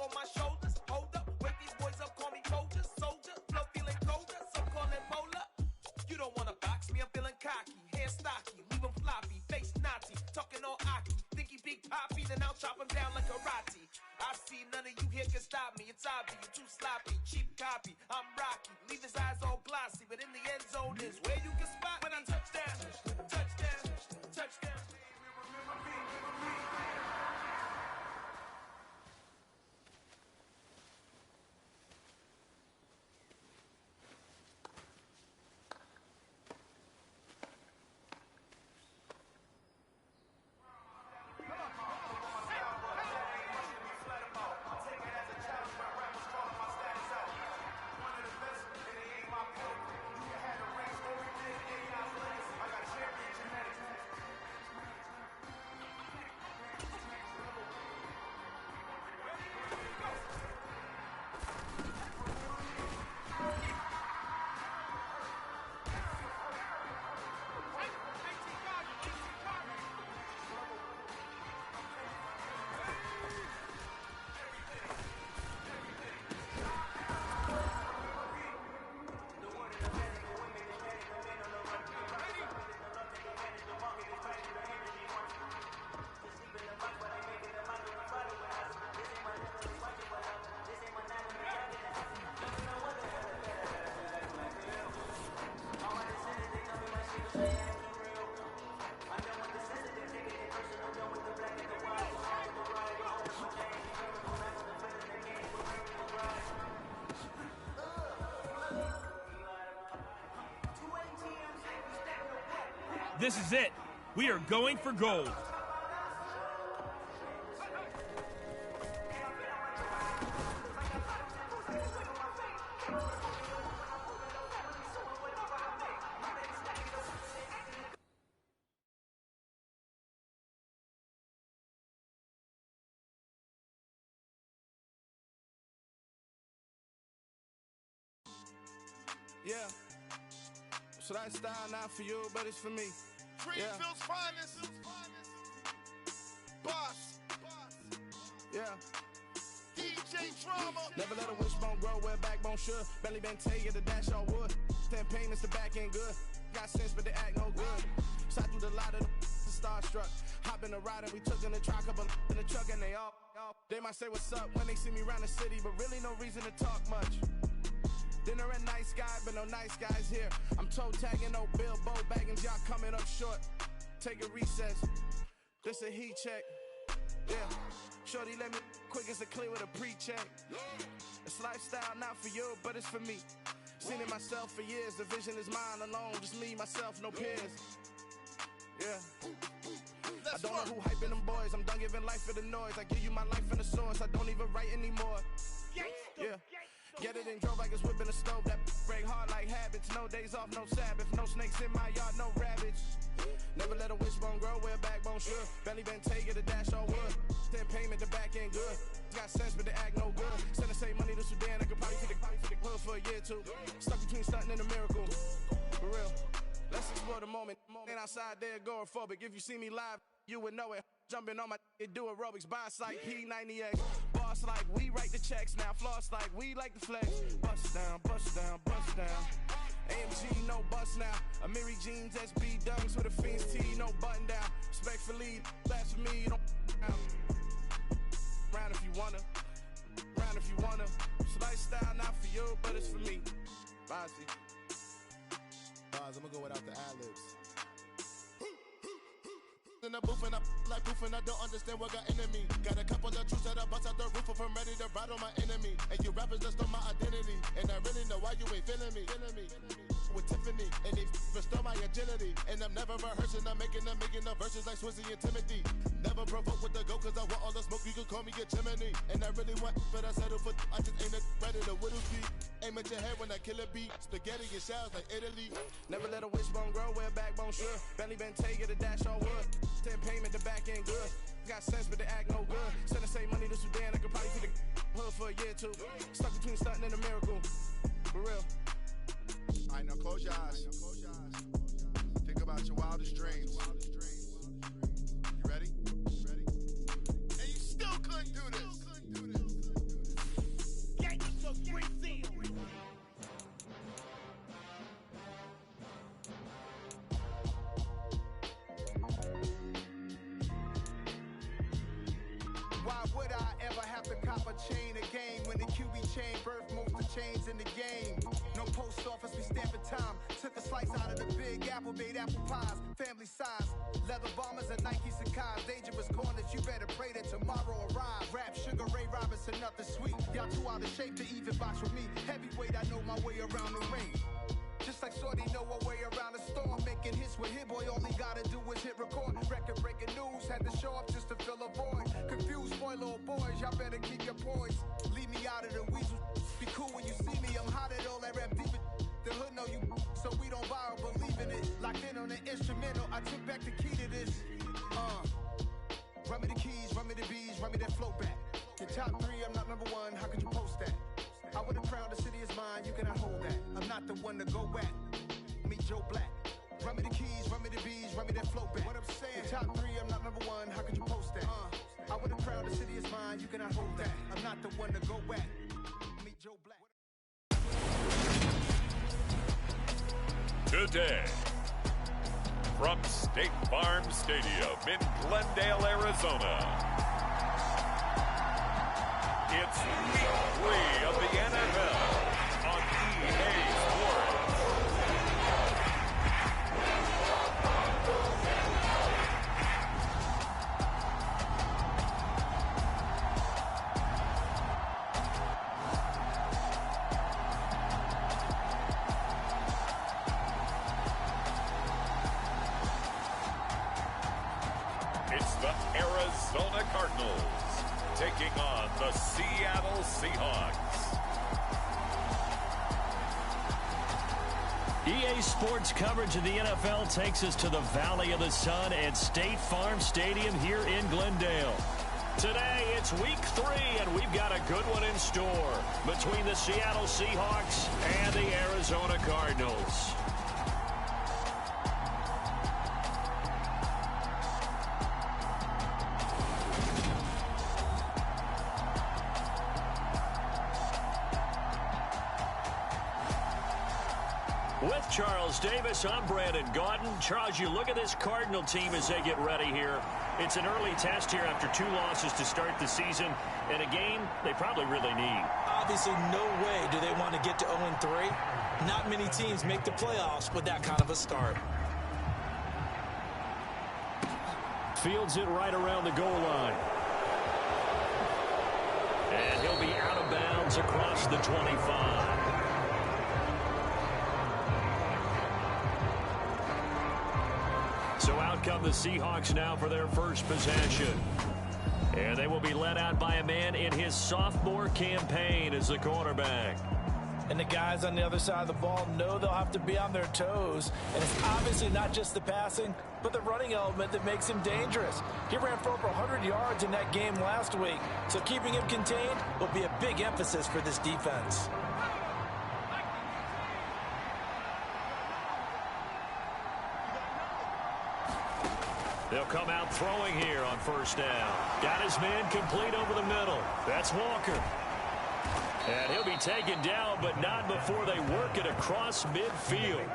on my shoulders. Hold up, wake these boys up, call me soldier, soldier. Flow feeling colder, some call it polar. You don't wanna box me, I'm feeling cocky. Hair stocky, leave him floppy, face Nazi, talking all aki. Think he big poppy, then I'll chop him down like karate. I see none of you here can stop me. It's obvious, you too sloppy, cheap copy. I'm Rocky, leave his eyes all glossy, but in the end zone is where you can spot when I touchdown, touchdown, touchdown. This is it. We are going for gold. Yeah. Should I style not for you, but it's for me. Greenville's finest. Boss. Yeah. DJ Drama. Never let a wishbone grow where backbone should. Belly been take it, the dash all wood. 10 payments, the back end good. Got sense, but they act no good. Shot through the lot of the starstruck. Hop in the ride and we took in the truck, couple in the truck and they all. They might say what's up when they see me round the city, but really no reason to talk much. Dinner at nice guy, but no nice guys here. I'm toe tagging, no Bilbo Baggins, y'all coming up short. Take a recess, this a heat check. Yeah, shorty let me quick as a clear with a pre-check. It's lifestyle not for you, but it's for me. Seen it myself for years, the vision is mine alone. Just me, myself, no peers. Yeah. I don't know who hyping them boys, I'm done giving life for the noise. I give you my life in the source, I don't even write anymore. Yeah. Get it and drove like it's whipping a stove. That break hard like habits. No days off, no Sabbath. No snakes in my yard, no rabbits. Never let a wishbone grow where backbone should. Belly been take it, the dash all wood. 10 payment, the back end good. Got sense, but they act no good. Send the same money to Sudan. I could probably take the hood for a year or two. Stuck between stunting and a miracle. For real. Let's explore the moment. Ain't outside there agoraphobic. If you see me live, you would know it. Jumping on my do aerobics, boss like P90X. Boss like we write the checks now. Floss like we like the flex. Bust down, bust down, bust down. AMG, no bust now. Amiri jeans, SB dunks with a Fiends tee, no button down. Respectfully, that's for me, you don't round if you wanna. Round if you wanna. It's lifestyle not for you, but it's for me. Bossy. Bars, I'm gonna go without the ad-libs. In the booth and I like proof and I don't understand what got into me. Got a couple of truths that I bust out the roof if I'm ready to ride on my enemy. And you rappers just stole my identity, and I really know why you ain't feeling me. With Tiffany, and they restore my agility. And I'm never rehearsing, I'm making of verses like Swizzy and Timothy. Never provoke with the go, cause I want all the smoke, you can call me a chimney. And I really want, but I settle for, I just ain't ready to whittle deep. Aim at your head when I kill a beat. Spaghetti and shells like Italy. Never let a wishbone grow where backbone should. Belly been take it, the dash all wood. 10 payment, the back end good. Got sense, but they act no good. Send the same money to Sudan, I could probably see the hood for a year or two. Stuck between stunting and a miracle. For real. Alright, now close your eyes. Think about your wildest dreams. You ready? And you still couldn't do this. chains in the game. No post office, we stamping time. Took a slice out of the big apple, made apple pies. Family size, leather bombers and Nike Sacai's. Dangerous corners, you better pray that tomorrow arrives. Rap, Sugar Ray Robinson, nothing sweet. Y'all too out of shape to even box with me. Heavyweight, I know my way around the ring. Just like Shorty know her way around the storm. Making hits with Hit Boy, all he gotta do is hit record. Record breaking news, had to show up just to fill a void. Confused boy, little boys, y'all better keep your poise. Leave me out of the weasel. Be cool when you see me, I'm hot at all that rap deep. The hood know you, so we don't borrow, believe in it. Locked in on the instrumental, I took back the key to this. Run me the keys, run me the bees, run me that flow back. Your top 3, I'm not number 1, how could you post that? I would have crowned the city is mine, you cannot hold that. I'm not the one to go at. Meet Joe Black. Run me the keys, run me the bees, run me that flow back. What I'm saying, your top 3, I'm not number 1, how could you post that? I would have crowned the city is mine, you cannot hold that. I'm not the one to go at. Meet Joe Black. Today, from State Farm Stadium in Glendale, Arizona, it's week 3 of the NFL on EA Sports. It's the Arizona Cardinals taking on the Seattle Seahawks. EA Sports coverage of the NFL takes us to the Valley of the Sun at State Farm Stadium here in Glendale. Today, it's week 3, and we've got a good one in store between the Seattle Seahawks and the Arizona Cardinals. With Charles Davis, I'm Brandon Gaudin. Charles, you look at this Cardinal team as they get ready here. It's an early test here after 2 losses to start the season, and a game they probably really need. Obviously, no way do they want to get to 0-3. Not many teams make the playoffs with that kind of a start. Fields it right around the goal line. And he'll be out of bounds across the 25. So out come the Seahawks now for their first possession. And they will be led out by a man in his sophomore campaign as the quarterback. And the guys on the other side of the ball know they'll have to be on their toes. And it's obviously not just the passing, but the running element that makes him dangerous. He ran for over 100 yards in that game last week. So keeping him contained will be a big emphasis for this defense. They'll come out throwing here on first down. Got his man complete over the middle. That's Walker. And he'll be taken down, but not before they work it across midfield.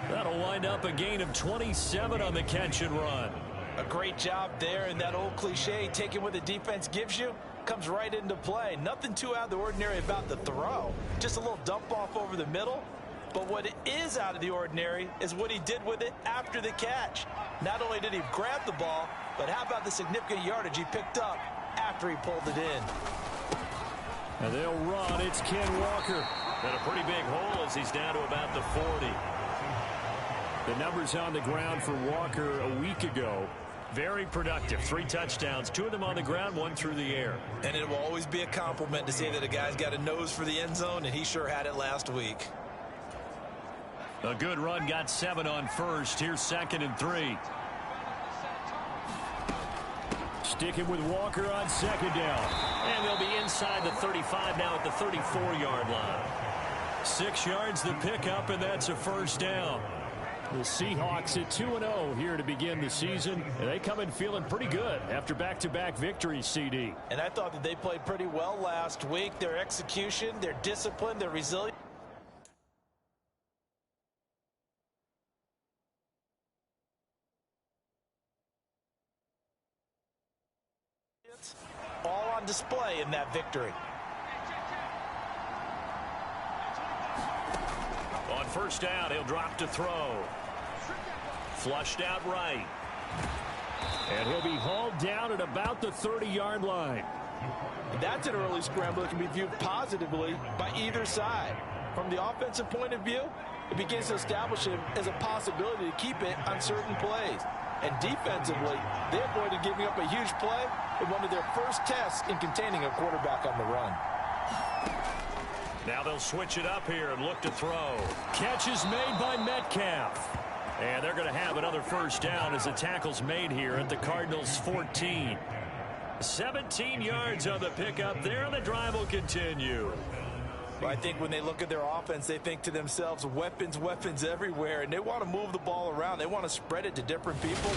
That'll wind up a gain of 27 on the catch and run. A great job there, and that old cliche, taking what the defense gives you, comes right into play. Nothing too out of the ordinary about the throw. Just a little dump off over the middle. But what is out of the ordinary is what he did with it after the catch. Not only did he grab the ball, but how about the significant yardage he picked up after he pulled it in. And they'll run. It's Ken Walker. And a pretty big hole as he's down to about the 40. The numbers on the ground for Walker a week ago. Very productive. 3 touchdowns, 2 of them on the ground, 1 through the air. And it will always be a compliment to say that a guy's got a nose for the end zone, and he sure had it last week. A good run, got 7 on first. Here's 2nd and 3. Sticking with Walker on 2nd down. And they'll be inside the 35 now at the 34-yard line. 6 yards the pickup, and that's a first down. The Seahawks at 2-0 here to begin the season. And they come in feeling pretty good after back-to-back victories, CD. And I thought that they played pretty well last week. Their execution, their discipline, their resilience. All on display in that victory. first down, he'll drop to throw. Flushed out right. And he'll be hauled down at about the 30-yard line. That's an early scramble that can be viewed positively by either side. From the offensive point of view, it begins to establish him as a possibility to keep it on certain plays. And defensively, they avoided giving up a huge play in one of their first tests in containing a quarterback on the run. Now they'll switch it up here and look to throw. Catch is made by Metcalf. And they're going to have another first down as the tackle's made here at the Cardinals' 14. 17 yards on the pickup there, and the drive will continue. Well, I think when they look at their offense, they think to themselves, weapons, weapons everywhere, and they want to move the ball around. They want to spread it to different people,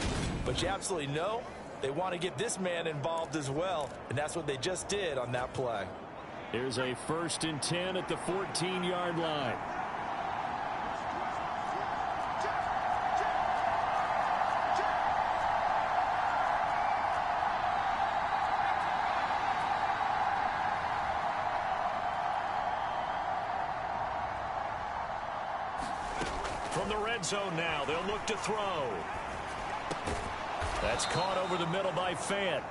but you absolutely know they want to get this man involved as well, and that's what they just did on that play. Here's a 1st and 10 at the 14-yard line. From the red zone now, they'll look to throw. That's caught over the middle by Fant.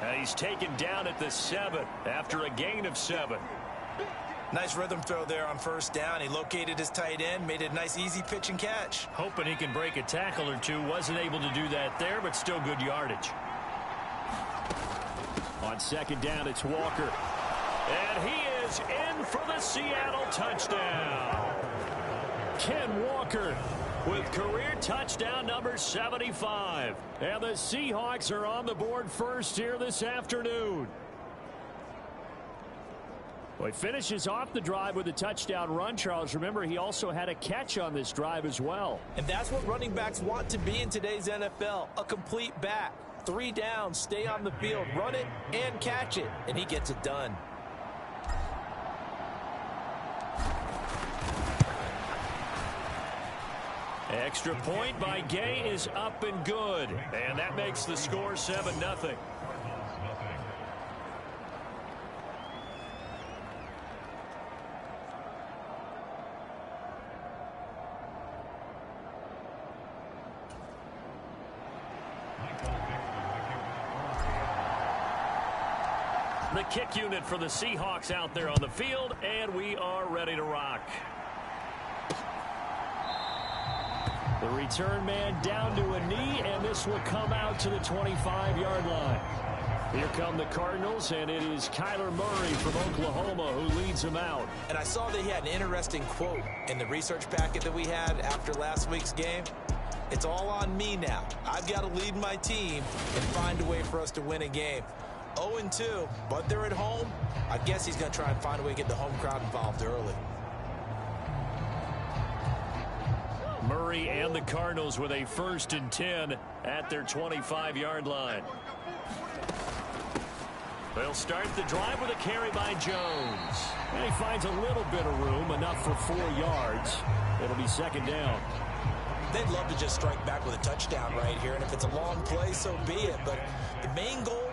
And he's taken down at the 7 after a gain of 7. Nice rhythm throw there on first down. He located his tight end, made it a nice easy pitch and catch. Hoping he can break a tackle or two. Wasn't able to do that there, but still good yardage. On 2nd down, it's Walker. And he is in for the Seattle touchdown. Ken Walker with career touchdown number 75. And the Seahawks are on the board first here this afternoon. Well, he finishes off the drive with a touchdown run, Charles. Remember, he also had a catch on this drive as well. And that's what running backs want to be in today's NFL, a complete back. 3 downs, stay on the field, run it, and catch it. And he gets it done. Extra point by Gay is up and good. And that makes the score 7-0. The kick unit for the Seahawks out there on the field, and we are ready to rock. The return man down to a knee, and this will come out to the 25-yard line. Here come the Cardinals, and it is Kyler Murray from Oklahoma who leads them out. And I saw that he had an interesting quote in the research packet that we had after last week's game. It's all on me now. I've got to lead my team and find a way for us to win a game. 0-2, but they're at home. I guess he's going to try and find a way to get the home crowd involved early. Murray and the Cardinals with a 1st and 10 at their 25-yard line. They'll start the drive with a carry by Jones. And he finds a little bit of room, enough for 4 yards. It'll be 2nd down. They'd love to just strike back with a touchdown right here, and if it's a long play, so be it. But the main goal,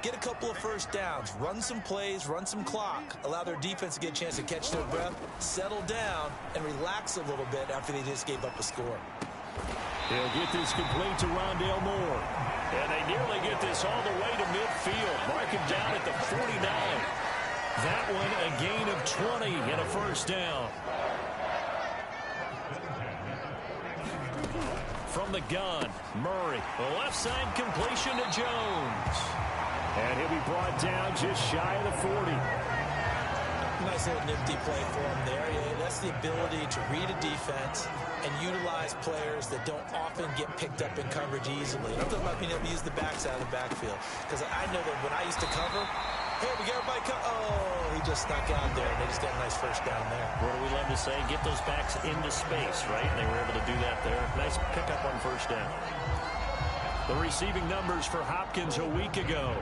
get a couple of first downs, run some plays, run some clock, allow their defense to get a chance to catch their breath, settle down, and relax a little bit after they just gave up a score. They'll get this complete to Rondale Moore. And they nearly get this all the way to midfield. Mark him down at the 49. That one a gain of 20 and a first down. From the gun, Murray. The left side completion to Jones. And he'll be brought down just shy of the 40. Nice little nifty play for him there. Yeah, that's the ability to read a defense and utilize players that don't often get picked up in coverage easily. I'm talking about being able to use the backside of the backfield. Because I know that when I used to cover, hey, we got everybody oh, he just snuck out there, and they just got a nice first down there. What do we love to say? Get those backs into space, right? And they were able to do that there. Nice pickup on first down. The receiving numbers for Hopkins a week ago.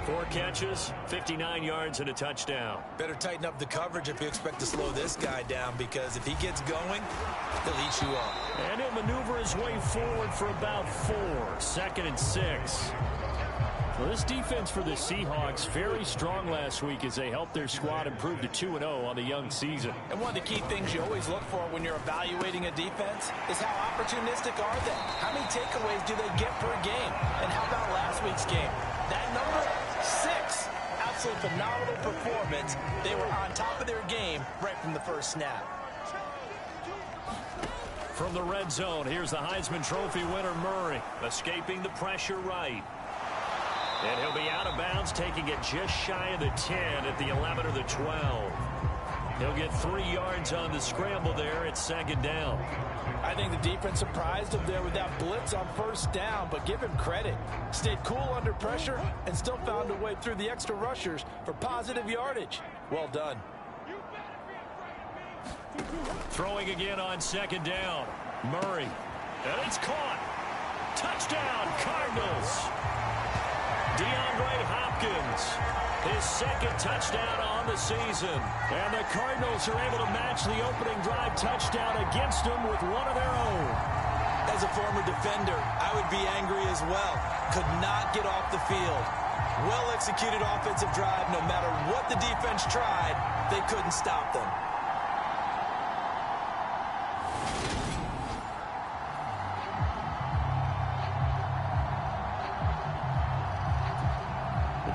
4 catches, 59 yards, and a touchdown. Better tighten up the coverage if you expect to slow this guy down, because if he gets going, he'll eat you up. And he'll maneuver his way forward for about 4. 2nd and 6. Well, this defense for the Seahawks very strong last week as they helped their squad improve to 2-0 on the young season. And one of the key things you always look for when you're evaluating a defense is how opportunistic are they? How many takeaways do they get per game? And how about last week's game? That number, 6. Absolutely phenomenal performance. They were on top of their game right from the first snap. From the red zone, here's the Heisman Trophy winner, Murray, escaping the pressure right. And he'll be out of bounds, taking it just shy of the 10 at the 11 or the 12. He'll get 3 yards on the scramble there at second down. I think the defense surprised him there with that blitz on first down, but give him credit. Stayed cool under pressure and still found a way through the extra rushers for positive yardage. Well done. Throwing again on second down. Murray. And it's caught. Touchdown, Cardinals. DeAndre Hopkins, his second touchdown on the season. And the Cardinals are able to match the opening drive touchdown against them with one of their own. As a former defender, I would be angry as well. Could not get off the field. Well-executed offensive drive. No matter what the defense tried, they couldn't stop them.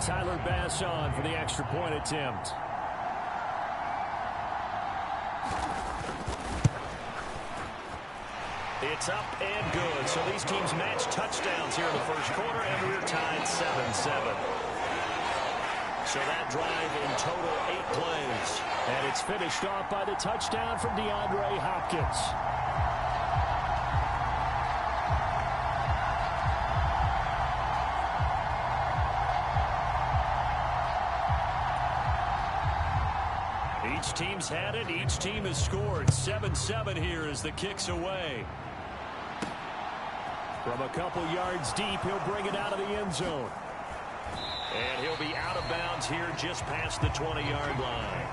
Tyler Bass on for the extra point attempt. It's up and good. So these teams match touchdowns here in the first quarter, and we're tied 7-7. So that drive in total 8 plays. And it's finished off by the touchdown from DeAndre Hopkins. Each team's had it. Each team has scored. 7-7 here as the kick's away. From a couple yards deep, he'll bring it out of the end zone. And he'll be out of bounds here just past the 20-yard line.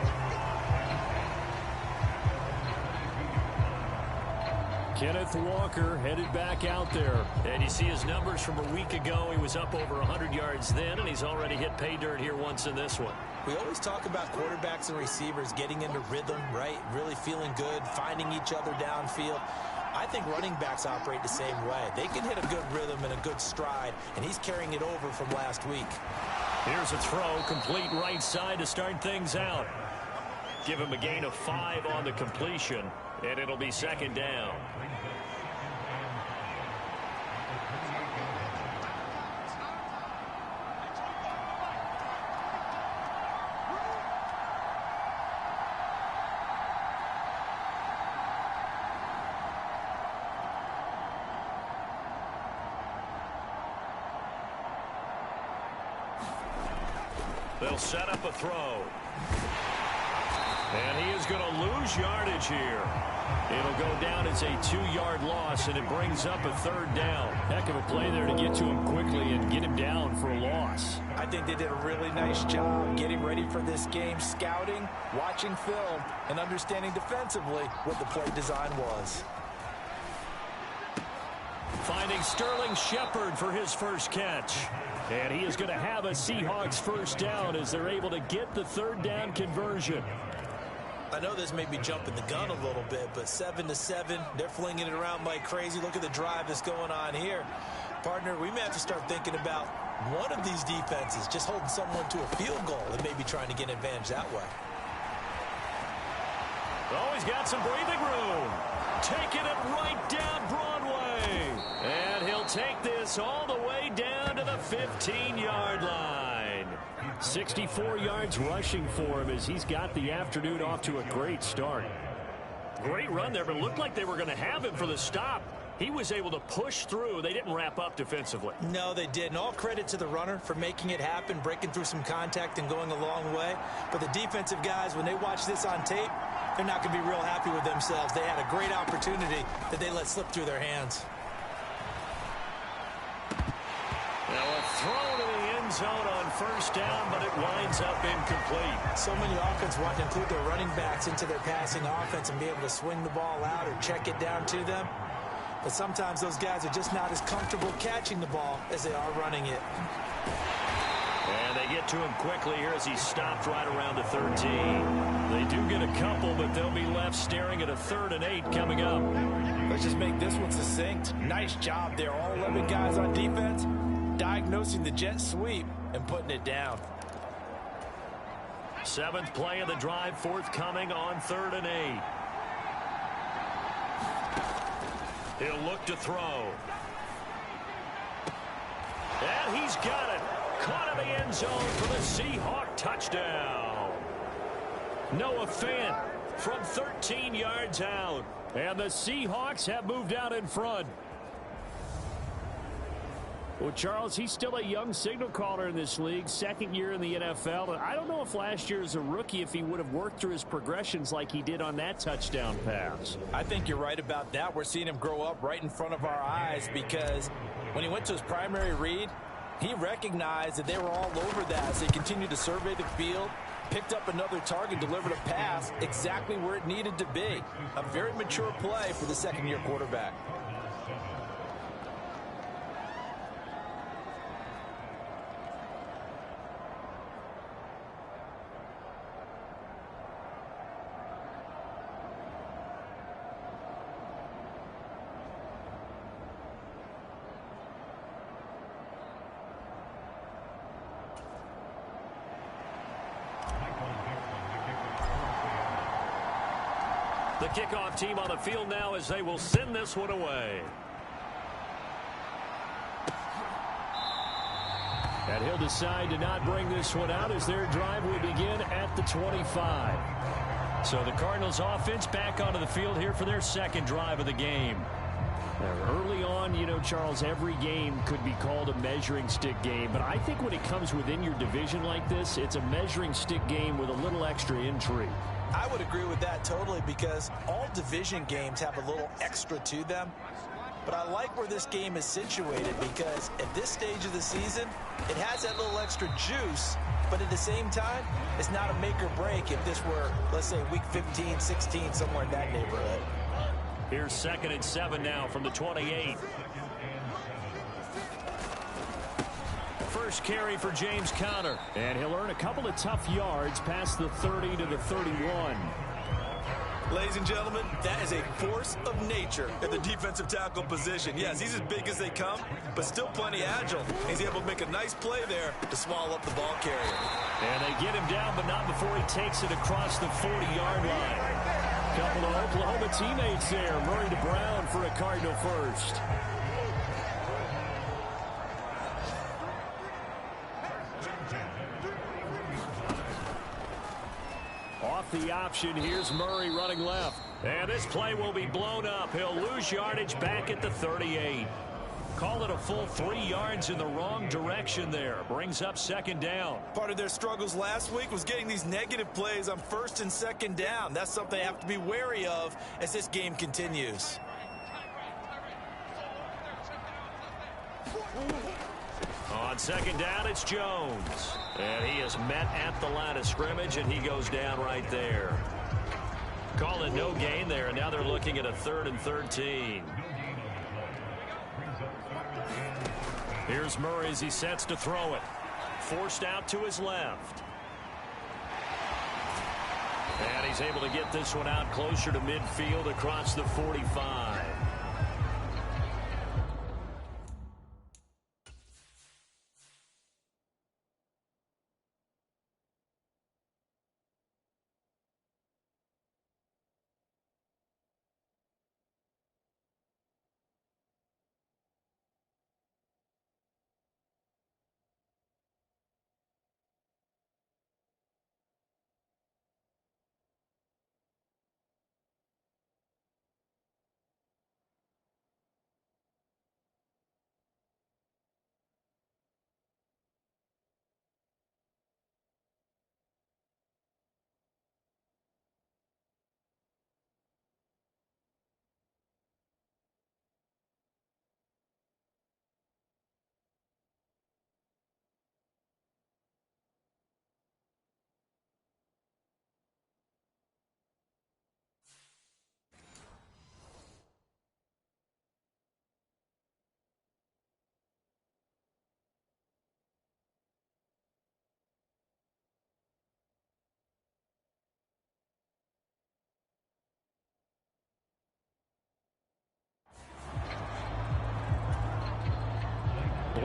Kenneth Walker headed back out there. And you see his numbers from a week ago. He was up over 100 yards then, and he's already hit pay dirt here once in this one. We always talk about quarterbacks and receivers getting into rhythm, right? Really feeling good, finding each other downfield. I think running backs operate the same way. They can hit a good rhythm and a good stride, and he's carrying it over from last week. Here's a throw, complete right side to start things out. Give him a gain of 5 on the completion, and it'll be second down. They'll set up a throw. And he is going to lose yardage here. It'll go down as a 2-yard loss, and it brings up a third down. Heck of a play there to get to him quickly and get him down for a loss. I think they did a really nice job getting ready for this game, scouting, watching film, and understanding defensively what the play design was. Finding Sterling Shepard for his first catch. And he is going to have a Seahawks first down as they're able to get the third down conversion. I know this may be jumping the gun a little bit, but 7-7, they're flinging it around like crazy. Look at the drive that's going on here. Partner, we may have to start thinking about one of these defenses just holding someone to a field goal and maybe trying to get an advantage that way. Oh, he's got some breathing room. Taking it right down Broadway. And he'll take this all the way down to the 15-yard line. 64 yards rushing for him as he's got the afternoon off to a great start. Great run there, but it looked like they were going to have him for the stop. He was able to push through. They didn't wrap up defensively. No, they didn't. All credit to the runner for making it happen, breaking through some contact and going a long way. But the defensive guys, when they watch this on tape, they're not going to be real happy with themselves. They had a great opportunity that they let slip through their hands. Now a throw to the end zone on first down, but it winds up incomplete. So many offenses want to include their running backs into their passing offense and be able to swing the ball out or check it down to them. but sometimes those guys are just not as comfortable catching the ball as they are running it. And they get to him quickly here as he stopped right around the 13. They do get a couple, but they'll be left staring at a 3rd and 8 coming up. Let's just make this one succinct. Nice job there. All 11 guys on defense diagnosing the jet sweep and putting it down. 7th play of the drive forthcoming on 3rd and 8. He'll look to throw. And he's got it. Caught in the end zone for the Seahawk touchdown. Noah Fant from 13 yards out. And the Seahawks have moved out in front. Well, Charles, he's still a young signal caller in this league, 2nd year in the NFL. And I don't know if last year as a rookie, if he would have worked through his progressions like he did on that touchdown pass. I think you're right about that. We're seeing him grow up right in front of our eyes because when he went to his primary read, he recognized that they were all over that as they continued to survey the field, picked up another target, delivered a pass exactly where it needed to be. A very mature play for the 2nd-year quarterback. The kickoff team on the field now as they will send this one away. And he'll decide to not bring this one out as their drive will begin at the 25. So the Cardinals offense back onto the field here for their 2nd drive of the game. Now, early on, you know, Charles, every game could be called a measuring stick game. But I think when it comes within your division like this, it's a measuring stick game with a little extra intrigue. I would agree with that totally because all division games have a little extra to them. But I like where this game is situated because at this stage of the season, it has that little extra juice. But at the same time, it's not a make or break if this were, let's say, week 15, 16, somewhere in that neighborhood. Here's 2nd and 7 now from the 28. First carry for James Conner. And he'll earn a couple of tough yards past the 30 to the 31. Ladies and gentlemen, that is a force of nature at the defensive tackle position. Yes, he's as big as they come, but still plenty agile. He's able to make a nice play there to swallow up the ball carrier. And they get him down, but not before he takes it across the 40-yard line. Couple of Oklahoma teammates there. Murray to Brown for a Cardinal first. Off the option, here's Murray running left. And this play will be blown up. He'll lose yardage back at the 38. Call it a full 3 yards in the wrong direction there. Brings up 2nd down. Part of their struggles last week was getting these negative plays on 1st and 2nd down. That's something they have to be wary of as this game continues. On 2nd down, it's Jones. And he is met at the line of scrimmage, and he goes down right there. Call it no gain there, and now they're looking at a 3rd and 13. Here's Murray as he sets to throw it. Forced out to his left. And he's able to get this one out closer to midfield across the 45.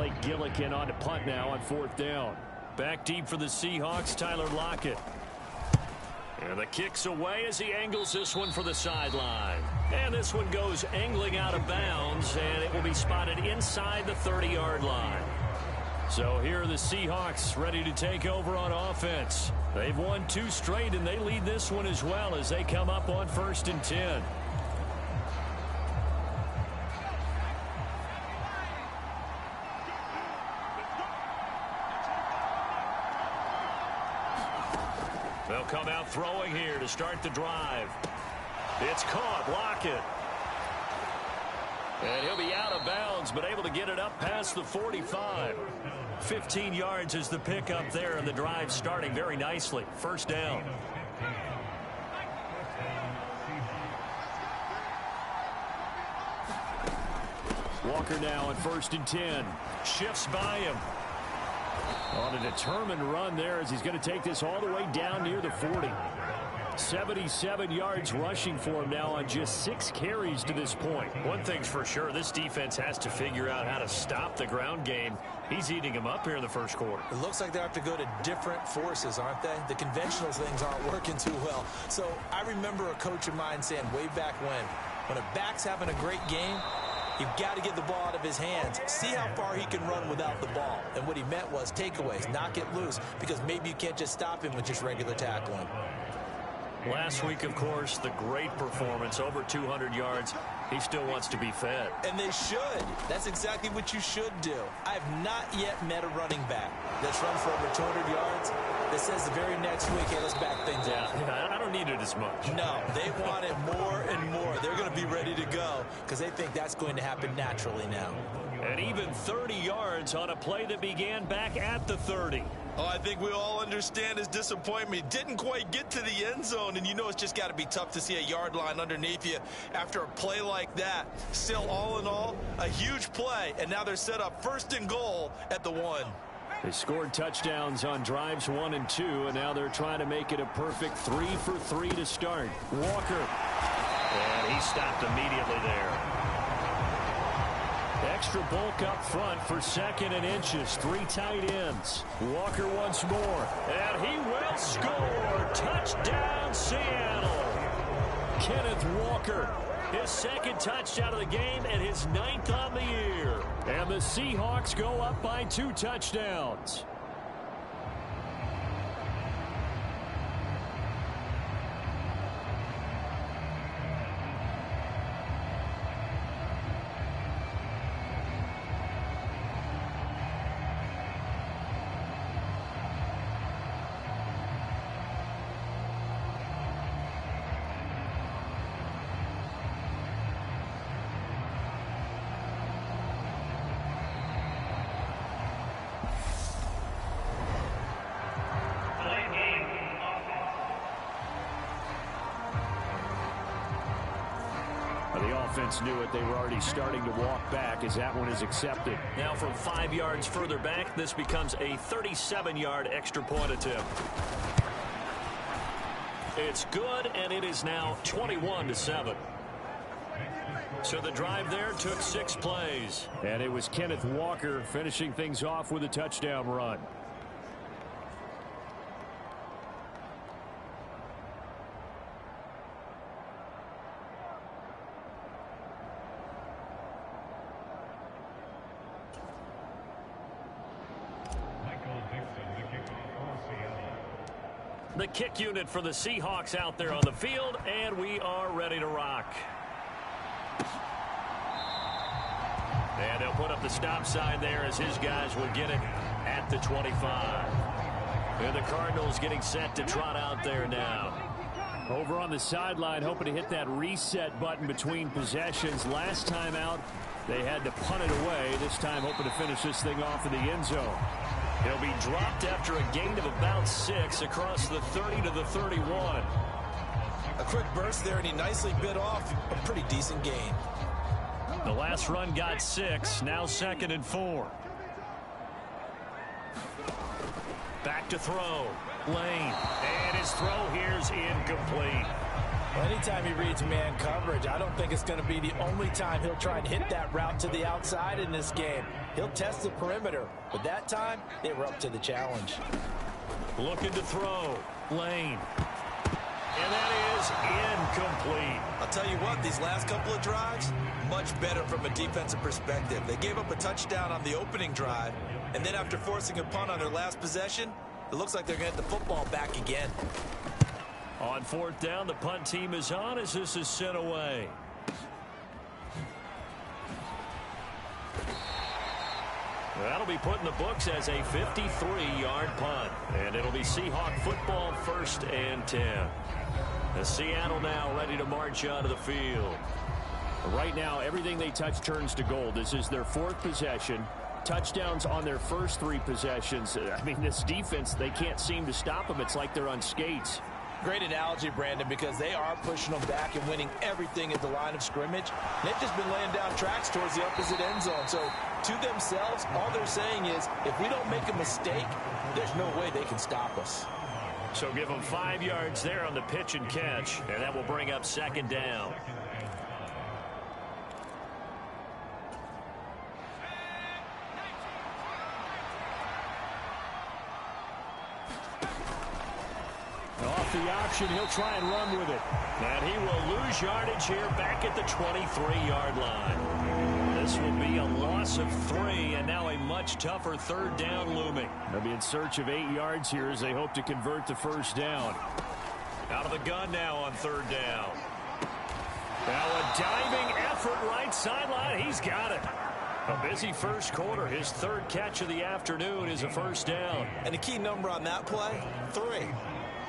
Blake Gillikin on to punt now on 4th down. Back deep for the Seahawks, Tyler Lockett. And the kick's away as he angles this one for the sideline. And this one goes angling out of bounds, and it will be spotted inside the 30-yard line. So here are the Seahawks ready to take over on offense. They've won 2 straight, and they lead this one as well as they come up on 1st and 10. They'll come out throwing here to start the drive. It's caught. Lockett. And he'll be out of bounds, but able to get it up past the 45. 15 yards is the pickup there, and the drive starting very nicely. 1st down. Walker now on 1st and 10. Shifts by him. On a determined run there as he's going to take this all the way down near the 40. 77 yards rushing for him now on just 6 carries to this point. One thing's for sure, this defense has to figure out how to stop the ground game. He's eating them up here in the 1st quarter. It looks like they have to go to different forces, aren't they? The conventional things aren't working too well. So I remember a coach of mine saying way back when a back's having a great game, you've got to get the ball out of his hands. See how far he can run without the ball. And what he meant was takeaways, knock it loose, because maybe you can't just stop him with just regular tackling. Last week, of course, the great performance, over 200 yards. He still wants to be fed. And they should. That's exactly what you should do. I have not yet met a running back that's run for over 200 yards that says the very next week, hey, let's back things up. Yeah, I don't need it as much. No, they want it more and more. They're going to be ready to go because they think that's going to happen naturally now. And even 30 yards on a play that began back at the 30. Oh, I think we all understand his disappointment. Didn't quite get to the end zone, and you know it's just got to be tough to see a yard line underneath you after a play like that. Still, all in all, a huge play, and now they're set up 1st and goal at the 1. They scored touchdowns on drives 1 and 2, and now they're trying to make it a perfect 3 for 3 to start. Walker. And he stopped immediately there. Extra bulk up front for 2nd and inches. 3 tight ends. Walker once more. And he will score. Touchdown, Seattle. Kenneth Walker. His 2nd touchdown of the game and his 9th on the year. And the Seahawks go up by 2 touchdowns. The offense knew it. They were already starting to walk back as that one is accepted. Now from 5 yards further back, this becomes a 37-yard extra point attempt. It's good, and it is now 21-7. So the drive there took 6 plays. And it was Kenneth Walker finishing things off with a touchdown run. The kick unit for the Seahawks out there on the field, and we are ready to rock. And they'll put up the stop sign there as his guys will get it at the 25. And the Cardinals getting set to trot out there now. Over on the sideline, hoping to hit that reset button between possessions. Last time out, they had to punt it away. This time hoping to finish this thing off in the end zone. He'll be dropped after a gain of about 6 across the 30 to the 31. A quick burst there, and he nicely bit off a pretty decent gain. The last run got 6, now 2nd and 4. Back to throw. Lane. And his throw here's incomplete. Well, anytime he reads man coverage, I don't think it's going to be the only time he'll try and hit that route to the outside in this game. He'll test the perimeter, but that time, they were up to the challenge. Looking to throw. Lane. And that is incomplete. I'll tell you what, these last couple of drives, much better from a defensive perspective. They gave up a touchdown on the opening drive, and then after forcing a punt on their last possession, it looks like they're going to get the football back again. On fourth down, the punt team is on as this is sent away. That'll be put in the books as a 53-yard punt. And it'll be Seahawk football, 1st and 10. The Seattle now ready to march onto the field. Right now, everything they touch turns to gold. This is their 4th possession. Touchdowns on their first 3 possessions. I mean, this defense, they can't seem to stop them. It's like they're on skates. Great analogy, Brandon, because they are pushing them back and winning everything at the line of scrimmage. They've just been laying down tracks towards the opposite end zone. So, to themselves, all they're saying is, if we don't make a mistake, there's no way they can stop us. So give them 5 yards there on the pitch and catch, and that will bring up 2nd down. Off the option, he'll try and run with it. And he will lose yardage here back at the 23-yard line. This will be a loss of 3, and now a much tougher 3rd down looming. They'll be in search of 8 yards here as they hope to convert the 1st down. Out of the gun now on 3rd down. Now a diving effort right sideline. He's got it. A busy first quarter. His 3rd catch of the afternoon is a 1st down. And the key number on that play, 3.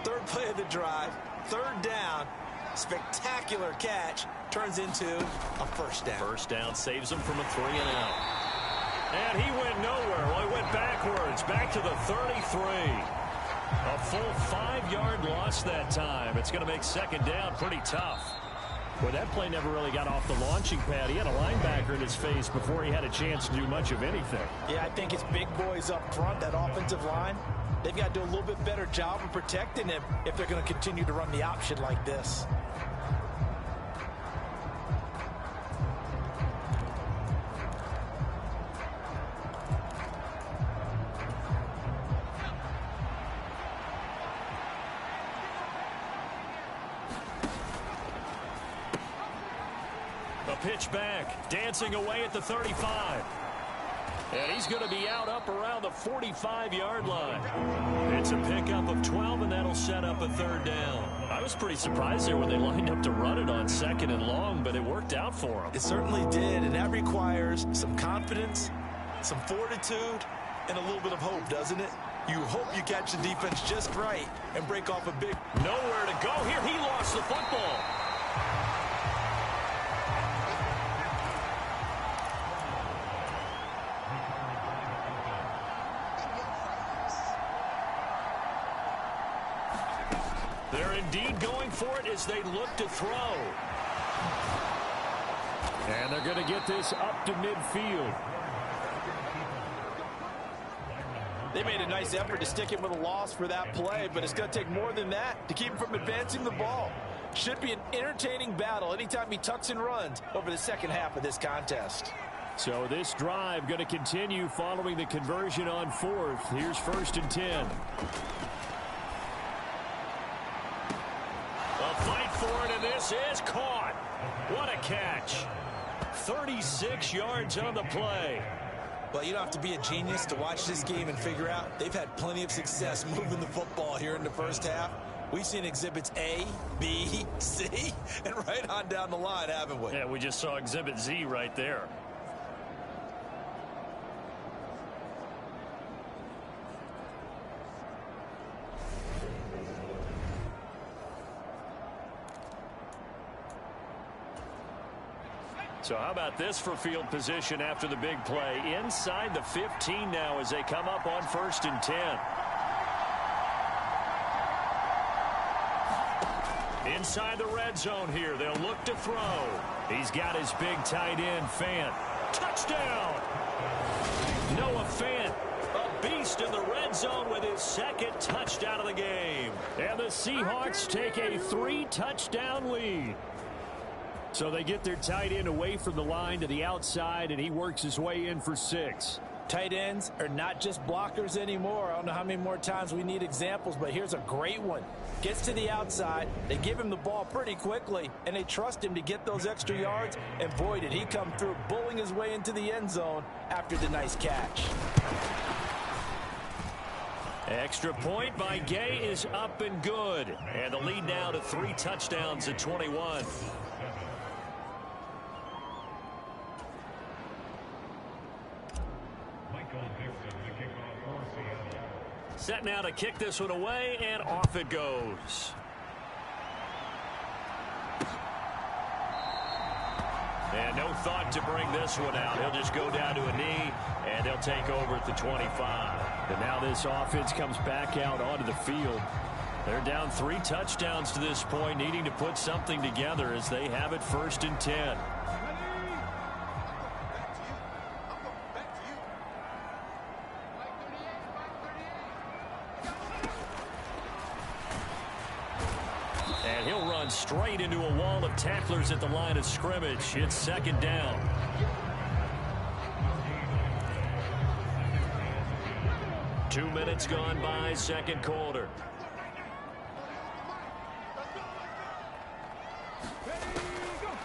3rd play of the drive, 3rd down, spectacular catch, turns into a 1st down. 1st down saves him from a 3 and out. And he went nowhere. Well, he went backwards, back to the 33. A full 5-yard loss that time. It's going to make 2nd down pretty tough. Well, that play never really got off the launching pad. He had a linebacker in his face before he had a chance to do much of anything. Yeah, I think it's big boys up front, that offensive line. They've got to do a little bit better job of protecting him if they're going to continue to run the option like this. A pitch back, dancing away at the 35. And he's going to be out up around the 45-yard line. It's a pickup of 12, and that'll set up a 3rd down. I was pretty surprised there when they lined up to run it on 2nd and long, but it worked out for them. It certainly did, and that requires some confidence, some fortitude, and a little bit of hope, doesn't it? You hope you catch the defense just right and break off a big... Nowhere to go here. He lost the football. They're indeed going for it as they look to throw. And they're going to get this up to midfield. They made a nice effort to stick him with a loss for that play, but it's going to take more than that to keep him from advancing the ball. Should be an entertaining battle anytime he tucks and runs over the 2nd half of this contest. So this drive going to continue following the conversion on 4th. Here's 1st and 10. A fight for it, and this is caught. What a catch. 36 yards on the play. Well, you don't have to be a genius to watch this game and figure out they've had plenty of success moving the football here in the 1st half. We've seen exhibits A, B, C, and right on down the line, haven't we? Yeah, we just saw exhibit Z right there. So how about this for field position after the big play? Inside the 15 now as they come up on 1st and 10. Inside the red zone here. They'll look to throw. He's got his big tight end, Fant. Touchdown! Noah Fant, a beast in the red zone with his second touchdown of the game. And the Seahawks take a 3-touchdown lead. So they get their tight end away from the line to the outside, and he works his way in for 6. Tight ends are not just blockers anymore. I don't know how many more times we need examples, but here's a great one. Gets to the outside, they give him the ball pretty quickly, and they trust him to get those extra yards, and boy, did he come through, bullying his way into the end zone after the nice catch. Extra point by Gay is up and good. And the lead now to 3 touchdowns at 21. Set now to kick this one away, and off it goes. And no thought to bring this one out. He'll just go down to a knee, and they'll take over at the 25. And now this offense comes back out onto the field. They're down 3 touchdowns to this point, needing to put something together as they have it 1st and 10. And he'll run straight into a wall of tacklers at the line of scrimmage. It's 2nd down. Two minutes gone by, 2nd quarter.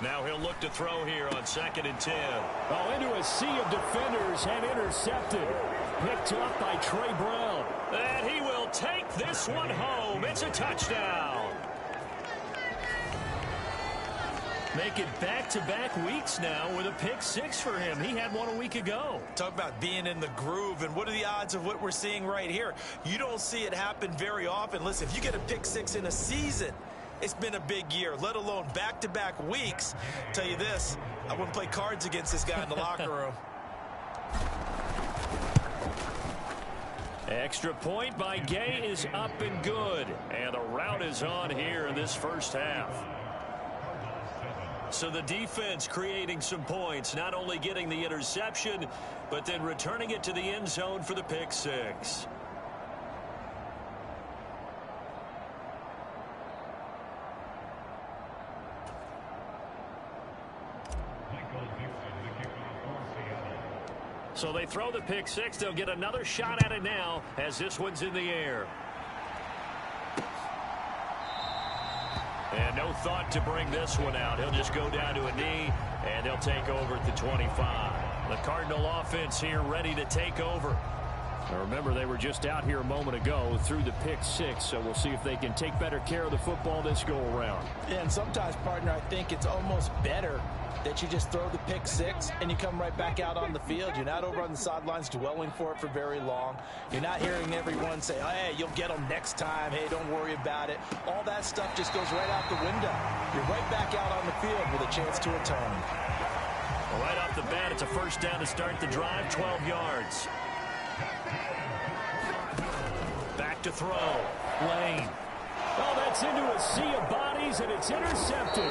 Now he'll look to throw here on 2nd and 10. Oh, into a sea of defenders and intercepted. Picked up by Trey Brown. And he will take this one home. It's a touchdown. Make it back-to-back weeks now with a pick 6 for him. He had one a week ago. Talk about being in the groove, and what are the odds of what we're seeing right here? You don't see it happen very often. Listen, if you get a pick 6 in a season, it's been a big year, let alone back-to-back weeks. Tell you this, I wouldn't play cards against this guy in the locker room. Extra point by Gay is up and good. And the route is on here in this first half. So the defense creating some points, not only getting the interception, but then returning it to the end zone for the pick 6. So they throw the pick 6. They'll get another shot at it now as this one's in the air. And no thought to bring this one out. He'll just go down to a knee, and they'll take over at the 25. The Cardinal offense here ready to take over. Now remember, they were just out here a moment ago through the pick 6, so we'll see if they can take better care of the football this go-around. Yeah, and sometimes, partner, I think it's almost better that you just throw the pick 6 and you come right back out on the field. You're not over on the sidelines dwelling for it for very long. You're not hearing everyone say, hey, you'll get them next time. Hey, don't worry about it. All that stuff just goes right out the window. You're right back out on the field with a chance to return. Well, right off the bat, it's a first down to start the drive, 12 yards. Back to throw. Lane. Oh, that's into a sea of bodies, and it's intercepted.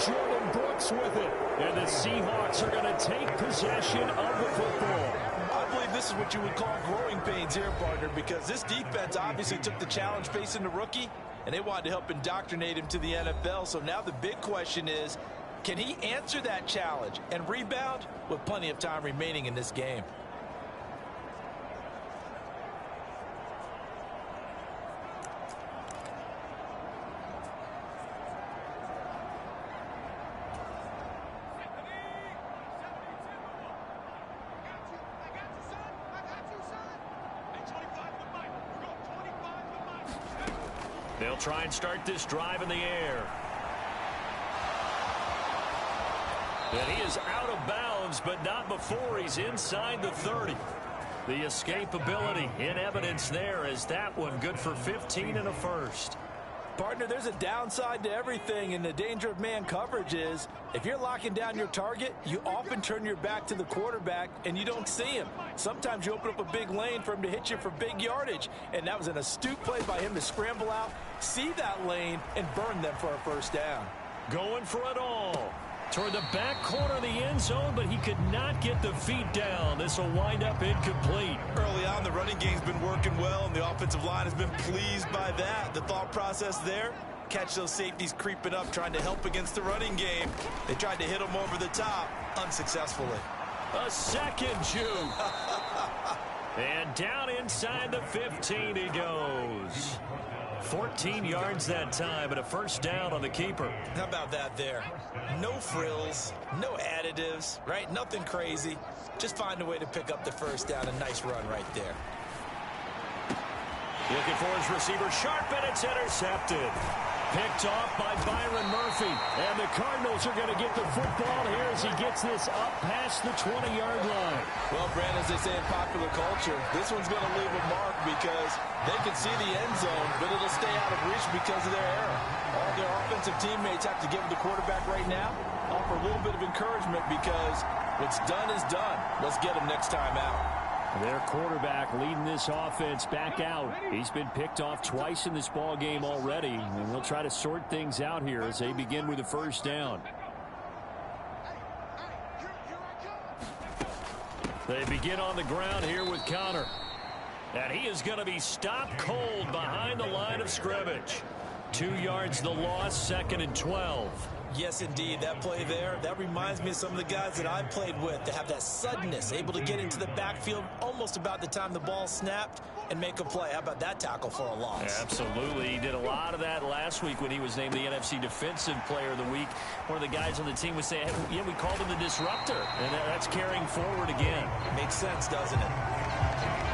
Jordan Brooks with it. And the Seahawks are going to take possession of the football. I believe this is what you would call growing pains here, partner, because this defense obviously took the challenge facing the rookie, and they wanted to help indoctrinate him to the NFL. So now the big question is, can he answer that challenge and rebound with plenty of time remaining in this game? They'll try and start this drive in the air. And he is out of bounds, but not before he's inside the 30. The escapability in evidence there as that one good for 15 and a first. Partner, there's a downside to everything, and the danger of man coverage is if you're locking down your target, you often turn your back to the quarterback and you don't see him. Sometimes you open up a big lane for him to hit you for big yardage, and that was an astute play by him to scramble out, see that lane, and burn them for a first down. Going for it all. toward the back corner of the end zone, but he could not get the feet down. This will wind up incomplete. Early on, the running game's been working well, and the offensive line has been pleased by that. The thought process there, catch those safeties creeping up, trying to help against the running game. They tried to hit him over the top, unsuccessfully. A second juke. And down inside the 15 he goes. 14 yards that time, and a first down on the keeper. How about that there? No frills, no additives, right? Nothing crazy. Just find a way to pick up the first down. A nice run right there. Looking for his receiver, sharp, and it's intercepted. Picked off by Byron Murphy. And the Cardinals are going to get the football here as he gets this up past the 20-yard line. Well, Brandon, as they say in popular culture, this one's going to leave a mark because they can see the end zone, but it'll stay out of reach because of their error. All their offensive teammates have to give the quarterback right now, offer a little bit of encouragement because what's done is done. Let's get him next time out. Their quarterback leading this offense back out. He's been picked off twice in this ball game already, and we'll try to sort things out here as they begin with a first down. They begin on the ground here with Connor. And he is going to be stopped cold behind the line of scrimmage. 2 yards the loss, 2nd and 12. Yes, indeed. That play there, that reminds me of some of the guys that I've played with that have that suddenness, able to get into the backfield almost about the time the ball snapped and make a play. How about that tackle for a loss? Absolutely. He did a lot of that last week when he was named the NFC Defensive Player of the Week. One of the guys on the team was saying, hey, yeah, we called him the disruptor. And that's carrying forward again. Makes sense, doesn't it?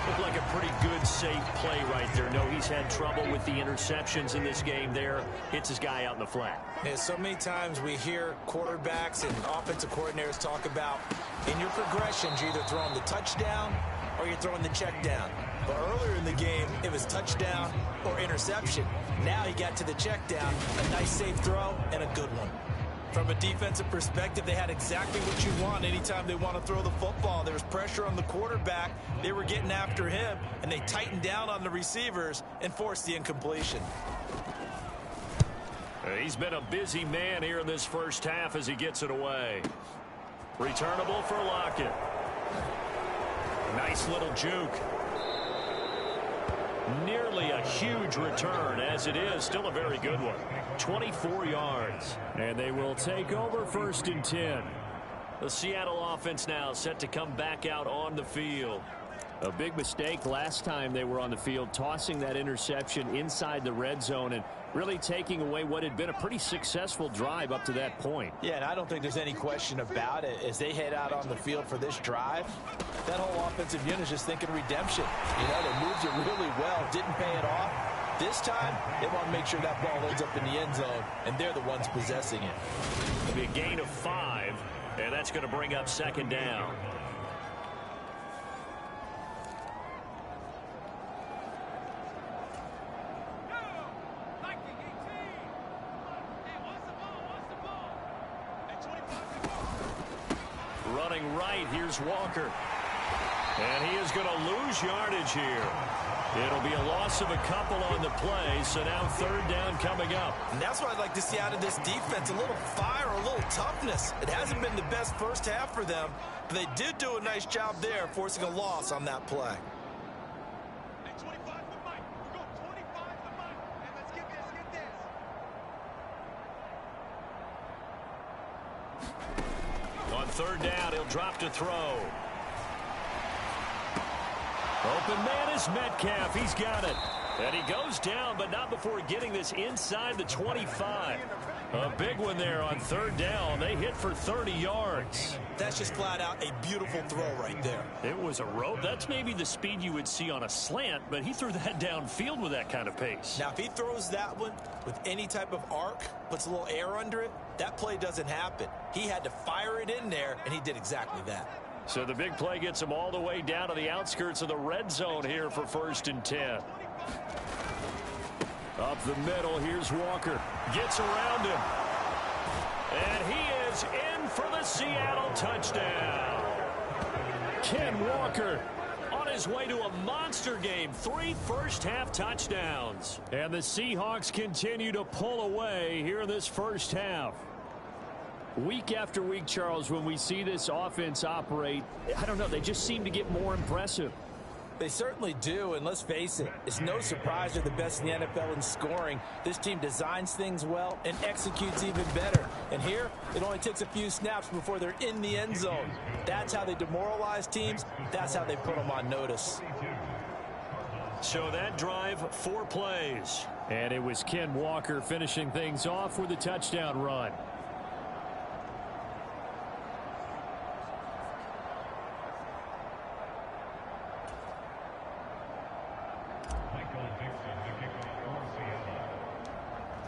Looked like a pretty good, safe play right there. No, he's had trouble with the interceptions in this game there. Hits his guy out in the flat. Yeah, so many times we hear quarterbacks and offensive coordinators talk about in your progressions, you're either throwing the touchdown or you're throwing the check down. But earlier in the game, it was touchdown or interception. Now he got to the check down, a nice safe throw, and a good one. From a defensive perspective, they had exactly what you want anytime they want to throw the football. There was pressure on the quarterback. They were getting after him, and they tightened down on the receivers and forced the incompletion. He's been a busy man here in this first half as he gets it away. Returnable for Lockett. Nice little juke. Nearly a huge return, as it is still a very good one. 24 yards. And they will take over 1st and 10. The Seattle offense now set to come back out on the field. A big mistake last time they were on the field, tossing that interception inside the red zone and really taking away what had been a pretty successful drive up to that point. Yeah, and I don't think there's any question about it. As they head out on the field for this drive, that whole offensive unit is just thinking redemption. You know, they moved it really well, didn't pay it off. This time, they want to make sure that ball ends up in the end zone, and they're the ones possessing it. It'll be a gain of 5, and that's going to bring up 2nd down. Running right, here's Walker. And he is going to lose yardage here. It'll be a loss of a couple on the play, so now 3rd down coming up. And that's what I'd like to see out of this defense, a little fire, a little toughness. It hasn't been the best first half for them, but they did do a nice job there, forcing a loss on that play. On 3rd down, he'll drop to throw. Open man is Metcalf. He's got it. And he goes down, but not before getting this inside the 25. A big one there on 3rd down. They hit for 30 yards. That's just flat out a beautiful throw right there. It was a rope. That's maybe the speed you would see on a slant, but he threw that downfield with that kind of pace. Now, if he throws that one with any type of arc, puts a little air under it, that play doesn't happen. He had to fire it in there, and he did exactly that. So the big play gets him all the way down to the outskirts of the red zone here for 1st and 10. Up the middle, here's Walker. Gets around him. And he is in for the Seattle touchdown. Ken Walker on his way to a monster game. 3 first-half touchdowns. And the Seahawks continue to pull away here in this first half. Week after week, Charles, when we see this offense operate, I don't know, they just seem to get more impressive. They certainly do, and let's face it, it's no surprise they're the best in the NFL in scoring. This team designs things well and executes even better. And here, it only takes a few snaps before they're in the end zone. That's how they demoralize teams. That's how they put them on notice. So that drive, 4 plays. And it was Ken Walker finishing things off with a touchdown run.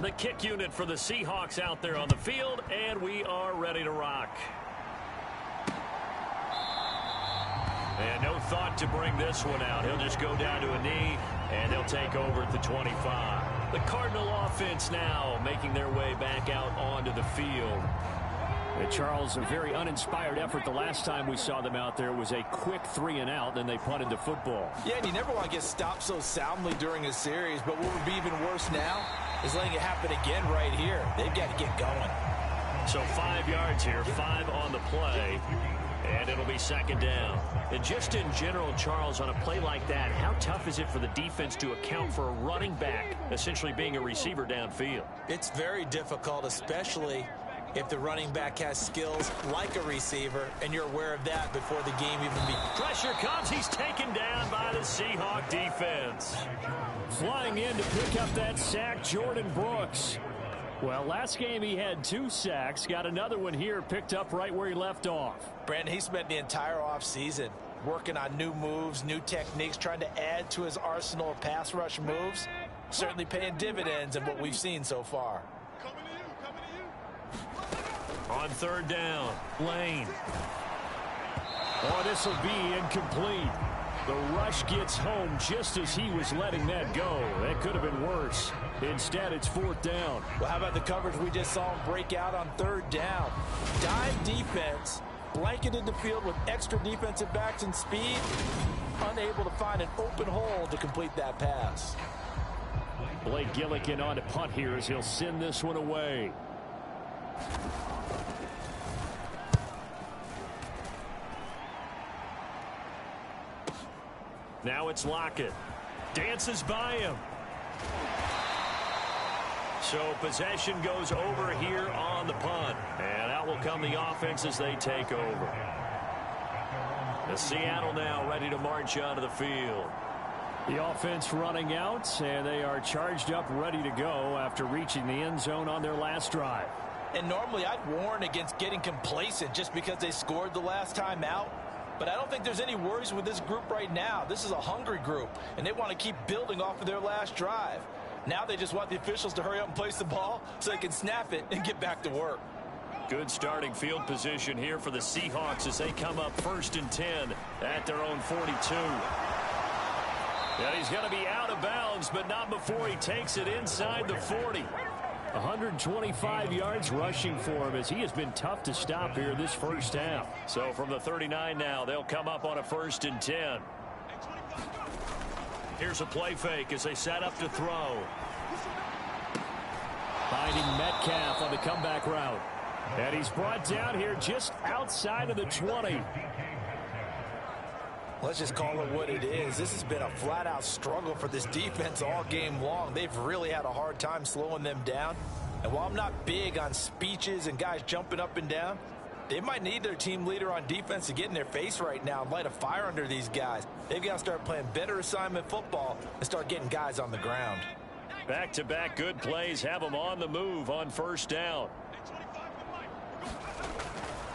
The kick unit for the Seahawks out there on the field, and we are ready to rock. And no thought to bring this one out. He'll just go down to a knee, and they'll take over at the 25. The Cardinal offense now making their way back out onto the field. Charles, a very uninspired effort the last time we saw them out there was a quick 3-and-out, then they punted the football. Yeah, and you never want to get stopped so soundly during a series, but what would be even worse now is letting it happen again right here. They've got to get going. So 5 yards here, 5 on the play, and it'll be second down. And just in general, Charles, on a play like that, how tough is it for the defense to account for a running back essentially being a receiver downfield? It's very difficult, especially if the running back has skills like a receiver, and you're aware of that before the game even begins. Pressure comes. He's taken down by the Seahawk defense. Flying in to pick up that sack, Jordan Brooks. Well, last game he had 2 sacks. Got another one here, picked up right where he left off. Brandon, he spent the entire offseason working on new moves, new techniques, trying to add to his arsenal of pass rush moves. Certainly paying dividends in what we've seen so far. On third down, Lane. Oh, this will be incomplete. The rush gets home just as he was letting that go. That could have been worse. Instead, it's 4th down. Well, how about the coverage we just saw him break out on 3rd down? Dime defense, blanketed the field with extra defensive backs and speed, unable to find an open hole to complete that pass. Blake Gillikin on to punt here as he'll send this one away. Now it's Lockett. Dances by him. So possession goes over here on the punt. And out will come the offense as they take over. The Seattle now ready to march onto the field. The offense running out, and they are charged up, ready to go after reaching the end zone on their last drive. And normally I'd warn against getting complacent just because they scored the last time out. But I don't think there's any worries with this group right now. This is a hungry group, and they want to keep building off of their last drive. Now they just want the officials to hurry up and place the ball so they can snap it and get back to work. Good starting field position here for the Seahawks as they come up 1st and 10 at their own 42. And he's going to be out of bounds, but not before he takes it inside the 40. 125 yards rushing for him as he has been tough to stop here this first half. So from the 39 now, they'll come up on a 1st and 10. Here's a play fake as they set up to throw. Finding Metcalf on the comeback route. And he's brought down here just outside of the 20. Let's just call it what it is. This has been a flat-out struggle for this defense all game long. They've really had a hard time slowing them down. And while I'm not big on speeches and guys jumping up and down, they might need their team leader on defense to get in their face right now and light a fire under these guys. They've got to start playing better assignment football and start getting guys on the ground. Back-to-back good plays have them on the move on 1st down.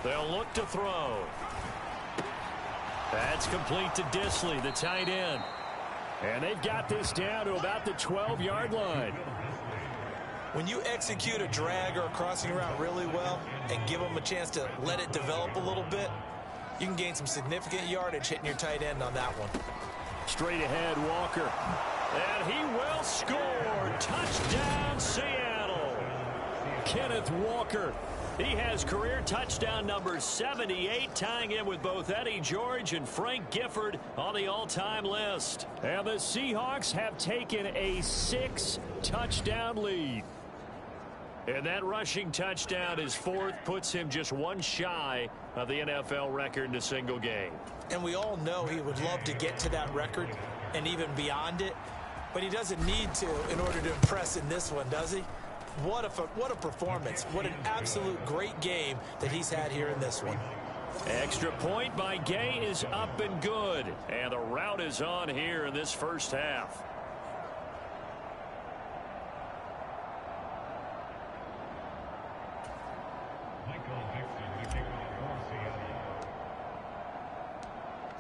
They'll look to throw. That's complete to Disley, the tight end. And they've got this down to about the 12-yard line. When you execute a drag or a crossing route really well and give them a chance to let it develop a little bit, you can gain some significant yardage hitting your tight end on that one. Straight ahead, Walker. And he will score. Touchdown, Seattle. Kenneth Walker. He has career touchdown number 78, tying him with both Eddie George and Frank Gifford on the all-time list. And the Seahawks have taken a 6-touchdown lead. And that rushing touchdown, his fourth, puts him just one shy of the NFL record in a single game. And we all know he would love to get to that record and even beyond it, but he doesn't need to in order to impress in this one, does he? What a performance. What an absolute great game that he's had here in this one. Extra point by Gay is up and good. And the route is on here in this first half.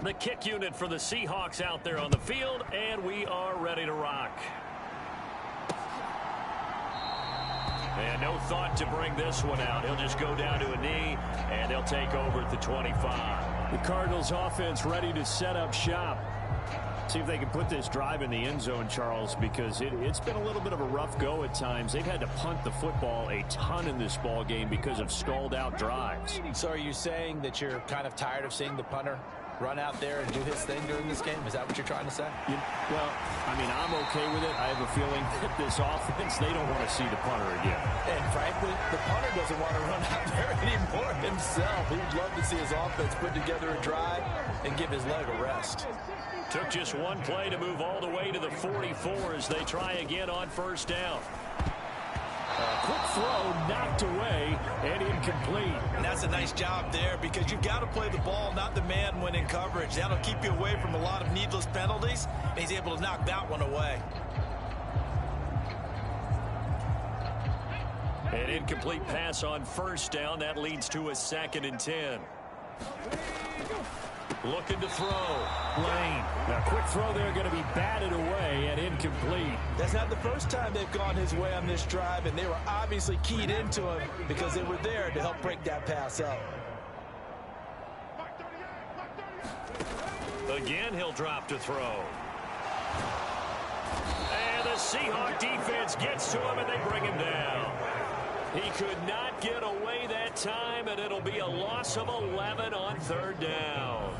The kick unit for the Seahawks out there on the field, and we are ready to rock. And no thought to bring this one out. He'll just go down to a knee, and they'll take over at the 25. The Cardinals offense ready to set up shop. See if they can put this drive in the end zone, Charles, because it's been a little bit of a rough go at times. They've had to punt the football a ton in this ball game because of stalled out drives. So are you saying that you're kind of tired of seeing the punter run out there and do his thing during this game? Is that what you're trying to say? Well, I mean, I'm okay with it. I have a feeling that this offense, they don't want to see the punter again. And frankly, the punter doesn't want to run out there anymore himself. He'd love to see his offense put together a drive and give his leg a rest. Took just one play to move all the way to the 44 as they try again on first down. Quick throw knocked away and incomplete. And that's a nice job there because you've got to play the ball, not the man when in coverage. That'll keep you away from a lot of needless penalties, and he's able to knock that one away. An incomplete pass on first down. That leads to a 2nd and 10. Looking to throw. Lane. Now, quick throw there going to be batted away and incomplete. That's not the first time they've gone his way on this drive, and they were obviously keyed into him because they were there to help break that pass up. Again, he'll drop to throw. And the Seahawk defense gets to him, and they bring him down. He could not get away that time, and it'll be a loss of 11 on 3rd down.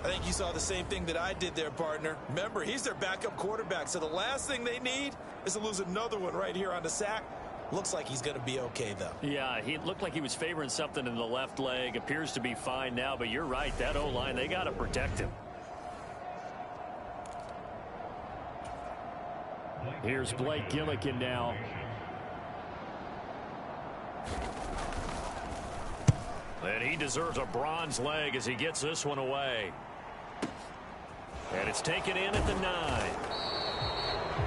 I think you saw the same thing that I did there, partner. Remember, he's their backup quarterback, so the last thing they need is to lose another one right here on the sack. Looks like he's going to be okay, though. Yeah, he looked like he was favoring something in the left leg. Appears to be fine now, but you're right. That O-line, they got to protect him. Here's Blake Gillikin now. And he deserves a bronze leg as he gets this one away. And it's taken in at the 9.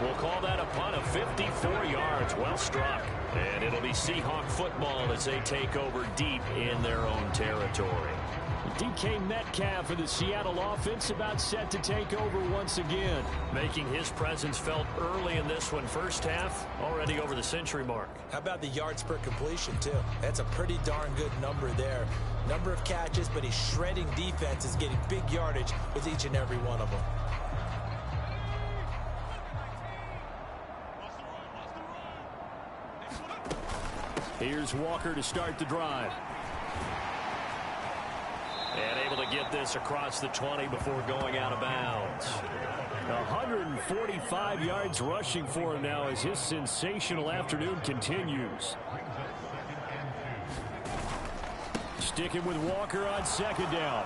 We'll call that a punt of 54 yards. Well struck. And it'll be Seahawk football as they take over deep in their own territory. DK Metcalf for the Seattle offense about set to take over once again. Making his presence felt early in this one. First half, already over the century mark. How about the yards per completion, too? That's a pretty darn good number there. Number of catches, but he's shredding defense, is getting big yardage with each and every one of them. Here's Walker to start the drive. And able to get this across the 20 before going out of bounds. 145 yards rushing for him now as his sensational afternoon continues. Sticking with Walker on 2nd down.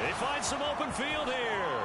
They find some open field here.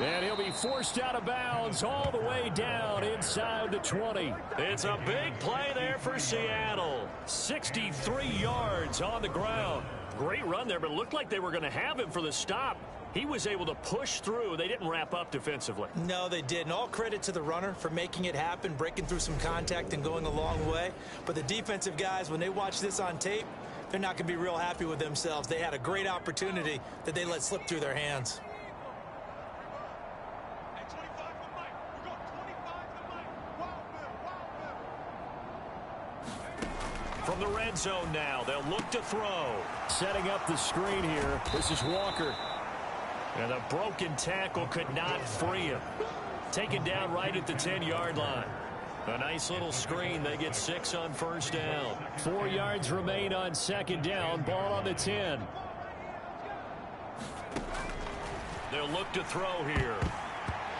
And he'll be forced out of bounds all the way down inside the 20. It's a big play there for Seattle. 63 yards on the ground. Great run there, but it looked like they were going to have him for the stop. He was able to push through. They didn't wrap up defensively. No, they didn't. All credit to the runner for making it happen, breaking through some contact and going a long way. But the defensive guys, when they watch this on tape, they're not going to be real happy with themselves. They had a great opportunity that they let slip through their hands. From the red zone now, they'll look to throw. Setting up the screen here. This is Walker. And a broken tackle could not free him. Taken down right at the 10-yard line. A nice little screen. They get 6 on first down. 4 yards remain on 2nd down. Ball on the 10. They'll look to throw here.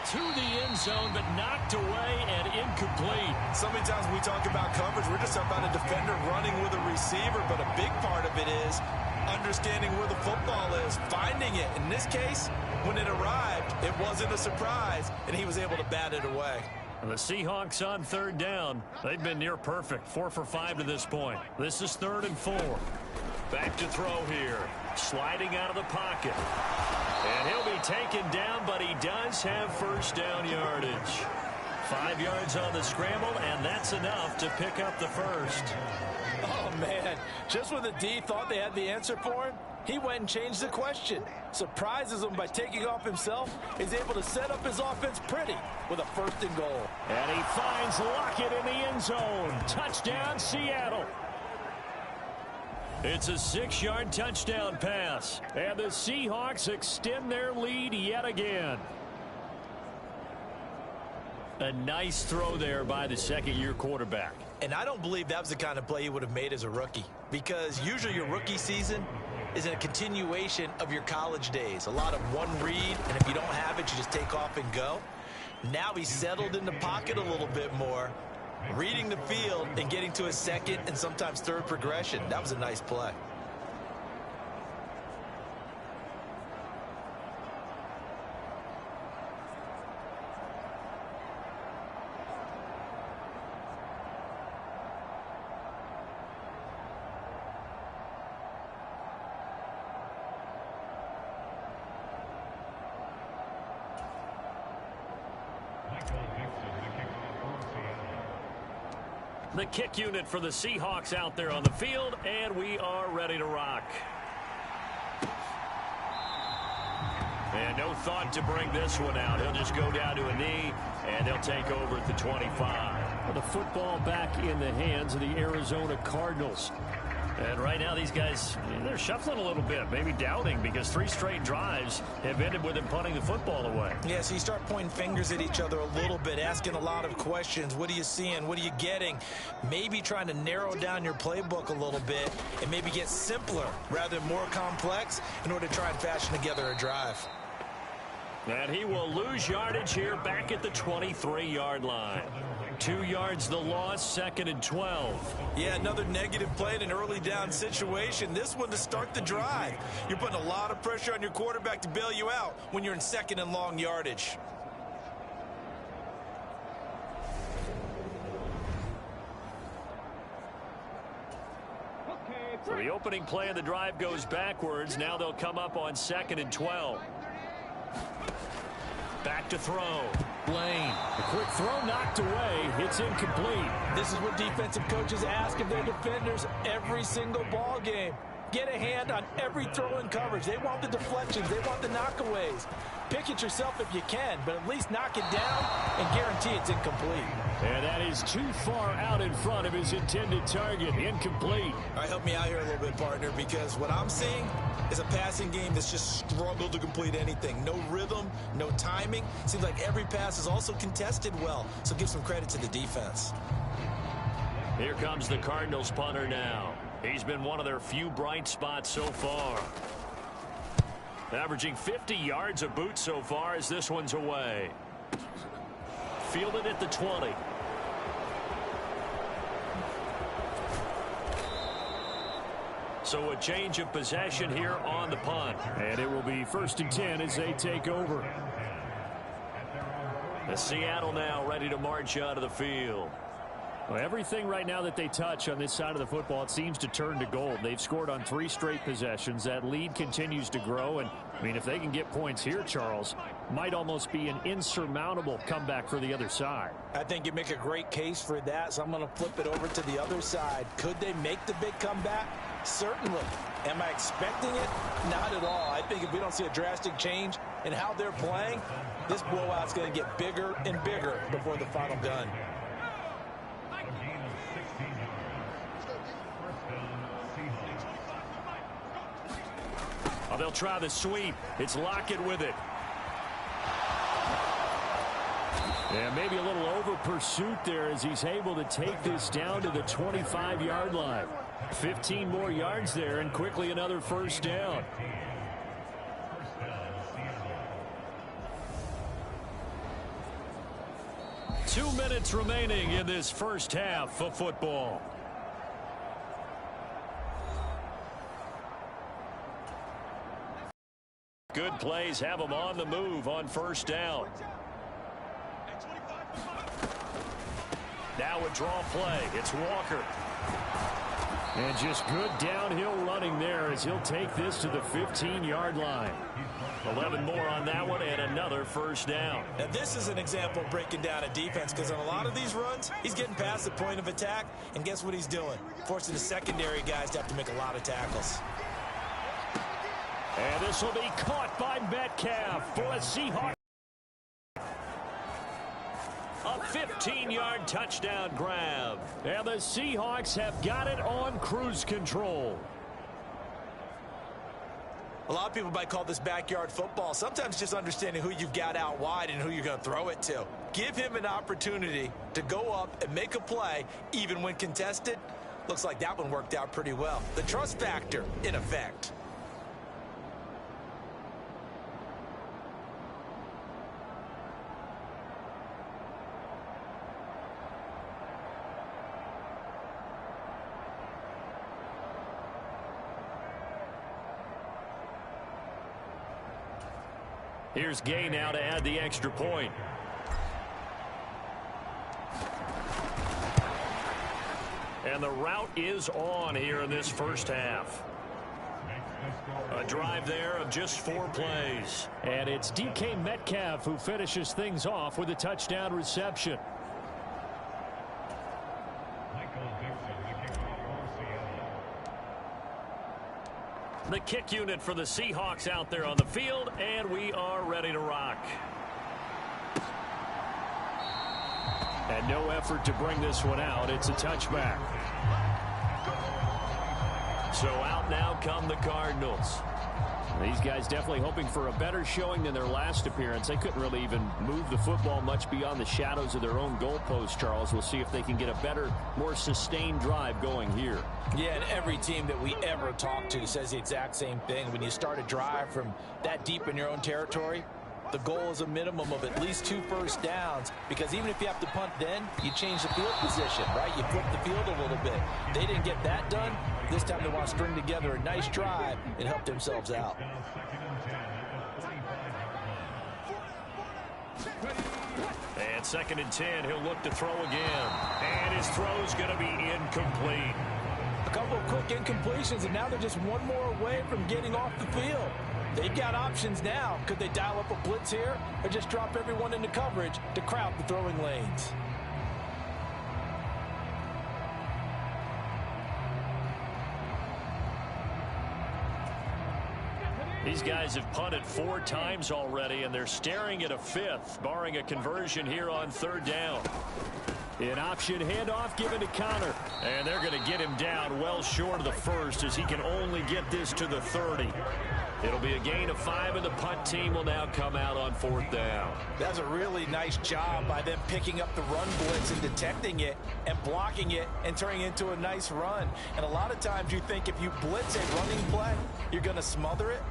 to the end zone, but knocked away and incomplete. So many times when we talk about coverage, we're just talking about a defender running with a receiver, but a big part of it is understanding where the football is, finding it. In this case, when it arrived, it wasn't a surprise, and he was able to bat it away. The Seahawks on third down. They've been near perfect, 4 for 5 to this point. This is 3rd and 4. Back to throw here. Sliding out of the pocket. And he'll be taken down, but he does have first down yardage. 5 yards on the scramble, and that's enough to pick up the first. Oh, man. Just when the D thought they had the answer for him, he went and changed the question. Surprises him by taking off himself. He's able to set up his offense pretty with a 1st and goal. And he finds Lockett in the end zone. Touchdown, Seattle. It's a 6-yard touchdown pass. And the Seahawks extend their lead yet again. A nice throw there by the second-year quarterback. And I don't believe that was the kind of play he would have made as a rookie, because usually your rookie season is a continuation of your college days. A lot of one read, and if you don't have it, you just take off and go. Now he's settled in the pocket a little bit more, reading the field and getting to his second and sometimes third progression. That was a nice play. The kick unit for the Seahawks out there on the field, and we are ready to rock. And no thought to bring this one out. He'll just go down to a knee, and they'll take over at the 25. Well, the football back in the hands of the Arizona Cardinals. And right now these guys, they're shuffling a little bit, maybe doubting, because 3 straight drives have ended with them punting the football away. Yeah, so you start pointing fingers at each other a little bit, asking a lot of questions. What are you seeing? What are you getting? Maybe trying to narrow down your playbook a little bit and maybe get simpler rather than more complex in order to try and fashion together a drive. And he will lose yardage here back at the 23-yard line. 2 yards the loss, 2nd and 12. Yeah, another negative play in an early down situation. This one to start the drive. You're putting a lot of pressure on your quarterback to bail you out when you're in 2nd and long yardage. So the opening play of the drive goes backwards. Now they'll come up on 2nd and 12. Back to throw. Blaine. A quick throw knocked away. It's incomplete. This is what defensive coaches ask of their defenders every single ball game. Get a hand on every throw in coverage. They want the deflections. They want the knockaways. Pick it yourself if you can, but at least knock it down and guarantee it's incomplete. And that is too far out in front of his intended target. Incomplete. All right, help me out here a little bit, partner, because what I'm seeing is a passing game that's just struggled to complete anything. No rhythm, no timing. Seems like every pass is also contested well, so give some credit to the defense. Here comes the Cardinals punter now. He's been one of their few bright spots so far. Averaging 50 yards a boot so far as this one's away. Fielded at the 20. So a change of possession here on the punt. And it will be 1st and 10 as they take over. The Seattle now ready to march out of the field. Well, everything right now that they touch on this side of the football, it seems to turn to gold. They've scored on 3 straight possessions. That lead continues to grow. And, I mean, if they can get points here, Charles, might almost be an insurmountable comeback for the other side. I think you make a great case for that, so I'm going to flip it over to the other side. Could they make the big comeback? Certainly. Am I expecting it? Not at all. I think if we don't see a drastic change in how they're playing, this blowout's going to get bigger and bigger before the final gun. Oh, they'll try the sweep. It's Lockett with it. Yeah, maybe a little over pursuit there as he's able to take this down to the 25-yard line. 15 more yards there and quickly another first down. 2 minutes remaining in this first half of football. Good plays have them on the move on first down. Now a draw play. It's Walker. And just good downhill running there as he'll take this to the 15-yard line. 11 more on that one and another first down. Now this is an example of breaking down a defense, because on a lot of these runs, he's getting past the point of attack, and guess what he's doing? Forcing the secondary guys to have to make a lot of tackles. And this will be caught by Metcalf for a Seahawks. A 15-yard touchdown grab. And the Seahawks have got it on cruise control. A lot of people might call this backyard football. Sometimes just understanding who you've got out wide and who you're going to throw it to. Give him an opportunity to go up and make a play, even when contested. Looks like that one worked out pretty well. The trust factor in effect. Here's Gay now to add the extra point. And the route is on here in this first half. A drive there of just 4 plays. And it's DK Metcalf who finishes things off with a touchdown reception. The kick unit for the Seahawks out there on the field, and we are ready to rock. And no effort to bring this one out. It's a touchback. So out now come the Cardinals. These guys definitely hoping for a better showing than their last appearance. They couldn't really even move the football much beyond the shadows of their own goalpost, Charles. We'll see if they can get a better, more sustained drive going here. Yeah, and every team that we ever talk to says the exact same thing. When you start a drive from that deep in your own territory, the goal is a minimum of at least 2 first downs, because even if you have to punt then, you change the field position, right? You flip the field a little bit. They didn't get that done. This time they want to string together a nice drive and help themselves out. And 2nd and 10, he'll look to throw again. And his throw's going to be incomplete. A couple of quick incompletions, and now they're just one more away from getting off the field. They've got options now. Could they dial up a blitz here, or just drop everyone into coverage to crowd the throwing lanes? These guys have punted 4 times already, and they're staring at a 5th, barring a conversion here on 3rd down. An option handoff given to Connor. And they're going to get him down well short of the 1st, as he can only get this to the 30. It'll be a gain of 5, and the punt team will now come out on 4th down. That's a really nice job by them picking up the run blitz and detecting it and blocking it and turning it into a nice run. And a lot of times you think if you blitz a running play, you're going to smother it.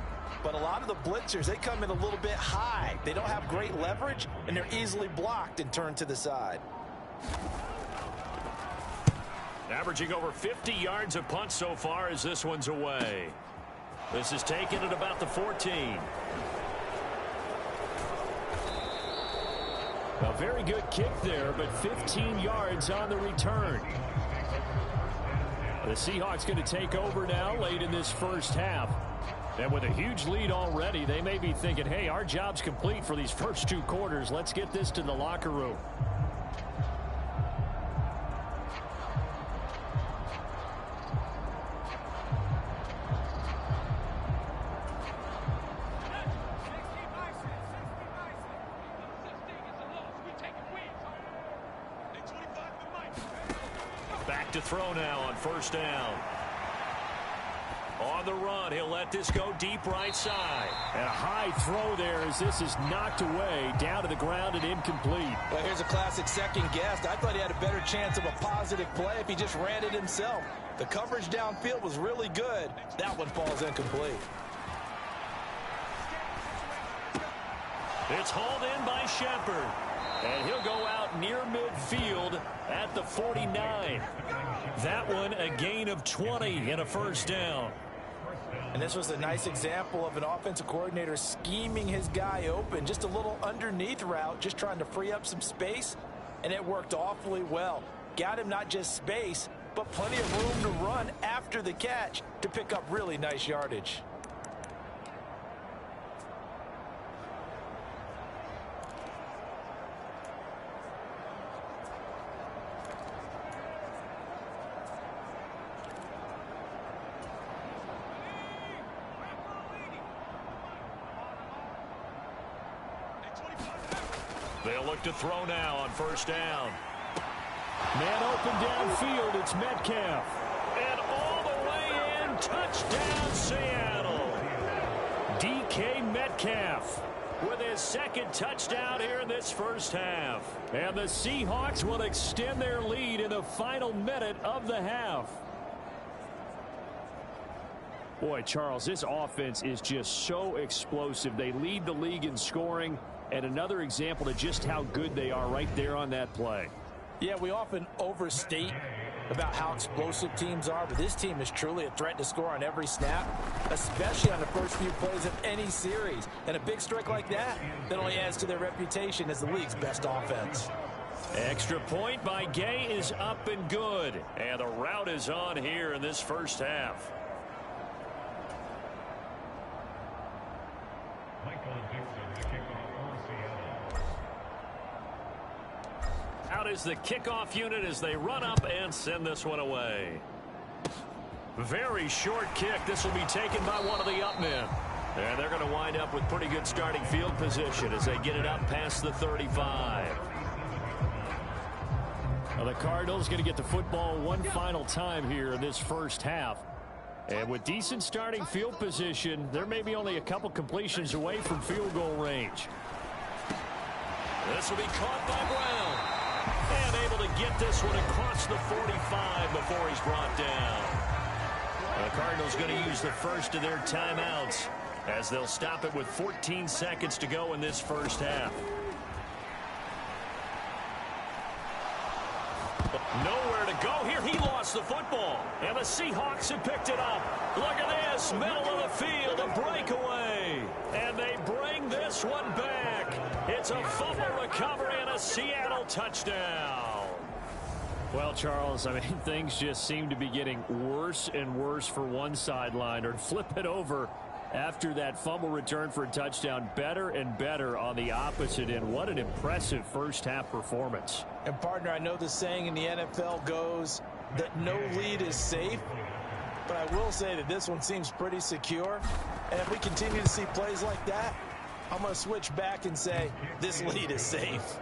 But a lot of the blitzers, they come in a little bit high. They don't have great leverage, and they're easily blocked and turned to the side. Averaging over 50 yards a punt so far as this one's away. This is taken at about the 14. A very good kick there, but 15 yards on the return. The Seahawks going to take over now late in this first half. And with a huge lead already, they may be thinking, hey, our job's complete for these first 2 quarters. Let's get this to the locker room. Back to throw now on 1st down. On the run, he'll let this go deep right side. And a high throw there as this is knocked away, down to the ground and incomplete. Well, here's a classic second guess. I thought he had a better chance of a positive play if he just ran it himself. The coverage downfield was really good. That one falls incomplete. It's hauled in by Shepard. And he'll go out near midfield at the 49. That one a gain of 20 and a first down. And this was a nice example of an offensive coordinator scheming his guy open. Just a little underneath route, just trying to free up some space, and it worked awfully well. Got him not just space, but plenty of room to run after the catch to pick up really nice yardage. They'll look to throw now on first down. Man open downfield, it's Metcalf. And all the way in, touchdown Seattle. DK Metcalf with his second touchdown here in this first half. And the Seahawks will extend their lead in the final minute of the half. Boy, Charles, this offense is just so explosive. They lead the league in scoring, and another example of just how good they are right there on that play. Yeah, we often overstate about how explosive teams are, but this team is truly a threat to score on every snap, especially on the first few plays of any series. And a big strike like that only adds to their reputation as the league's best offense. Extra point by Gay is up and good. And the route is on here in this first half. Out is the kickoff unit as they run up and send this one away. Very short kick. This will be taken by one of the up men. And they're going to wind up with pretty good starting field position as they get it up past the 35. Well, the Cardinals going to get the football one final time here in this first half. And with decent starting field position, they're maybe only a couple completions away from field goal range. This will be caught by Brown. And able to get this one across the 45 before he's brought down. The Cardinals going to use the first of their timeouts as they'll stop it with 14 seconds to go in this first half. Nowhere to go here. He lost the football. And the Seahawks have picked it up. Look at this. Middle of the field. A breakaway. And they bring this one back. It's a fumble recovery and a Seattle touchdown. Well, Charles, I mean, things just seem to be getting worse and worse for one sideline. Or flip it over after that fumble return for a touchdown. Better and better on the opposite end. What an impressive first half performance. And, partner, I know the saying in the NFL goes that no lead is safe. But I will say that this one seems pretty secure. And if we continue to see plays like that, I'm going to switch back and say this lead is safe.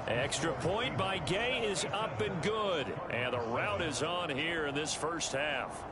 Extra point by Gay is up and good. And the route is on here in this first half.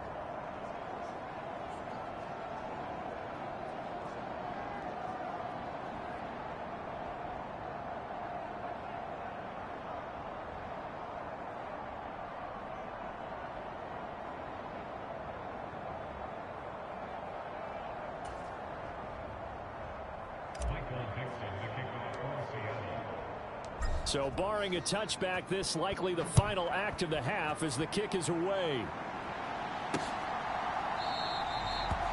So barring a touchback, this likely the final act of the half as the kick is away.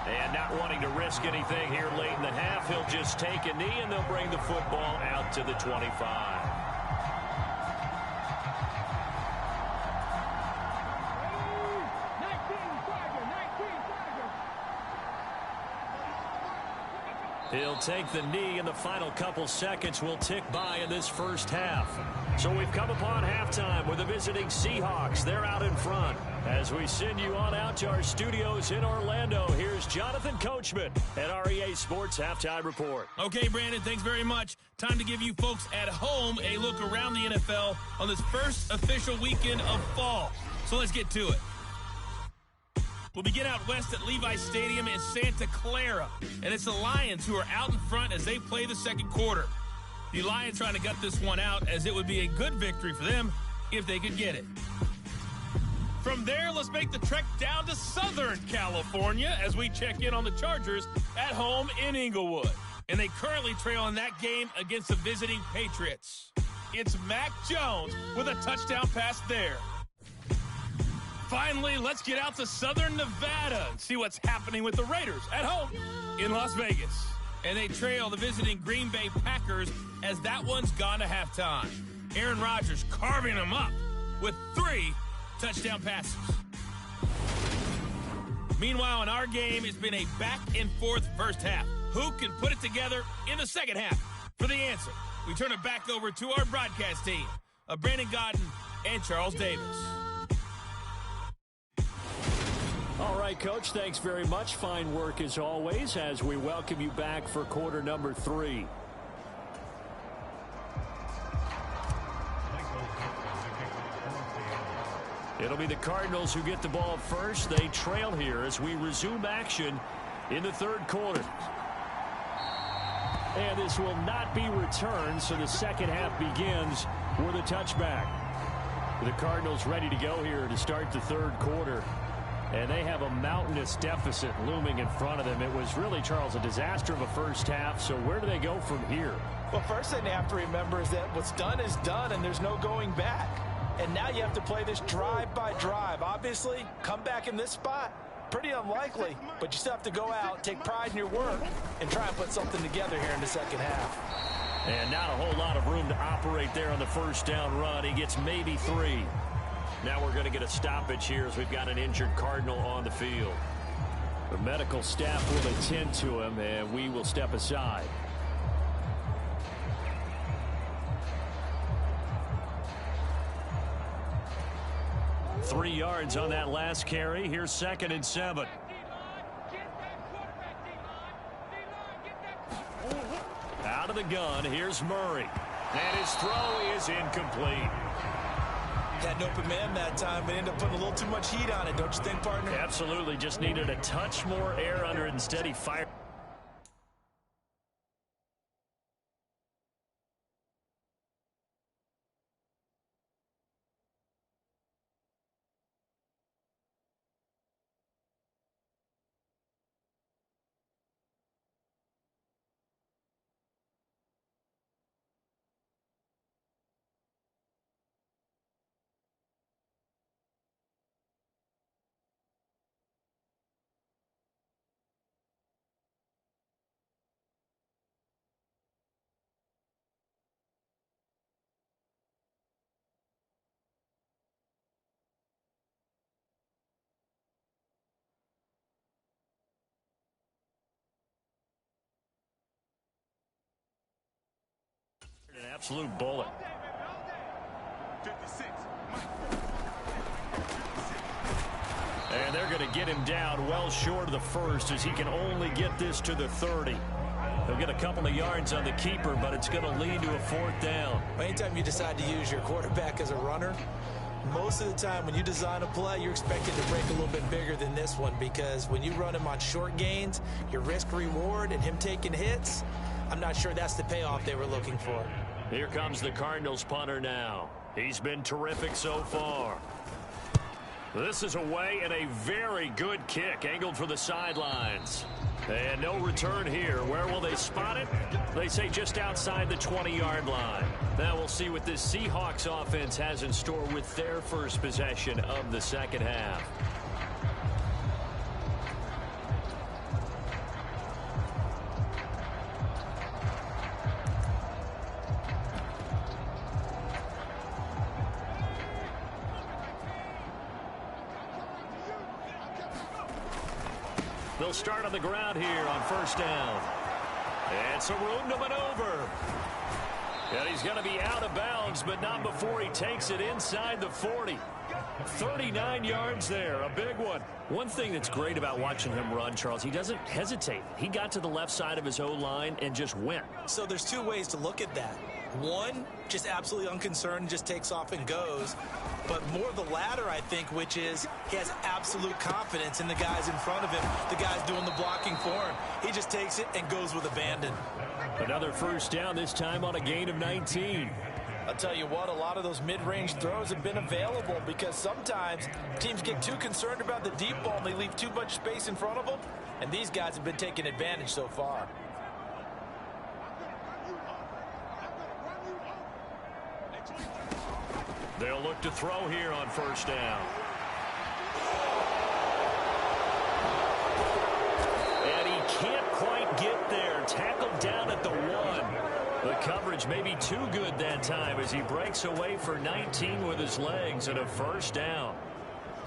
And not wanting to risk anything here late in the half, he'll just take a knee and they'll bring the football out to the 25. He'll take the knee, and the final couple seconds will tick by in this first half. So we've come upon halftime with the visiting Seahawks. They're out in front. As we send you on out to our studios in Orlando, here's Jonathan Coachman at REA Sports Halftime Report. Okay, Brandon, thanks very much. Time to give you folks at home a look around the NFL on this first official weekend of fall. So let's get to it. We'll begin out west at Levi's Stadium in Santa Clara. And it's the Lions who are out in front as they play the second quarter. The Lions trying to gut this one out as it would be a good victory for them if they could get it. From there, let's make the trek down to Southern California as we check in on the Chargers at home in Inglewood. And they currently trail in that game against the visiting Patriots. It's Mac Jones with a touchdown pass there. Finally, let's get out to Southern Nevada and see what's happening with the Raiders at home in Las Vegas. And they trail the visiting Green Bay Packers as that one's gone to halftime. Aaron Rodgers carving them up with 3 touchdown passes. Meanwhile, in our game, it's been a back-and-forth first half. Who can put it together in the second half? For the answer, we turn it back over to our broadcast team of Brandon Godden and Charles Davis. All right, Coach, thanks very much. Fine work as always as we welcome you back for quarter number 3. It'll be the Cardinals who get the ball first. They trail here as we resume action in the third quarter. And this will not be returned, so the second half begins with a touchback. The Cardinals ready to go here to start the third quarter. And they have a mountainous deficit looming in front of them. It was really, Charles, a disaster of a first half. So where do they go from here? Well, first thing they have to remember is that what's done is done, and there's no going back. And now you have to play this drive by drive. Obviously, come back in this spot, pretty unlikely. But you still have to go out, take pride in your work, and try and put something together here in the second half. And not a whole lot of room to operate there on the first down run. He gets maybe 3. Now we're going to get a stoppage here as we've got an injured Cardinal on the field. The medical staff will attend to him, and we will step aside. Three yards on that last carry. Here's 2nd and 7. Out of the gun, here's Murray. And his throw is incomplete. Had an open man that time, but ended up putting a little too much heat on it, don't you think, partner? Absolutely. Just needed a touch more air under it. Instead, he fired. An absolute bullet. 56. And they're going to get him down well short of the first as he can only get this to the 30. He'll get a couple of yards on the keeper, but it's going to lead to a 4th down. Anytime you decide to use your quarterback as a runner, most of the time when you design a play, you're expected to break a little bit bigger than this one, because when you run him on short gains, your risk-reward and him taking hits, I'm not sure that's the payoff they were looking for. Here comes the Cardinals punter now. He's been terrific so far. This is away and a very good kick angled for the sidelines. And no return here. Where will they spot it? They say just outside the 20-yard line. Now we'll see what this Seahawks offense has in store with their first possession of the second half. They'll start on the ground here on first down. And some room to maneuver. And he's going to be out of bounds, but not before he takes it inside the 40. 39 yards there, a big one. One thing that's great about watching him run, Charles, he doesn't hesitate. He got to the left side of his O-line and just went. So there's two ways to look at that. One, just absolutely unconcerned, just takes off and goes. But more the latter, I think, which is he has absolute confidence in the guys in front of him, the guys doing the blocking for him. He just takes it and goes with abandon. Another first down, this time on a gain of 19. I'll tell you what, a lot of those mid-range throws have been available because sometimes teams get too concerned about the deep ball and they leave too much space in front of them, and these guys have been taking advantage so far. They'll look to throw here on first down. And he can't quite get there. Tackled down at the 1. The coverage may be too good that time as he breaks away for 19 with his legs and a first down.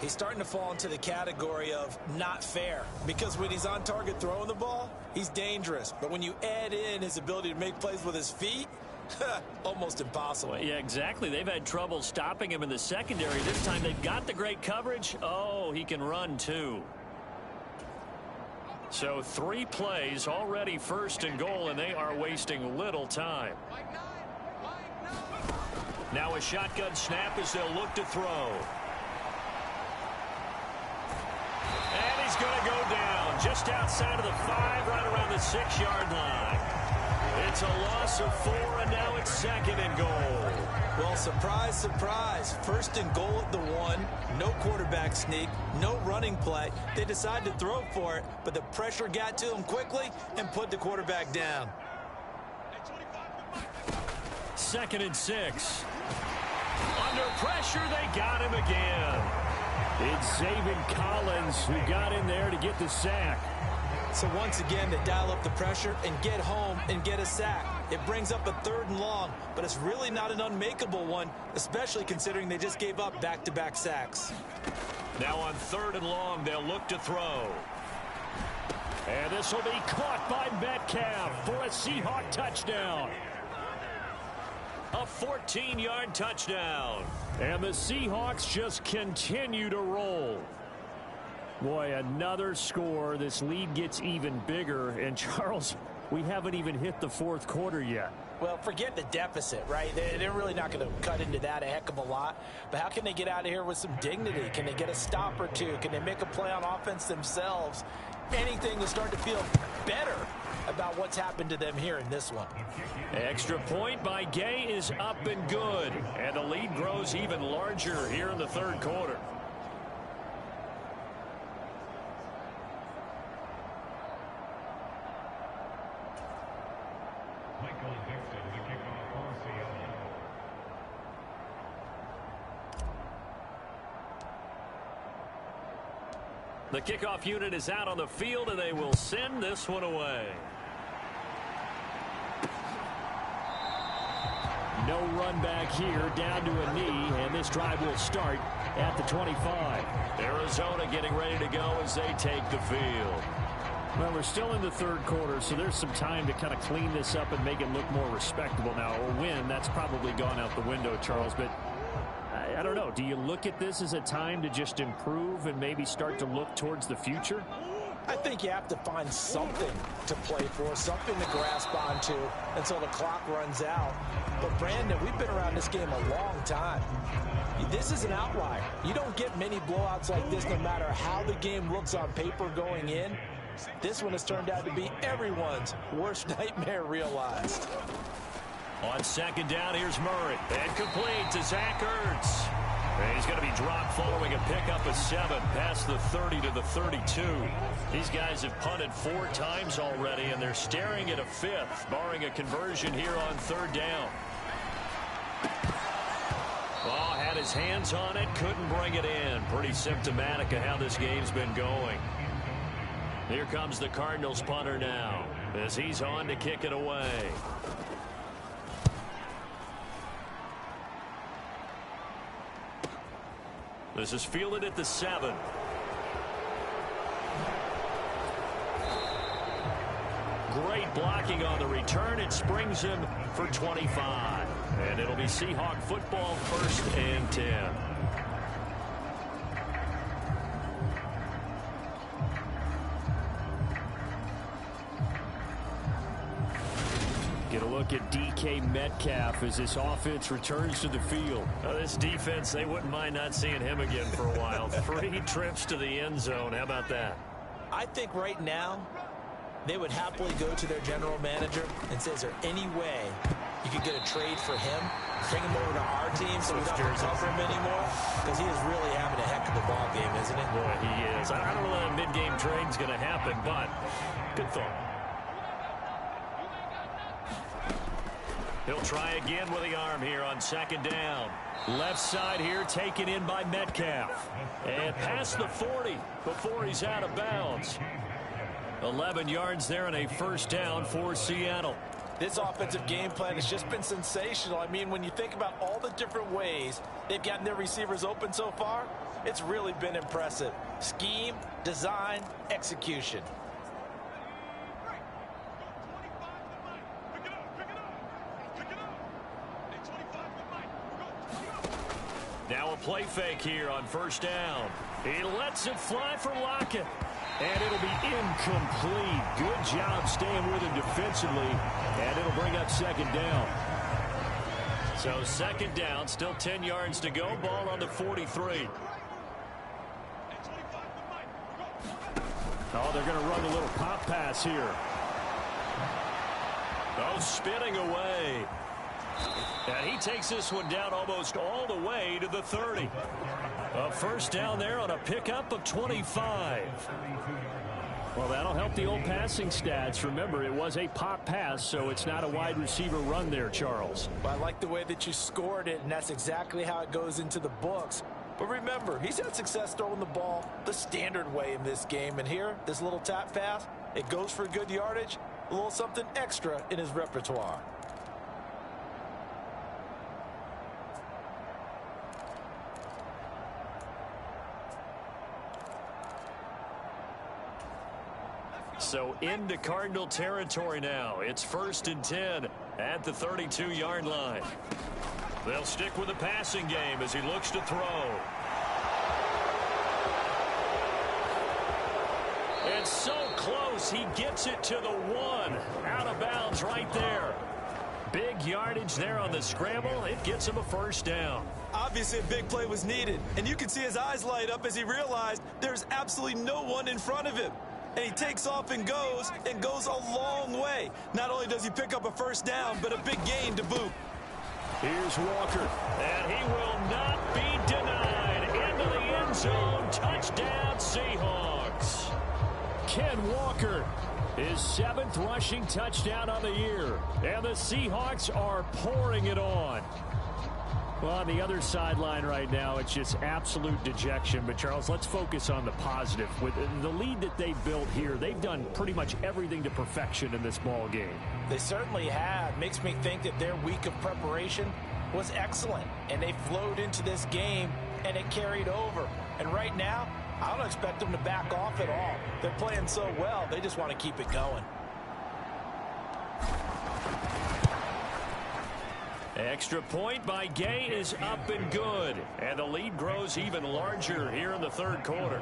He's starting to fall into the category of not fair, because when he's on target throwing the ball, he's dangerous. But when you add in his ability to make plays with his feet, almost impossible. Well, yeah, exactly. They've had trouble stopping him in the secondary. This time they've got the great coverage. Oh, he can run too. So 3 plays, already first and goal, and they are wasting little time. Now a shotgun snap as they'll look to throw. And he's going to go down just outside of the 5, right around the 6-yard line. It's a loss of 4, and now it's second and goal. Well, surprise, surprise. First and goal at the 1. No quarterback sneak, no running play. They decide to throw for it, but the pressure got to him quickly and put the quarterback down. Second and 6. Under pressure, they got him again. It's Zaven Collins who got in there to get the sack. So once again, they dial up the pressure and get home and get a sack. It brings up a 3rd and long, but it's really not an unmakeable one, especially considering they just gave up back-to-back sacks. Now on 3rd and long, they'll look to throw. And this will be caught by Metcalf for a Seahawk touchdown. A 14-yard touchdown. And the Seahawks just continue to roll. Boy, another score. This lead gets even bigger. And, Charles, we haven't even hit the 4th quarter yet. Well, forget the deficit, right? They're really not going to cut into that a heck of a lot. But how can they get out of here with some dignity? Can they get a stop or two? Can they make a play on offense themselves? Anything to start to feel better about what's happened to them here in this one. Extra point by Gay is up and good. And the lead grows even larger here in the 3rd quarter. The kickoff unit is out on the field, and they will send this one away. No run back here, down to a knee, and this drive will start at the 25. Arizona getting ready to go as they take the field. Well, we're still in the 3rd quarter, so there's some time to kind of clean this up and make it look more respectable. Now, a win, that's probably gone out the window, Charles, but I don't know. Do you look at this as a time to just improve and maybe start to look towards the future? I think you have to find something to play for, something to grasp onto until the clock runs out. But, Brandon, we've been around this game a long time. This is an outlier. You don't get many blowouts like this no matter how the game looks on paper going in. This one has turned out to be everyone's worst nightmare realized. On 2nd down, here's Murray. And complete to Zach Ertz. And he's going to be dropped following a pickup of 7 past the 30 to the 32. These guys have punted 4 times already, and they're staring at a 5th, barring a conversion here on 3rd down. Oh, had his hands on it, couldn't bring it in. Pretty symptomatic of how this game's been going. Here comes the Cardinals punter now as he's on to kick it away. This is fielded at the 7. Great blocking on the return. It springs him for 25. And it'll be Seahawk football, 1st and 10. Get a look at DK Metcalf as this offense returns to the field. This defense, they wouldn't mind not seeing him again for a while. 3 trips to the end zone. How about that? I think right now they would happily go to their general manager and say, is there any way you could get a trade for him, bring him over to our team so we don't have to cover him anymore? Because he is really having a heck of a ball game, isn't he? Boy, he is. I don't know that a mid-game trade is going to happen, but good thought. He'll try again with the arm here on second down. Left side here taken in by Metcalf. And past the 40 before he's out of bounds. 11 yards there and a first down for Seattle. This offensive game plan has just been sensational. I mean, when you think about all the different ways they've gotten their receivers open so far, it's really been impressive. Scheme, design, execution. Now a play fake here on first down. He lets it fly for Lockett. And it'll be incomplete. Good job staying with him defensively. And it'll bring up second down. So second down, still 10 yards to go. Ball on the 43. Oh, they're going to run a little pop pass here. Oh, spinning away. And he takes this one down almost all the way to the 30. A first down there on a pickup of 25. Well, that'll help the old passing stats. Remember, it was a pop pass, so it's not a wide receiver run there, Charles. Well, I like the way that you scored it, and that's exactly how it goes into the books. But remember, he's had success throwing the ball the standard way in this game. And here, this little tap pass, it goes for good yardage, a little something extra in his repertoire. So into Cardinal territory now. It's 1st and 10 at the 32-yard line. They'll stick with the passing game as he looks to throw. It's so close. He gets it to the 1. Out of bounds right there. Big yardage there on the scramble. It gets him a first down. Obviously, a big play was needed. And you can see his eyes light up as he realized there's absolutely no one in front of him. And he takes off and goes a long way. Not only does he pick up a first down, but a big gain to boot. Here's Walker, and he will not be denied. Into the end zone, touchdown Seahawks. Ken Walker, his 7th rushing touchdown on the year. And the Seahawks are pouring it on. Well, on the other sideline right now, it's just absolute dejection. But, Charles, let's focus on the positive. With the lead that they built here, they've done pretty much everything to perfection in this ball game. They certainly have. Makes me think that their week of preparation was excellent. And they flowed into this game, and it carried over. And right now, I don't expect them to back off at all. They're playing so well, they just want to keep it going. Extra point by Gay is up and good. And the lead grows even larger here in the third quarter.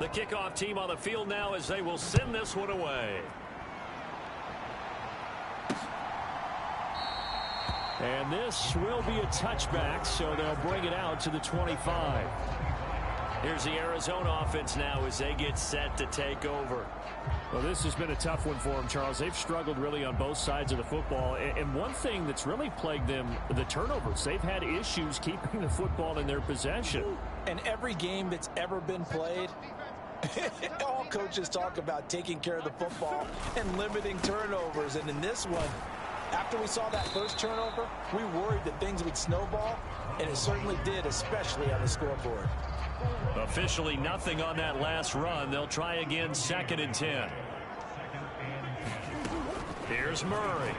The kickoff team on the field now as they will send this one away. And this will be a touchback, so they'll bring it out to the 25. Here's the Arizona offense now as they get set to take over. Well, this has been a tough one for them, Charles. They've struggled really on both sides of the football. And one thing that's really plagued them, the turnovers. They've had issues keeping the football in their possession. And every game that's ever been played, all coaches talk about taking care of the football and limiting turnovers. And in this one, after we saw that first turnover, we worried that things would snowball, and it certainly did, especially on the scoreboard. Officially nothing on that last run. They'll try again, 2nd and 10. Here's Murray.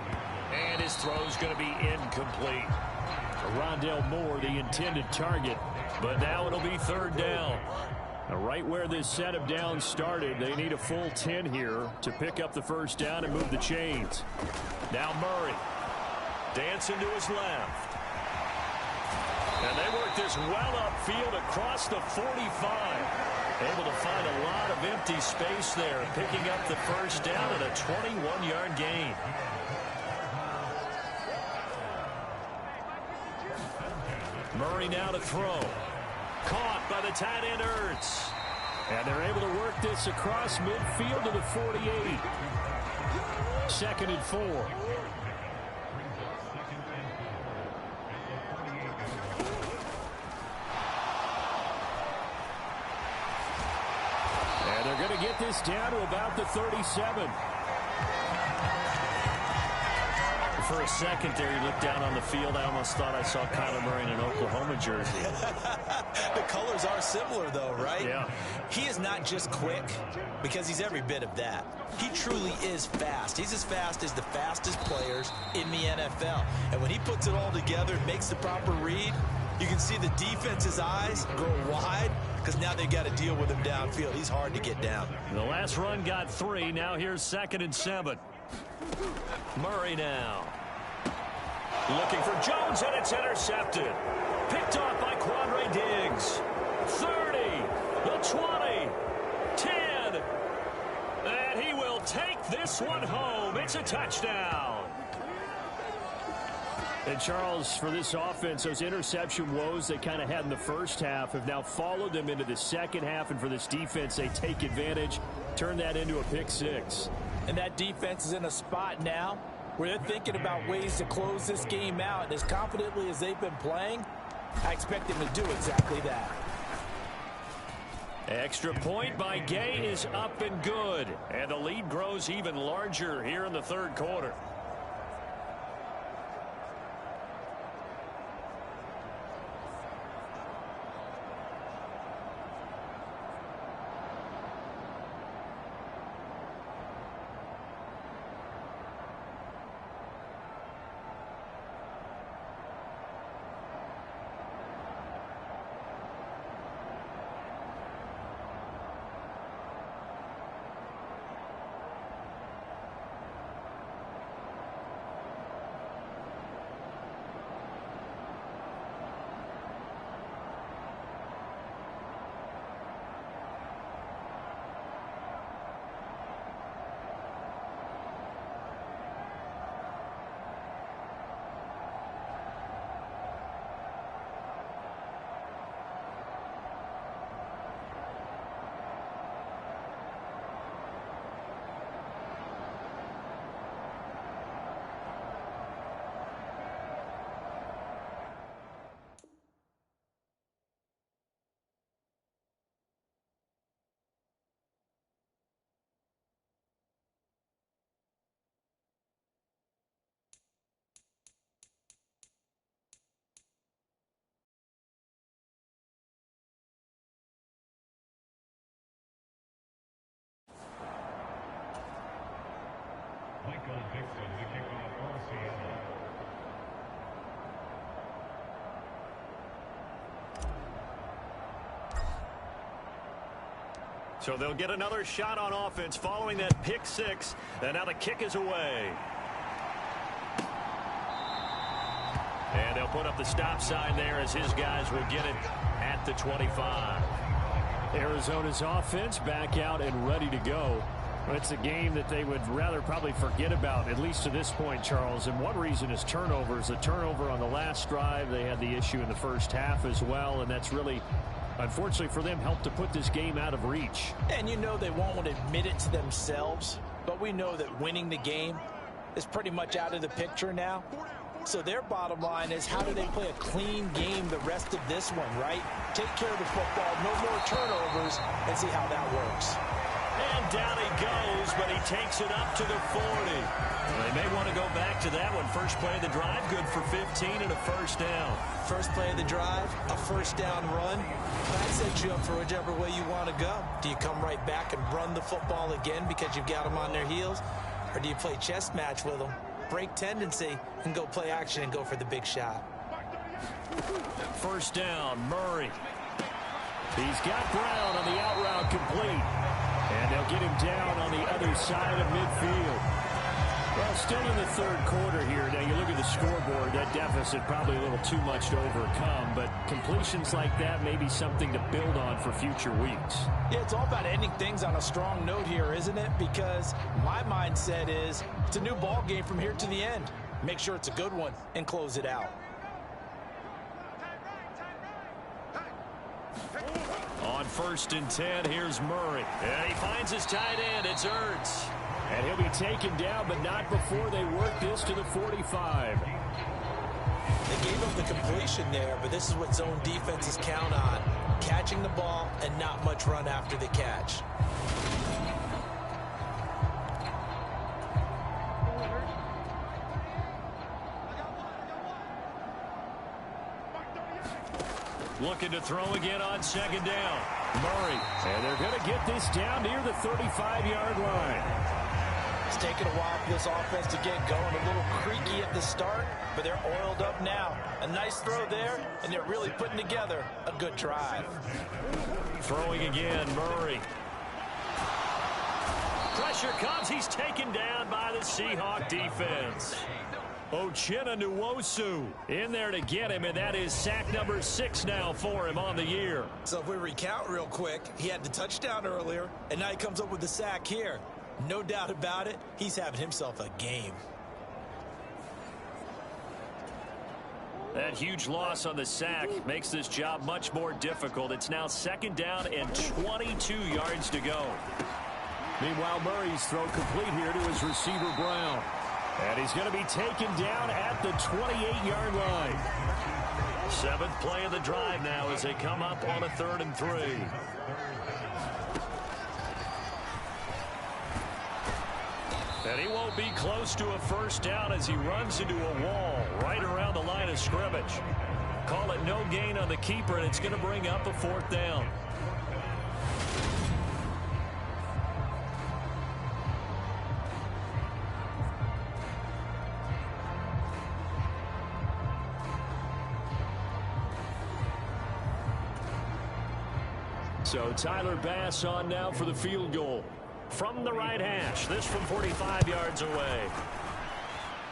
And his throw's going to be incomplete. Rondale Moore, the intended target. But now it'll be 3rd down. Now, right where this set of downs started, they need a full 10 here to pick up the first down and move the chains. Now Murray dancing to his left. And they work this well upfield across the 45. Able to find a lot of empty space there, picking up the first down and a 21-yard gain. Murray now to throw. Caught by the tight end Ertz. And they're able to work this across midfield to the 48. 2nd and 4. get this down to about the 37. For a second there, you looked down on the field. I almost thought I saw Kyler Murray in an Oklahoma jersey. The colors are similar, though, right? Yeah. He is not just quick, because he's every bit of that. He truly is fast. He's as fast as the fastest players in the NFL. And when he puts it all together and makes the proper read, you can see the defense's eyes grow wide because now they've got to deal with him downfield. He's hard to get down. The last run got 3. Now here's 2nd and 7. Murray now. Looking for Jones, and it's intercepted. Picked off by Quandre Diggs. 30, the 20, 10. And he will take this one home. It's a touchdown. And Charles, for this offense, those interception woes they kind of had in the first half have now followed them into the second half. And for this defense, they take advantage, turn that into a pick 6. And that defense is in a spot now where they're thinking about ways to close this game out. And as confidently as they've been playing, I expect them to do exactly that. Extra point by Gay is up and good. And the lead grows even larger here in the third quarter. So they'll get another shot on offense following that pick 6. And now the kick is away. And they'll put up the stop sign there as his guys will get it at the 25. Arizona's offense back out and ready to go. It's a game that they would rather probably forget about, at least to this point, Charles. And one reason is turnovers. The turnover on the last drive, they had the issue in the first half as well. And that's really, unfortunately for them, helped to put this game out of reach. And you know they won't admit it to themselves, but we know that winning the game is pretty much out of the picture now. So their bottom line is, how do they play a clean game the rest of this one, right? Take care of the football, no more turnovers, and see how that works. And down he goes, but he takes it up to the 40. Well, they may want to go back to that one. First play of the drive, good for 15 and a first down. First play of the drive, a first down run. That sets you up for whichever way you want to go. Do you come right back and run the football again because you've got them on their heels? Or do you play chess match with them, break tendency, and go play action and go for the big shot? First down, Murray. He's got Brown on the out route complete. And they'll get him down on the other side of midfield. Well, still in the third quarter here. Now, you look at the scoreboard, that deficit probably a little too much to overcome. But completions like that may be something to build on for future weeks. Yeah, it's all about ending things on a strong note here, isn't it? Because my mindset is it's a new ball game from here to the end. Make sure it's a good one and close it out. On 1st and 10, here's Murray. And he finds his tight end. It's Ertz. And he'll be taken down, but not before they work this to the 45. They gave up the completion there, but this is what zone defenses count on. Catching the ball and not much run after the catch. Looking to throw again on second down. Murray. And they're going to get this down near the 35-yard line. It's taken a while for this offense to get going. A little creaky at the start, but they're oiled up now. A nice throw there, and they're really putting together a good drive. Throwing again, Murray. Pressure comes. He's taken down by the Seahawk defense. Uchenna Nwosu in there to get him, and that is sack number 6 now for him on the year. So if we recount real quick, he had the touchdown earlier, and now he comes up with the sack here. No doubt about it, he's having himself a game. That huge loss on the sack makes this job much more difficult. It's now second down and 22 yards to go. Meanwhile, Murray's throw complete here to his receiver, Brown. And he's going to be taken down at the 28-yard line. 7th play of the drive now as they come up on a 3rd and 3. And he won't be close to a first down as he runs into a wall right around the line of scrimmage. Call it no gain on the keeper, and it's going to bring up a 4th down. So Tyler Bass on now for the field goal. From the right hash, this from 45 yards away.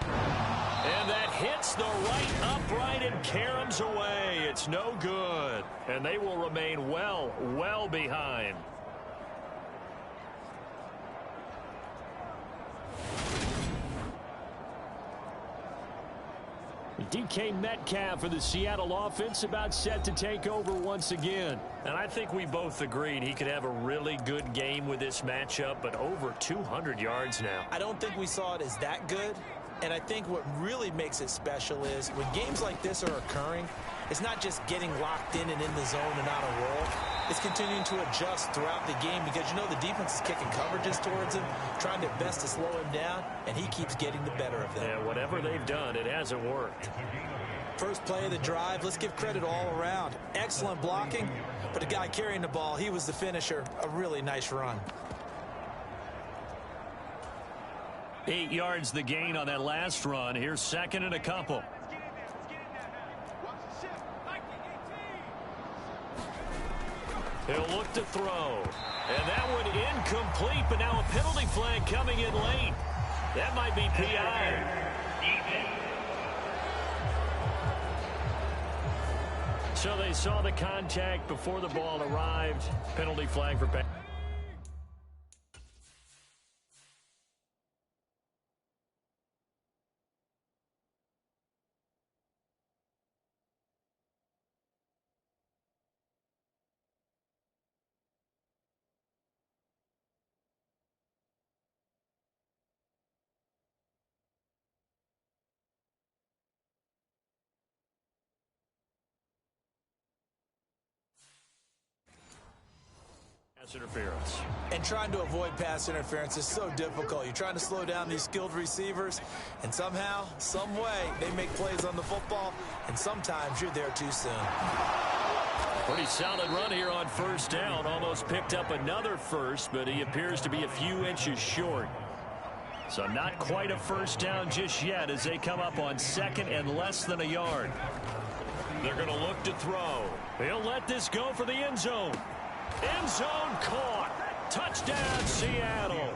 And that hits the right upright and caroms away. It's no good. And they will remain well behind. DK Metcalf for the Seattle offense about set to take over once again. And I think we both agreed he could have a really good game with this matchup, but over 200 yards now. I don't think we saw it as that good, and I think what really makes it special is when games like this are occurring, it's not just getting locked in and in the zone and on a roll. It's continuing to adjust throughout the game because, you know, the defense is kicking coverages towards him, trying their best to slow him down, and he keeps getting the better of them. Yeah, whatever they've done, it hasn't worked. First play of the drive, let's give credit all around. Excellent blocking, but the guy carrying the ball, he was the finisher. A really nice run. 8 yards the gain on that last run. Here's 2nd and a couple. He'll look to throw. And that one incomplete, but now a penalty flag coming in late. That might be PI. So they saw the contact before the ball arrived. Penalty flag for pass. Interference. And trying to avoid pass interference is so difficult. You're trying to slow down these skilled receivers, and somehow, some way, they make plays on the football, and sometimes you're there too soon. Pretty solid run here on first down. Almost picked up another first, but he appears to be a few inches short. So not quite a first down just yet as they come up on 2nd and less than a yard. They're going to look to throw. He'll let this go for the end zone. End zone caught. Touchdown, Seattle.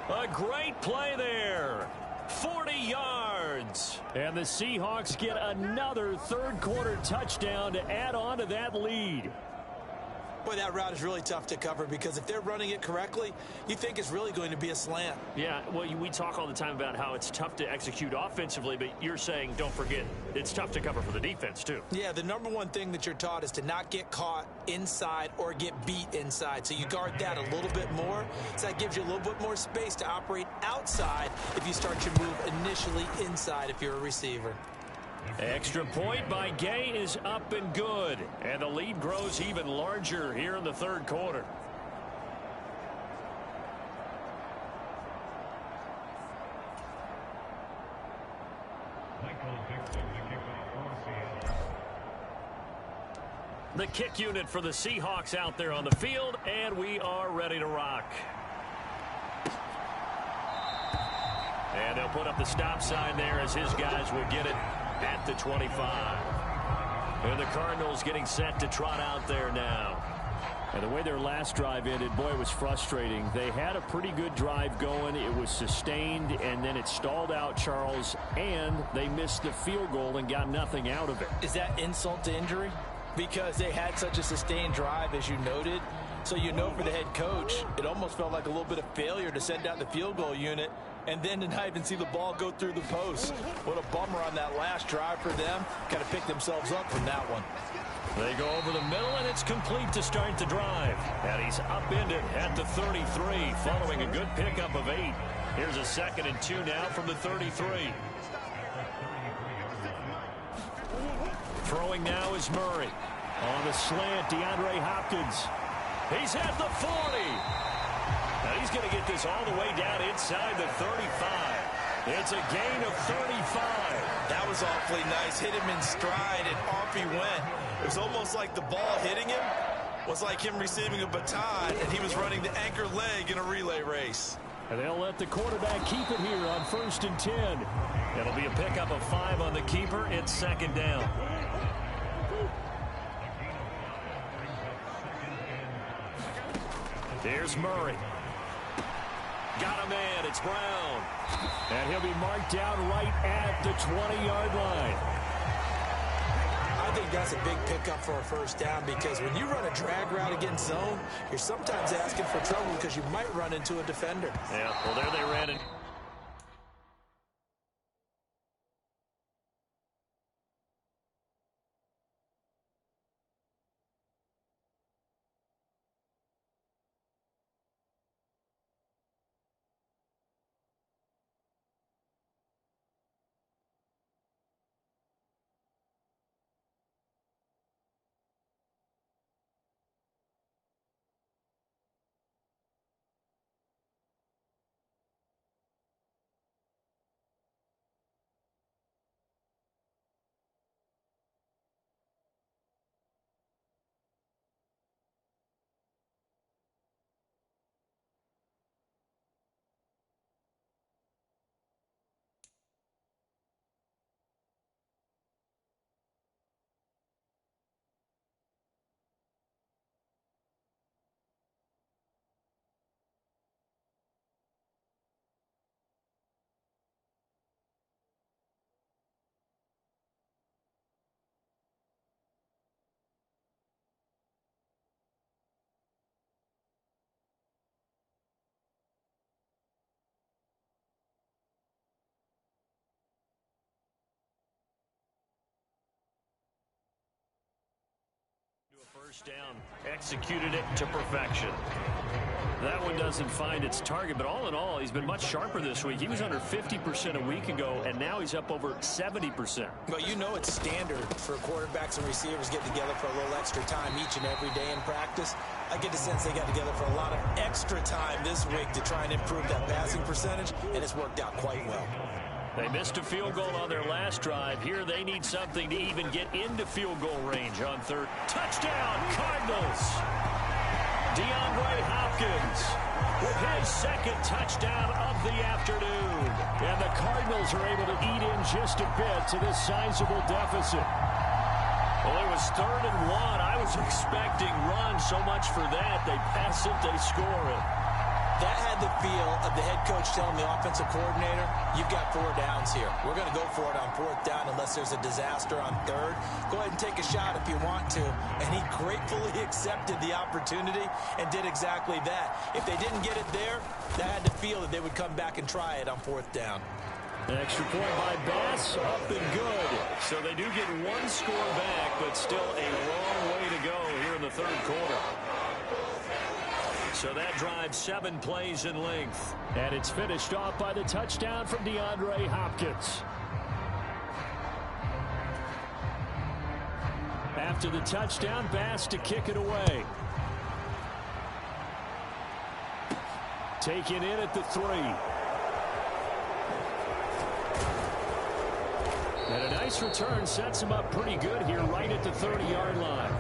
A great play there. 40 yards. And the Seahawks get another third-quarter touchdown to add on to that lead. Boy, that route is really tough to cover because if they're running it correctly, you think it's really going to be a slant. Yeah, well, we talk all the time about how it's tough to execute offensively, but you're saying, don't forget, it's tough to cover for the defense, too. Yeah, the number one thing that you're taught is to not get caught inside or get beat inside. So you guard that a little bit more. So that gives you a little bit more space to operate outside if you start your move initially inside if you're a receiver. Extra point by Gay is up and good. And the lead grows even larger here in the third quarter. The kick unit for the Seahawks out there on the field, and we are ready to rock. And they'll put up the stop sign there as his guys will get it at the 25. And the Cardinals getting set to trot out there now. And the way their last drive ended, boy, it was frustrating. They had a pretty good drive going. It was sustained, and then it stalled out, Charles, and they missed the field goal and got nothing out of it. Is that insult to injury? Because they had such a sustained drive, as you noted. So you know for the head coach, it almost felt like a little bit of failure to send out the field goal unit and then to not even see the ball go through the post. What a bummer on that last drive for them. Kind of picked themselves up from that one. They go over the middle, and it's complete to start the drive. And he's upended at the 33, following a good pickup of 8. Here's a 2nd and 2 now from the 33. Throwing now is Murray. On the slant, DeAndre Hopkins. He's at the 40. Now he's going to get this all the way down inside the 35. It's a gain of 35. That was awfully nice. Hit him in stride, and off he went. It was almost like the ball hitting him was like him receiving a baton, and he was running the anchor leg in a relay race. And they'll let the quarterback keep it here on 1st and 10. It'll be a pickup of 5 on the keeper. It's 2nd down. Here's Murray. Got a man. It's Brown. And he'll be marked down right at the 20-yard line. I think that's a big pickup for a 1st down, because when you run a drag route against zone, you're sometimes asking for trouble because you might run into a defender. Yeah, well, there they ran it. First down, executed it to perfection. That one doesn't find its target, but all in all, he's been much sharper this week. He was under 50% a week ago, and now he's up over 70%. Well, you know it's standard for quarterbacks and receivers get together for a little extra time each and every day in practice. I get the sense they got together for a lot of extra time this week to try and improve that passing percentage, and it's worked out quite well. They missed a field goal on their last drive. Here they need something to even get into field goal range on 3rd. Touchdown, Cardinals! DeAndre Hopkins with his 2nd touchdown of the afternoon. And the Cardinals are able to eat in just a bit to this sizable deficit. Well, it was 3rd and 1. I was expecting run so much for that. They pass it, they score it. That had the feel of the head coach telling the offensive coordinator, you've got 4 downs here. We're going to go for it on 4th down unless there's a disaster on 3rd. Go ahead and take a shot if you want to. And he gratefully accepted the opportunity and did exactly that. If they didn't get it there, that had the feel that they would come back and try it on 4th down. An extra point by Bass, up and good. So they do get 1 score back, but still a long way to go here in the 3rd quarter. So that drives 7 plays in length. And it's finished off by the touchdown from DeAndre Hopkins. After the touchdown, Bass to kick it away. Taken in at the 3. And a nice return sets him up pretty good here right at the 30-yard line.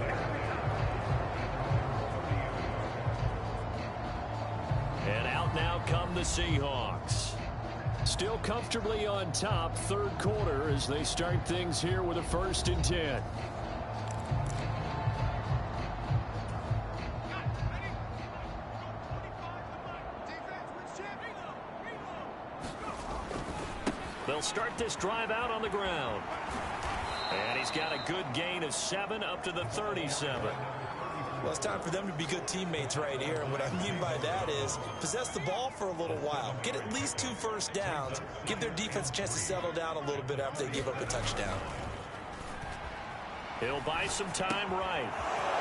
the Seahawks. Still comfortably on top, third quarter, as they start things here with a 1st and 10. They'll start this drive out on the ground. And he's got a good gain of 7 up to the 37. Well, it's time for them to be good teammates right here. And what I mean by that is possess the ball for a little while. Get at least 2 first downs. Give their defense a chance to settle down a little bit after they give up a touchdown. He'll buy some time right.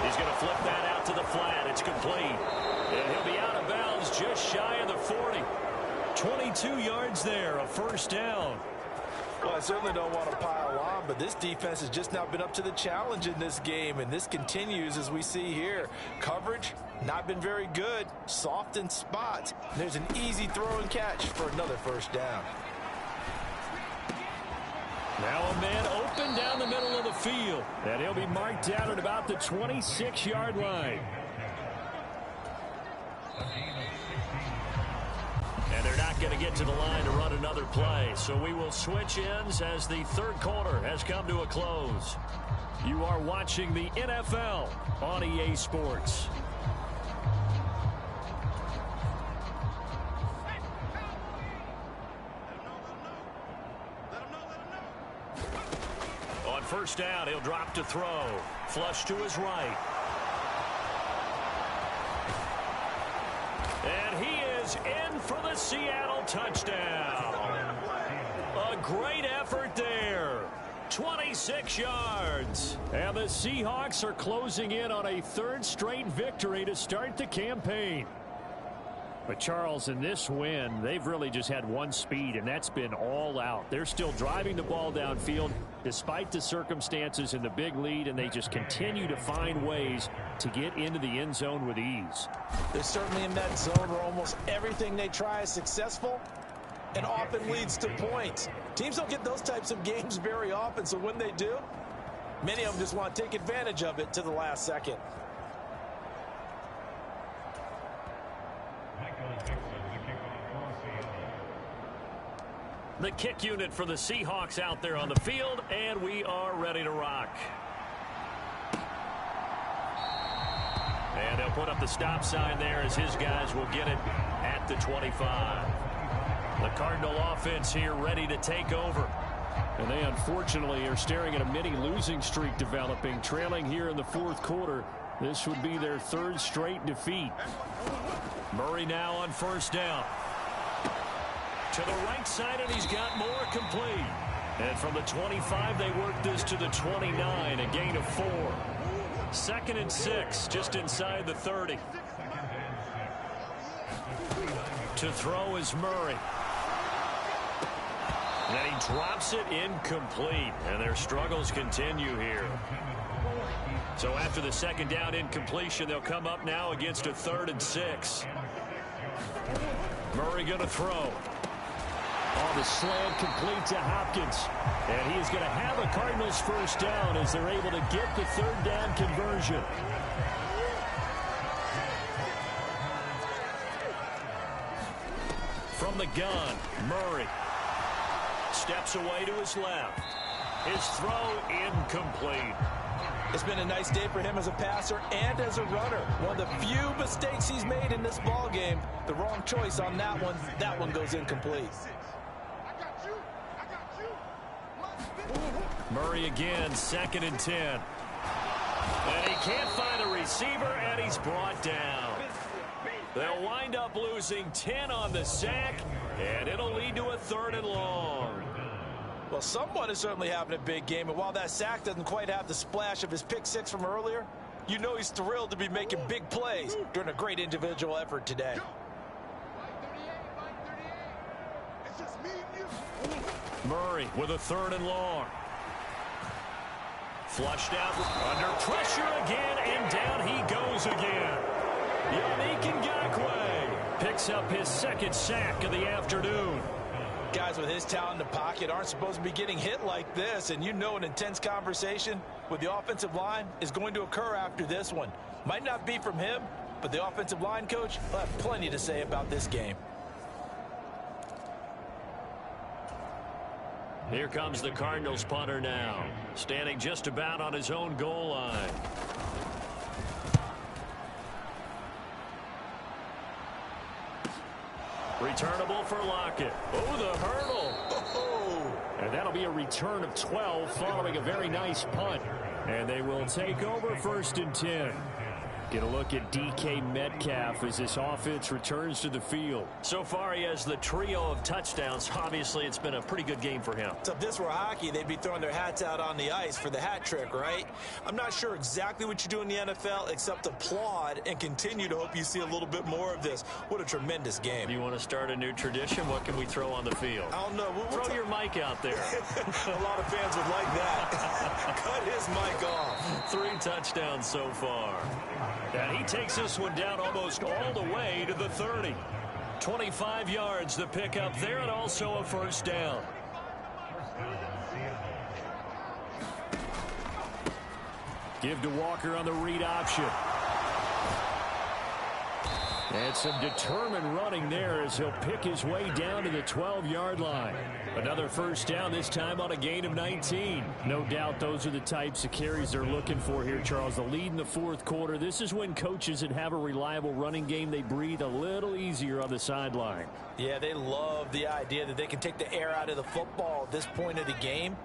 He's going to flip that out to the flat. It's complete. And he'll be out of bounds just shy of the 40. 22 yards there, a 1st down. Well, I certainly don't want to pile on, but this defense has just not been up to the challenge in this game, and this continues as we see here. Coverage, not been very good. Soft in spots. There's an easy throw and catch for another 1st down. Now a man open down the middle of the field, and he'll be marked down at about the 26-yard line. And they're not going to get to the line to run another play. So we will switch ends as the third quarter has come to a close. You are watching the NFL on EA Sports. On 1st down, he'll drop to throw. Flush to his right. And he is in for the Seattle touchdown. A great effort there. 26 yards. And the Seahawks are closing in on a 3rd straight victory to start the campaign. But, Charles, in this win, they've really just had one speed, and that's been all out. They're still driving the ball downfield despite the circumstances and the big lead, and they just continue to find ways to get into the end zone with ease. They're certainly in that zone where almost everything they try is successful and often leads to points. Teams don't get those types of games very often, so when they do, many of them just want to take advantage of it to the last second. The kick unit for the Seahawks out there on the field, and we are ready to rock. And they'll put up the stop sign there as his guys will get it at the 25. The Cardinal offense here ready to take over. And they unfortunately are staring at a mini losing streak developing, trailing here in the 4th quarter. This would be their 3rd straight defeat. Murray now on 1st down. To the right side, and he's got more complete. And from the 25, they work this to the 29, a gain of 4. 2nd and 6, just inside the 30. To throw is Murray. And then he drops it incomplete, and their struggles continue here. So after the 2nd down incompletion, they'll come up now against a 3rd and 6. Murray going to throw. Oh, the slant complete to Hopkins. And he is going to have a Cardinals 1st down as they're able to get the 3rd down conversion. From the gun, Murray steps away to his left. His throw incomplete. It's been a nice day for him as a passer and as a runner. One of the few mistakes he's made in this ball game. The wrong choice on that one. That one goes incomplete. Murray again, 2nd and 10. And he can't find a receiver, and he's brought down. They'll wind up losing 10 on the sack, and it'll lead to a 3rd and long. Well, someone is certainly having a big game, and while that sack doesn't quite have the splash of his pick 6 from earlier, you know he's thrilled to be making big plays during a great individual effort today. Murray with a 3rd and long. Flushed out under pressure again, and down he goes again. Yannick Ngakoue picks up his 2nd sack of the afternoon. Guys with his talent in the pocket aren't supposed to be getting hit like this, and you know an intense conversation with the offensive line is going to occur after this one. Might not be from him, but the offensive line coach will have plenty to say about this game. Here comes the Cardinals punter now, standing just about on his own goal line. Returnable for Lockett. Oh, the hurdle. Oh. And that'll be a return of 12 following a very nice punt. And they will take over 1st and 10. Get a look at DK Metcalf as this offense returns to the field. So far, he has the trio of touchdowns. Obviously, it's been a pretty good game for him. So if this were hockey, they'd be throwing their hats out on the ice for the hat trick, right? I'm not sure exactly what you do in the NFL except applaud and continue to hope you see a little bit more of this. What a tremendous game. Do you want to start a new tradition? What can we throw on the field? I don't know. We'll throw your mic out there. A lot of fans would like that. Cut his mic off. 3 touchdowns so far. And he takes this one down almost all the way to the 30. 25 yards the pickup there, and also a 1st down. Give to Walker on the read option. And some determined running there as he'll pick his way down to the 12-yard line. Another 1st down, this time on a gain of 19. No doubt those are the types of carries they're looking for here, Charles. The lead in the 4th quarter. This is when coaches that have a reliable running game, they breathe a little easier on the sideline. Yeah, they love the idea that they can take the air out of the football at this point of the game.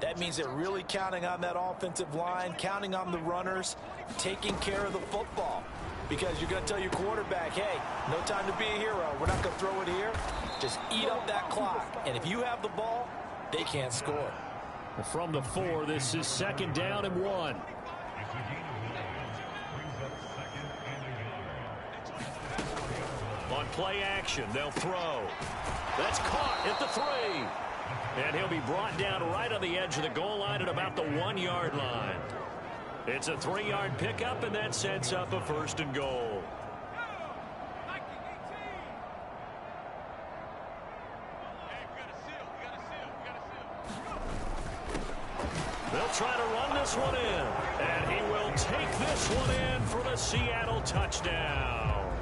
That means they're really counting on that offensive line, counting on the runners, taking care of the football. Because you're going to tell your quarterback, hey, no time to be a hero. We're not going to throw it here. Just eat up that clock. And if you have the ball, they can't score. From the 4, this is 2nd down and 1. On play action, they'll throw. That's caught at the 3. And he'll be brought down right on the edge of the goal line at about the 1-yard line. It's a 3-yard pickup, and that sets up a 1st and goal. They'll try to run this one in, and he will take this one in for the Seattle touchdown.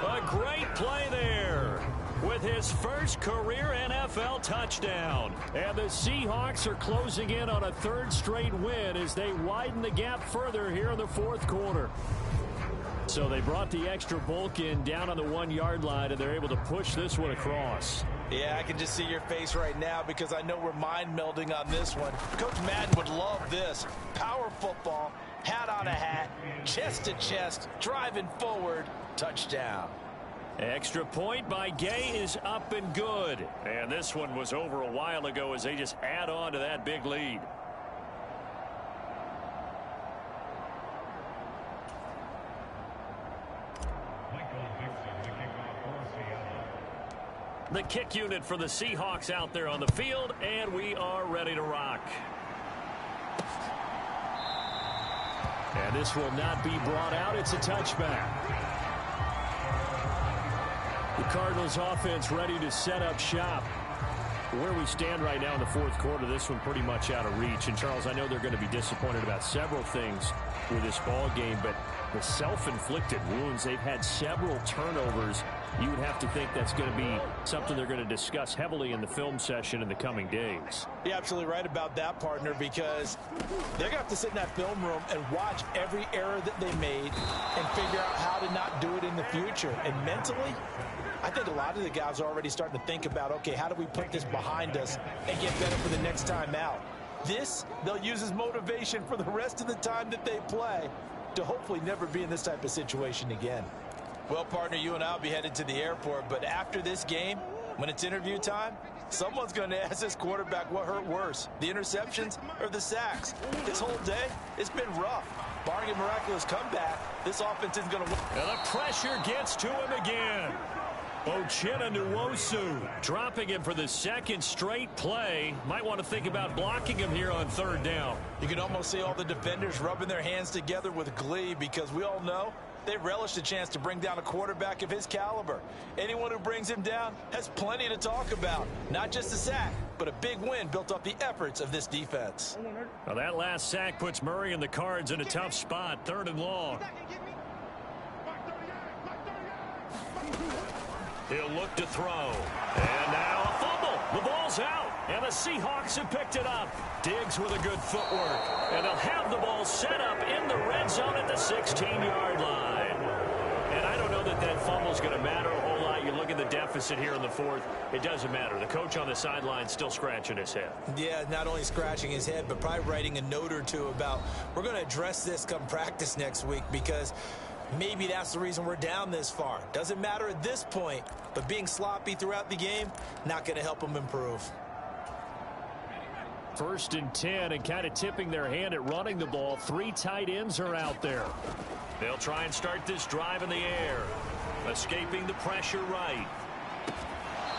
A great play there with his first career NFL touchdown. And the Seahawks are closing in on a 3rd straight win as they widen the gap further here in the 4th quarter. So they brought the extra bulk in down on the 1-yard line, and they're able to push this one across. Yeah, I can just see your face right now because I know we're mind melding on this one. Coach Madden would love this. Power football, hat on a hat, chest to chest, driving forward, touchdown. Extra point by Gay is up and good. And this one was over a while ago as they just add on to that big lead. The kick unit for the Seahawks out there on the field, and we are ready to rock. And this will not be brought out. It's a touchback. The Cardinals offense ready to set up shop. Where we stand right now in the 4th quarter, this one pretty much out of reach. And, Charles, I know they're going to be disappointed about several things with this ball game, but the self-inflicted wounds, they've had several turnovers. You would have to think that's going to be something they're going to discuss heavily in the film session in the coming days. You're absolutely right about that, partner, because they're going to have to sit in that film room and watch every error that they made and figure out how to not do it in the future. And mentally, I think a lot of the guys are already starting to think about, okay, how do we put this behind us and get better for the next time out? This, they'll use as motivation for the rest of the time that they play to hopefully never be in this type of situation again. Well, partner, you and I will be headed to the airport, but after this game, when it's interview time, someone's going to ask this quarterback what hurt worse, the interceptions or the sacks. This whole day, it's been rough. Barring a miraculous comeback, this offense isn't going to win. And the pressure gets to him again. Uchenna Nwosu dropping him for the 2nd straight play. Might want to think about blocking him here on 3rd down. You can almost see all the defenders rubbing their hands together with glee because we all know they relish the chance to bring down a quarterback of his caliber. Anyone who brings him down has plenty to talk about. Not just a sack, but a big win built off the efforts of this defense. Well, that last sack puts Murray and the Cards in a tough spot, 3rd and long. He'll look to throw. And now a fumble. The ball ball's out, and the Seahawks have picked it up. Diggs with a good footwork, and they'll have the ball set up in the red zone at the 16-yard line. And I don't know that that fumble's going to matter a whole lot. You look at the deficit here in the fourth, it doesn't matter. The coach on the sideline still scratching his head. Yeah, not only scratching his head, but probably writing a note or two about, we're going to address this come practice next week, because maybe that's the reason we're down this far. Doesn't matter at this point, but being sloppy throughout the game, not going to help them improve. 1st and 10, and kind of tipping their hand at running the ball. 3 tight ends are out there. They'll try and start this drive in the air. Escaping the pressure right.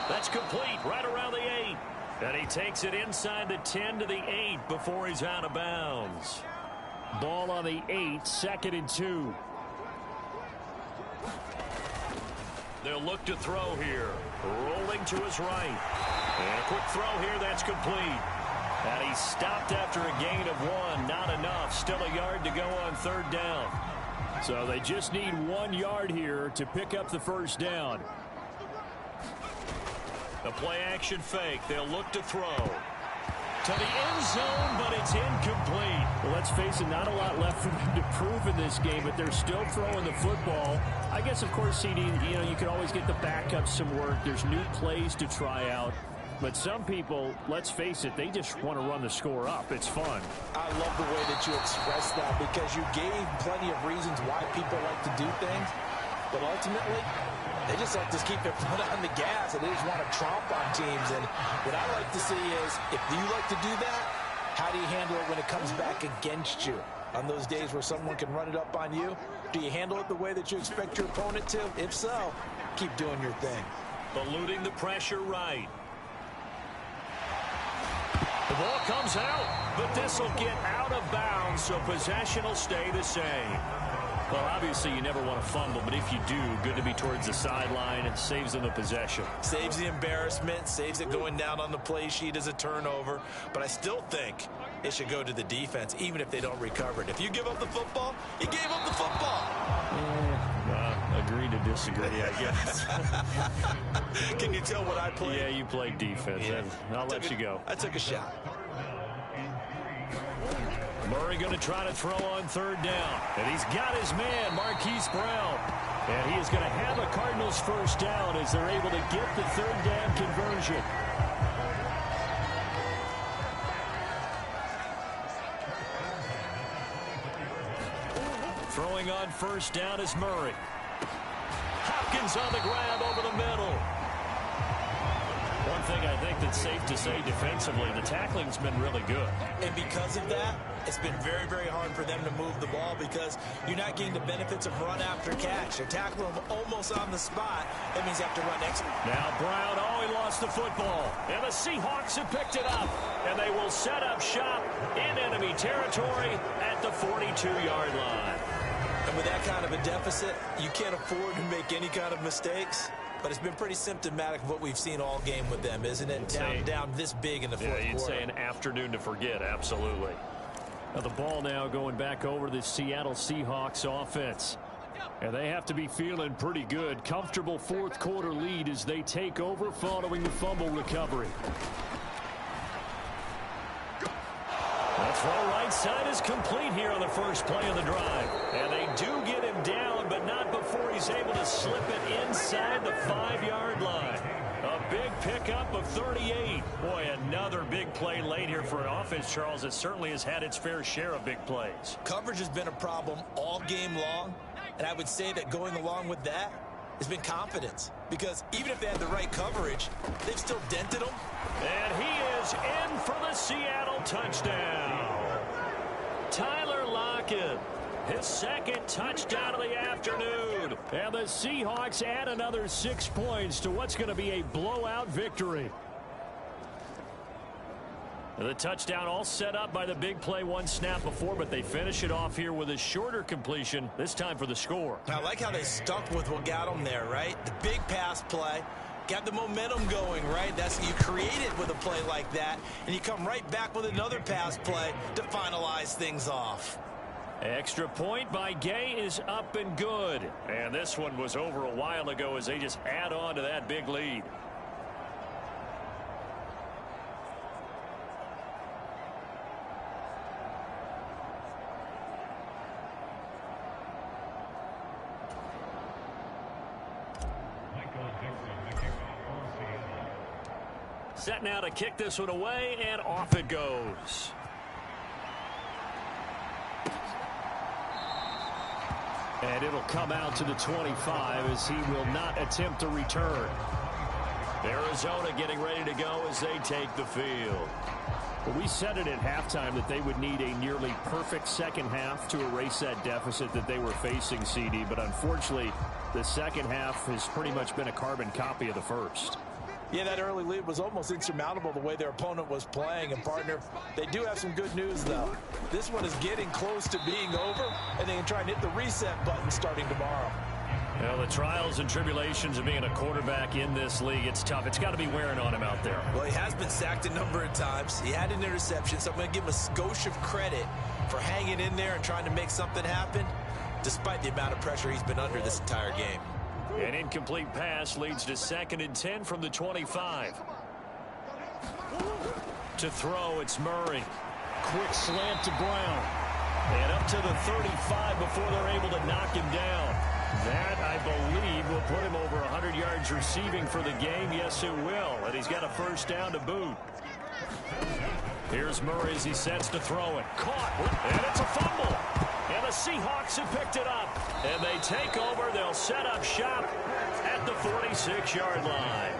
That's complete right around the 8. And he takes it inside the 10 to the 8 before he's out of bounds. Ball on the 8, 2nd and 2. They'll look to throw here. Rolling to his right. And a quick throw here, that's complete. And he stopped after a gain of 1. Not enough. Still a yard to go on 3rd down. So they just need 1 yard here to pick up the 1st down. The play action fake. They'll look to throw. To the end zone, but it's incomplete. Well, let's face it, not a lot left for them to prove in this game, but they're still throwing the football. I guess, of course, CD, you can always get the backups some work. There's new plays to try out. But some people, let's face it, they just want to run the score up. It's fun. I love the way that you expressed that, because you gave plenty of reasons why people like to do things. But ultimately, they just like to keep their foot on the gas, and they just want to tromp on teams. And what I like to see is, if you like to do that, how do you handle it when it comes back against you? On those days where someone can run it up on you, do you handle it the way that you expect your opponent to? If so, keep doing your thing. Eluding the pressure right. The ball comes out, but this will get out of bounds, so possession will stay the same. Well, obviously you never want to fumble, but if you do, good to be towards the sideline. It saves them the possession. Saves the embarrassment, saves it going down on the play sheet as a turnover. But I still think it should go to the defense, even if they don't recover it. If you give up the football, you gave up the football. Agree to disagree, I guess. Can you tell what I played? Yeah, you played defense. Yeah. I'll let you go. I took a shot. Murray going to try to throw on 3rd down. And he's got his man, Marquise Brown. And he is going to have a Cardinals 1st down as they're able to get the 3rd down conversion. Throwing on 1st down is Murray. Hopkins on the grab over the middle. One thing I think that's safe to say defensively, the tackling's been really good. And because of that, it's been very, very hard for them to move the ball, because you're not getting the benefits of run after catch. They're tackling them almost on the spot. That means you have to run extra. Now Brown, he lost the football. And the Seahawks have picked it up. And they will set up shop in enemy territory at the 42-yard line. And with that kind of a deficit, you can't afford to make any kind of mistakes. But it's been pretty symptomatic of what we've seen all game with them, isn't it? Down this big in the fourth quarter. You'd say an afternoon to forget, absolutely. Now the ball now going back over the Seattle Seahawks offense. And they have to be feeling pretty good. Comfortable 4th quarter lead as they take over following the fumble recovery. The throw right side is complete here on the first play of the drive. And they do get him down, but not before he's able to slip it inside the 5-yard line. A big pickup of 38. Boy, another big play late here for an offense, Charles, that certainly has had its fair share of big plays. Coverage has been a problem all game long, and I would say that going along with that has been confidence, because even if they had the right coverage, they've still dented them. And he is in for the Seattle touchdown. Tyler Lockett, his 2nd touchdown of the afternoon. And the Seahawks add another 6 points to what's going to be a blowout victory. The touchdown all set up by the big play 1 snap before, but they finish it off here with a shorter completion, this time for the score. I like how they stuck with what got them there, right? The big pass play. Got the momentum going, right? That's what you created with a play like that, and you come right back with another pass play to finalize things off. Extra point by Gay is up and good. And this one was over a while ago as they just add on to that big lead. Set now to kick this one away, and off it goes. And it'll come out to the 25 as he will not attempt to return. Arizona getting ready to go as they take the field. Well, we said it at halftime that they would need a nearly perfect second half to erase that deficit that they were facing, CD. But unfortunately, the second half has pretty much been a carbon copy of the first. Yeah, that early lead was almost insurmountable the way their opponent was playing. And, partner, they do have some good news, though. This one is getting close to being over, and they can try and hit the reset button starting tomorrow. Well, the trials and tribulations of being a quarterback in this league, it's tough. It's got to be wearing on him out there. Well, he has been sacked a number of times. He had an interception, so I'm going to give him a skosh of credit for hanging in there and trying to make something happen, despite the amount of pressure he's been under this entire game. An incomplete pass leads to 2nd and 10 from the 25. To throw, it's Murray. Quick slant to Brown. And up to the 35 before they're able to knock him down. That, I believe, will put him over 100 yards receiving for the game. Yes, it will. And he's got a first down to boot. Here's Murray as he sets to throw it. Caught. And it's a fumble. And the Seahawks have picked it up. And they take over. They'll set up shop at the 46-yard line.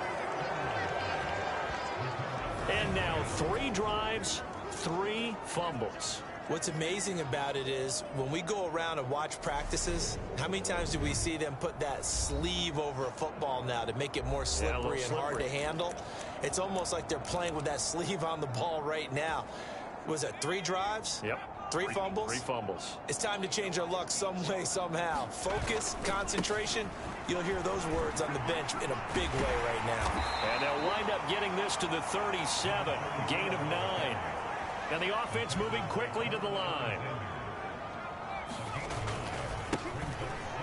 And now 3 drives, 3 fumbles. What's amazing about it is when we go around and watch practices, how many times do we see them put that sleeve over a football now to make it more slippery and hard to handle? It's almost like they're playing with that sleeve on the ball right now. Was it 3 drives? Yep. 3 fumbles? 3 fumbles. It's time to change our luck some way, somehow. Focus, concentration. You'll hear those words on the bench in a big way right now. And they'll wind up getting this to the 37. Gain of 9. And the offense moving quickly to the line.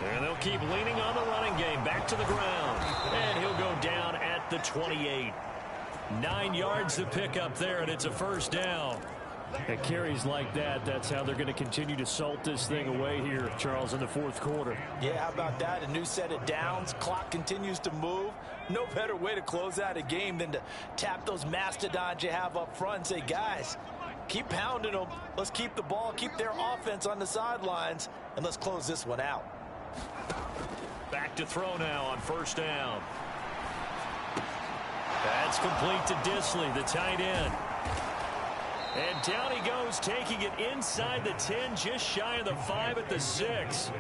And they'll keep leaning on the running game. Back to the ground. And he'll go down at the 28. 9 yards to pick up there, and it's a first down. At carries like that, that's how they're going to continue to salt this thing away here, Charles, in the 4th quarter. Yeah, how about that? A new set of downs. Clock continues to move. No better way to close out a game than to tap those mastodons you have up front and say, guys, keep pounding them. Let's keep the ball, keep their offense on the sidelines, and let's close this one out. Back to throw now on first down. That's complete to Disley, the tight end. And down he goes, taking it inside the 10, just shy of the 5 at the 6.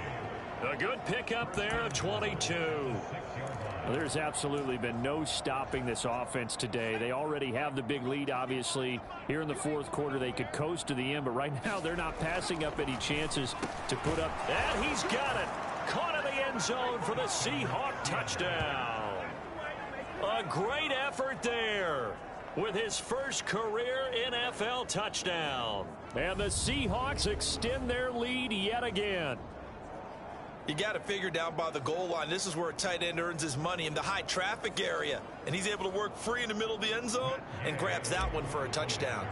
A good pickup there of 22. Well, there's absolutely been no stopping this offense today. They already have the big lead, obviously. Here in the 4th quarter, they could coast to the end, but right now they're not passing up any chances to put up. And he's got it. Caught in the end zone for the Seahawk touchdown. A great effort there with his first career NFL touchdown. And the Seahawks extend their lead yet again. You got to figure down by the goal line. This is where a tight end earns his money, in the high traffic area. And he's able to work free in the middle of the end zone and grabs that one for a touchdown.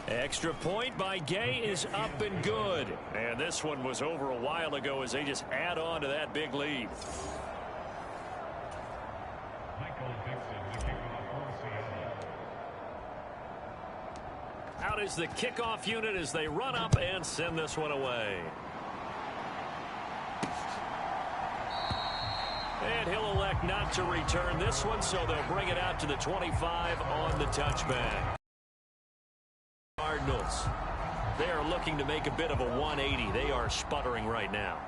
Extra point by Gay is up and good. And this one was over a while ago as they just add on to that big lead. Out is the kickoff unit as they run up and send this one away. And he'll elect not to return this one, so they'll bring it out to the 25 on the touchback. Cardinals, they are looking to make a bit of a 180. They are sputtering right now.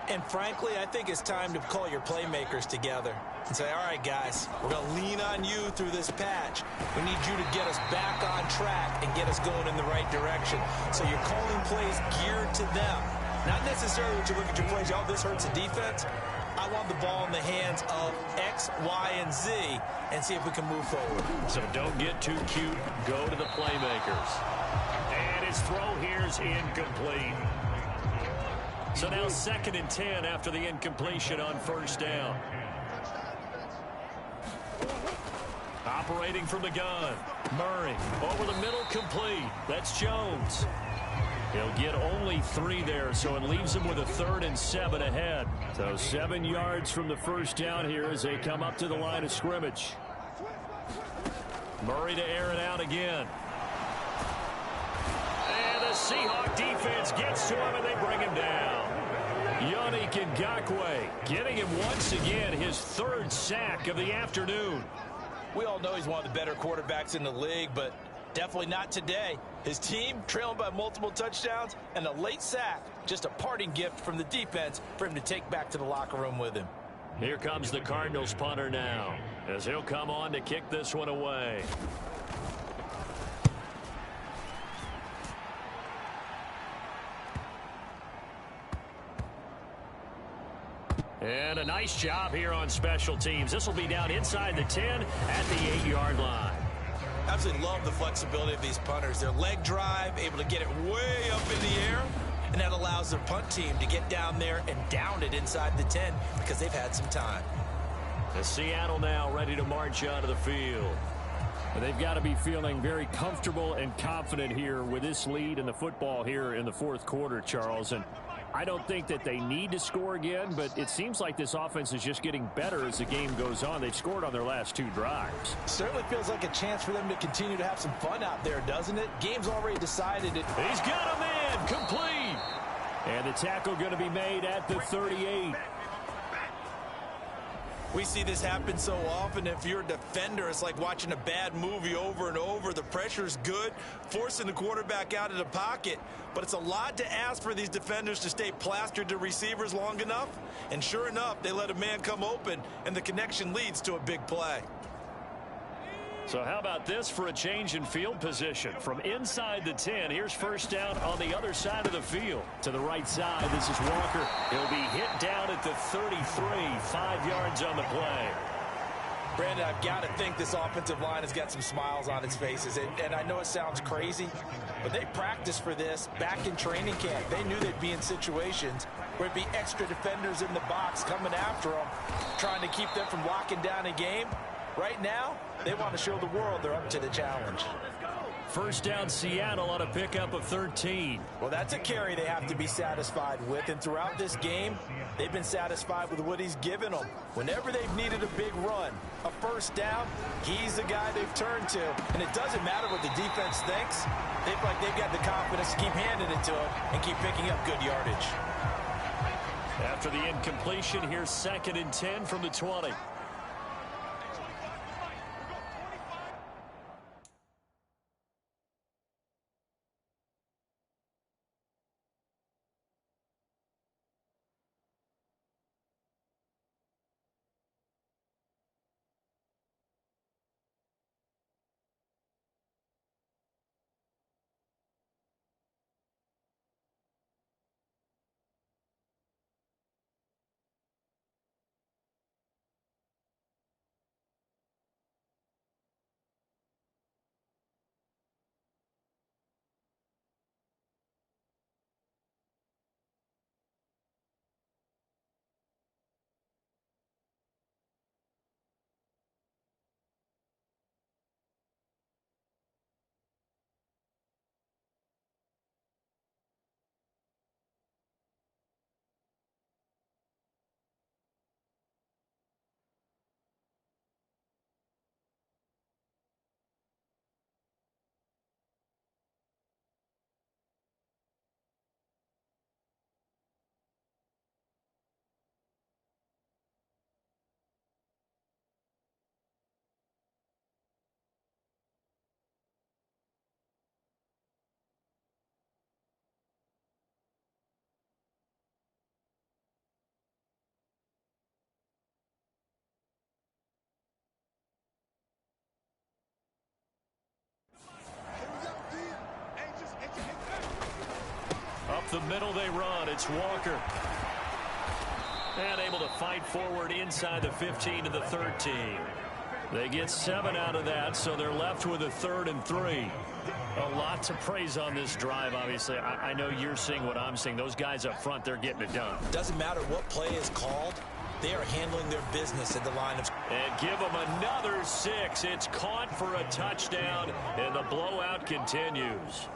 And frankly, I think it's time to call your playmakers together and say, all right, guys, we're going to lean on you through this patch. We need you to get us back on track and get us going in the right direction. So you're calling plays geared to them. Not necessarily when you look at your plays, oh, this hurts the defense. I want the ball in the hands of X, Y, and Z and see if we can move forward. So don't get too cute. Go to the playmakers. And his throw here is incomplete. So now 2nd and 10 after the incompletion on first down. Operating from the gun. Murray over the middle, complete. That's Jones. He'll get only 3 there, so it leaves him with a 3rd and 7 ahead. So 7 yards from the first down here as they come up to the line of scrimmage. Murray to air it out again. And the Seahawks defense gets to him, and they bring him down. Yannick Ngakoue getting him once again his 3rd sack of the afternoon. We all know he's one of the better quarterbacks in the league, but definitely not today. His team trailing by multiple touchdowns and a late sack. Just a parting gift from the defense for him to take back to the locker room with him. Here comes the Cardinals punter now as he'll come on to kick this one away. And a nice job here on special teams. This will be down inside the 10 at the 8-yard line. Absolutely love the flexibility of these punters. Their leg drive, able to get it way up in the air, and that allows their punt team to get down there and down it inside the 10 because they've had some time. The Seattle now ready to march onto the field. And they've got to be feeling very comfortable and confident here with this lead in the football here in the 4th quarter, Charles. And I don't think that they need to score again, but it seems like this offense is just getting better as the game goes on. They've scored on their last 2 drives. Certainly feels like a chance for them to continue to have some fun out there, doesn't it? Game's already decided. He's got a man complete. And the tackle going to be made at the 38. We see this happen so often. If you're a defender, it's like watching a bad movie over and over. The pressure's good, forcing the quarterback out of the pocket. But it's a lot to ask for these defenders to stay plastered to receivers long enough. And sure enough, they let a man come open, and the connection leads to a big play. So how about this for a change in field position? From inside the 10, here's first down on the other side of the field. To the right side, this is Walker. He'll be hit down at the 33, 5 yards on the play. Brandon, I've got to think this offensive line has got some smiles on its faces. And I know it sounds crazy, but they practiced for this back in training camp. They knew they'd be in situations where it'd be extra defenders in the box coming after them, trying to keep them from locking down a game. Right now, they want to show the world they're up to the challenge. First down, Seattle on a pickup of 13. Well, that's a carry they have to be satisfied with. And throughout this game, they've been satisfied with what he's given them. Whenever they've needed a big run, a first down, he's the guy they've turned to. And it doesn't matter what the defense thinks. They feel like they've got the confidence to keep handing it to him and keep picking up good yardage. After the incompletion, here's 2nd and 10 from the 20. Up the middle they run. It's Walker. And able to fight forward inside the 15 to the 13. They get 7 out of that, so they're left with a 3rd and 3. A lot to praise on this drive, obviously. I know you're seeing what I'm seeing. Those guys up front, they're getting it done. Doesn't matter what play is called. They are handling their business at the line of... And give them another 6. It's caught for a touchdown, and the blowout continues.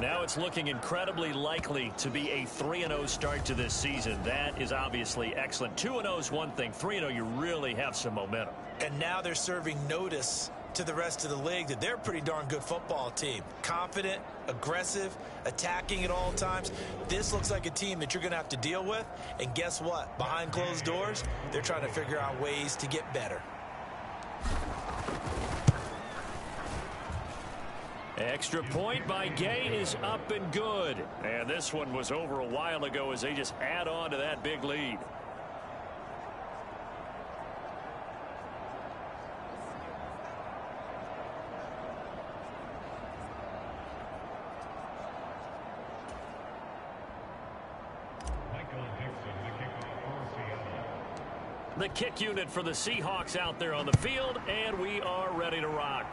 Now it's looking incredibly likely to be a 3-0 start to this season. That is obviously excellent. 2-0 is one thing. 3-0, you really have some momentum. And now they're serving notice to the rest of the league that they're a pretty darn good football team. Confident, aggressive, attacking at all times. This looks like a team that you're going to have to deal with. And guess what? Behind closed doors, they're trying to figure out ways to get better. Extra point by Gay is up and good. And this one was over a while ago as they just add on to that big lead. The kick unit for the Seahawks out there on the field, and we are ready to rock.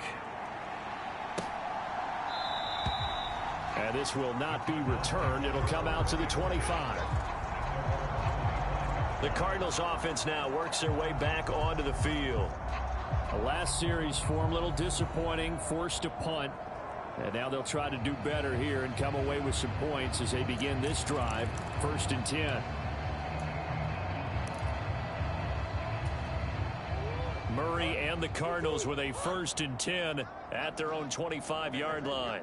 And this will not be returned. It'll come out to the 25. The Cardinals offense now works their way back onto the field. The last series for them, a little disappointing, forced to punt. And now they'll try to do better here and come away with some points as they begin this drive. 1st and 10. Murray and the Cardinals with a 1st and 10 at their own 25-yard line.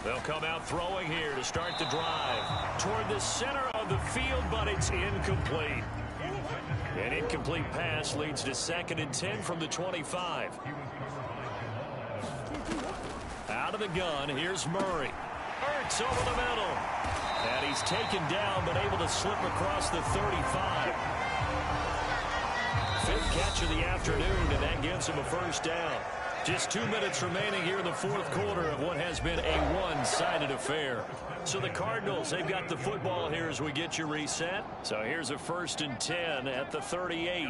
They'll come out throwing here to start the drive toward the center of the field, but it's incomplete. An incomplete pass leads to 2nd and 10 from the 25. Out of the gun, here's Murray. Ertz over the middle. And he's taken down, but able to slip across the 35. 5th catch of the afternoon, and that gives him a 1st down. Just 2 minutes remaining here in the 4th quarter of what has been a one-sided affair. So the Cardinals, they've got the football here as we get you reset. So here's a 1st and 10 at the 38.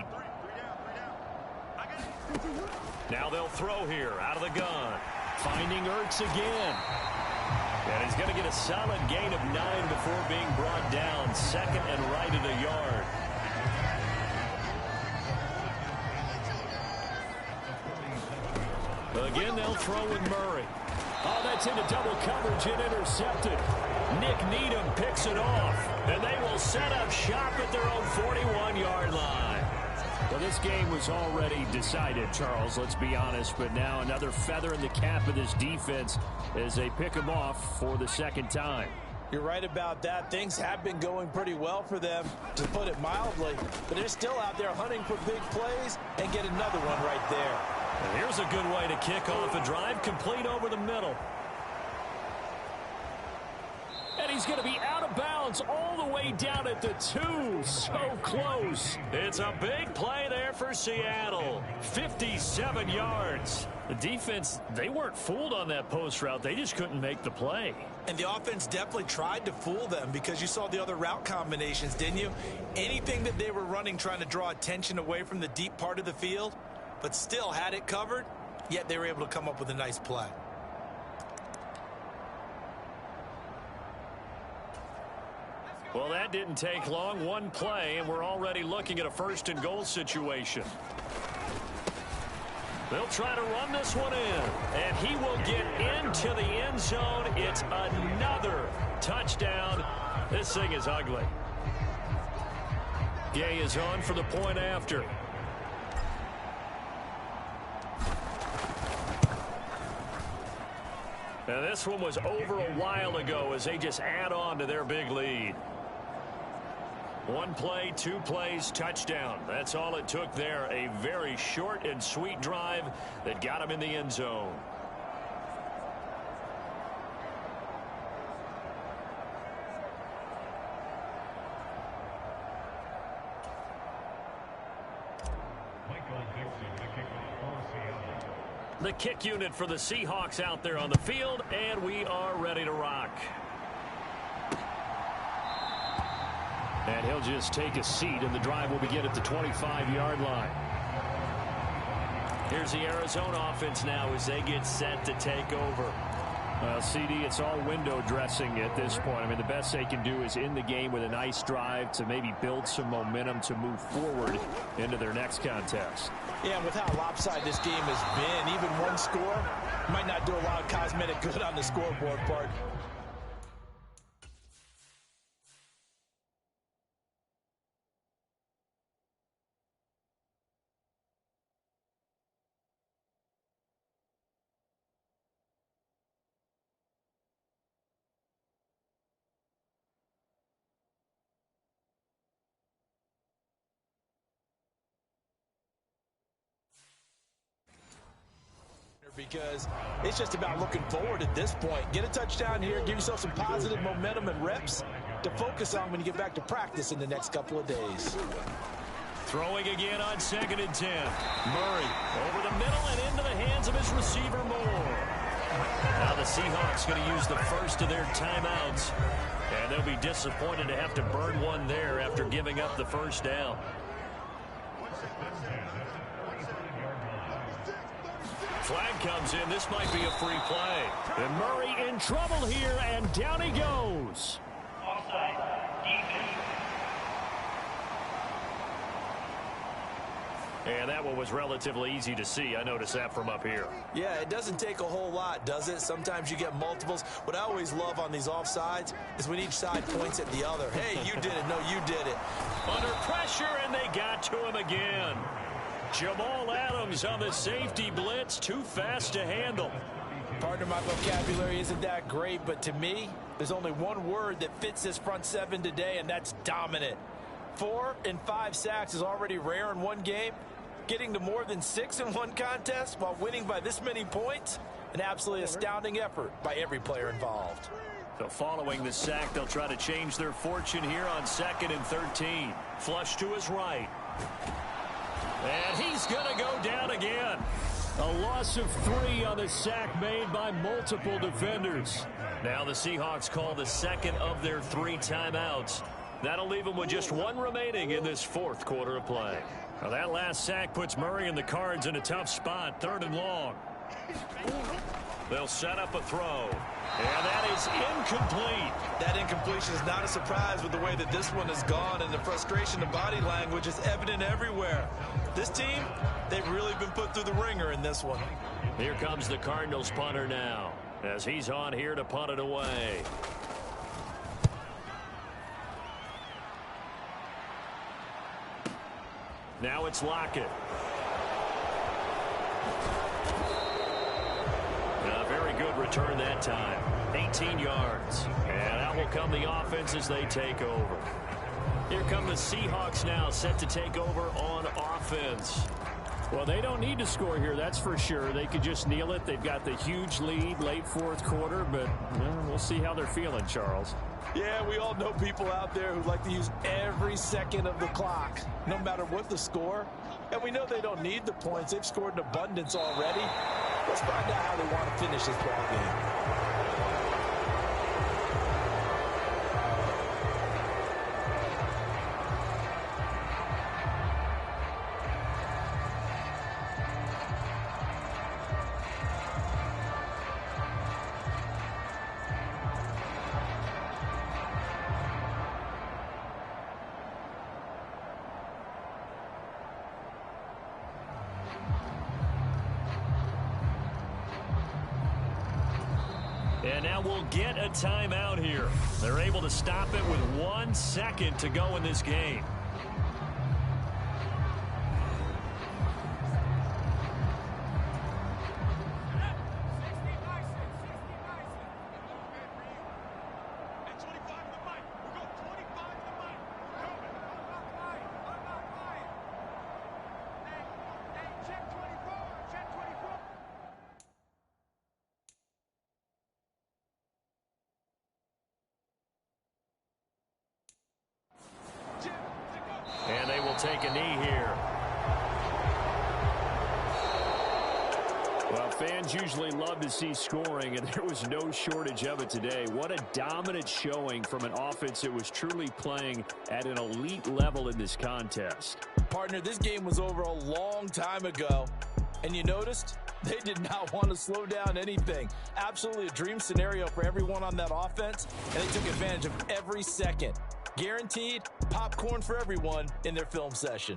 Now they'll throw here out of the gun. Finding Ertz again. And he's going to get a solid gain of 9 before being brought down. 2nd and right at a yard. Again, they'll throw with Murray. Oh, that's into double coverage and intercepted. Nick Needham picks it off, and they will set up shop at their own 41-yard line. Well, this game was already decided, Charles, let's be honest, but now another feather in the cap of this defense as they pick them off for the 2nd time. You're right about that. Things have been going pretty well for them, to put it mildly, but they're still out there hunting for big plays and get another one right there. And here's a good way to kick off a drive, complete over the middle. And he's going to be out of bounds all the way down at the 2. So close. It's a big play there for Seattle. 57 yards. The defense, they weren't fooled on that post route. They just couldn't make the play. And the offense definitely tried to fool them because you saw the other route combinations, didn't you? Anything that they were running trying to draw attention away from the deep part of the field, but still had it covered, yet they were able to come up with a nice play. Well, that didn't take long. One play, and we're already looking at a 1st and goal situation. They'll try to run this one in, and he will get into the end zone. It's another touchdown. This thing is ugly. Gay is on for the point after. And this one was over a while ago as they just add on to their big lead. 1 play, 2 plays, touchdown. That's all it took there. A very short and sweet drive that got him in the end zone. The kick unit for the Seahawks out there on the field, and we are ready to rock. And he'll just take a seat, and the drive will begin at the 25-yard line. Here's the Arizona offense now as they get set to take over. Well, CD, it's all window dressing at this point. I mean, the best they can do is in the game with a nice drive to maybe build some momentum to move forward into their next contest. Yeah, and with how lopsided this game has been, even one score might not do a lot of cosmetic good on the scoreboard part. Because it's just about looking forward at this point. Get a touchdown here, give yourself some positive momentum and reps to focus on when you get back to practice in the next couple of days. Throwing again on 2nd and 10. Murray over the middle and into the hands of his receiver Moore. Now the Seahawks going to use the first of their timeouts, and they'll be disappointed to have to burn one there after giving up the first down. Flag comes in. This might be a free play. And Murray in trouble here, and down he goes. And that one was relatively easy to see. I noticed that from up here. Yeah, it doesn't take a whole lot, does it? Sometimes you get multiples. What I always love on these offsides is when each side points at the other. Hey, you did it. No, you did it. Under pressure, and they got to him again. Jamal Adams on the safety blitz, too fast to handle. Partner, my vocabulary isn't that great, but to me, there's only one word that fits this front seven today, and that's dominant. 4 and 5 sacks is already rare in one game. Getting to more than 6 in one contest while winning by this many points, an absolutely astounding effort by every player involved. So following the sack, they'll try to change their fortune here on 2nd and 13. Flush to his right. And he's going to go down again. A loss of 3 on the sack made by multiple defenders. Now the Seahawks call the second of their 3 timeouts. That'll leave them with just 1 remaining in this 4th quarter of play. Now that last sack puts Murray and the Cards in a tough spot, 3rd and long. They'll set up a throw. And that is incomplete. That incompletion is not a surprise with the way that this one has gone, and the frustration of body language is evident everywhere. This team, they've really been put through the ringer in this one. Here comes the Cardinals punter now, as he's on here to punt it away. Now it's Lockett. Very good return that time. 18 yards. And out will come the offense as they take over. Here come the Seahawks now, set to take over on offense. Well, they don't need to score here, that's for sure. They could just kneel it. They've got the huge lead late 4th quarter, but we'll see how they're feeling, Charles. Yeah, we all know people out there who like to use every second of the clock, no matter what the score. And we know they don't need the points. They've scored in abundance already. Let's find out how they want to finish this ball game. And now we'll get a timeout here. They're able to stop it with 1 second to go in this game. And they will take a knee here. Well, fans usually love to see scoring, and there was no shortage of it today. What a dominant showing from an offense that was truly playing at an elite level in this contest. Partner, this game was over a long time ago. And you noticed they did not want to slow down anything. Absolutely a dream scenario for everyone on that offense, and they took advantage of every second. Guaranteed popcorn for everyone in their film session.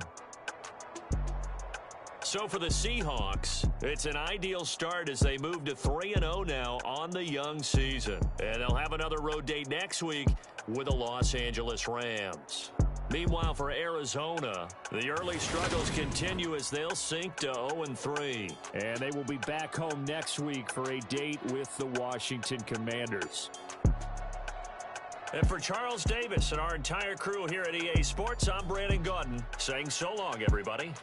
So for the Seahawks, it's an ideal start as they move to 3-0 now on the young season. And they'll have another road date next week with the Los Angeles Rams. Meanwhile, for Arizona, the early struggles continue as they'll sink to 0-3. And they will be back home next week for a date with the Washington Commanders. And for Charles Davis and our entire crew here at EA Sports, I'm Brandon Gaudin saying so long, everybody.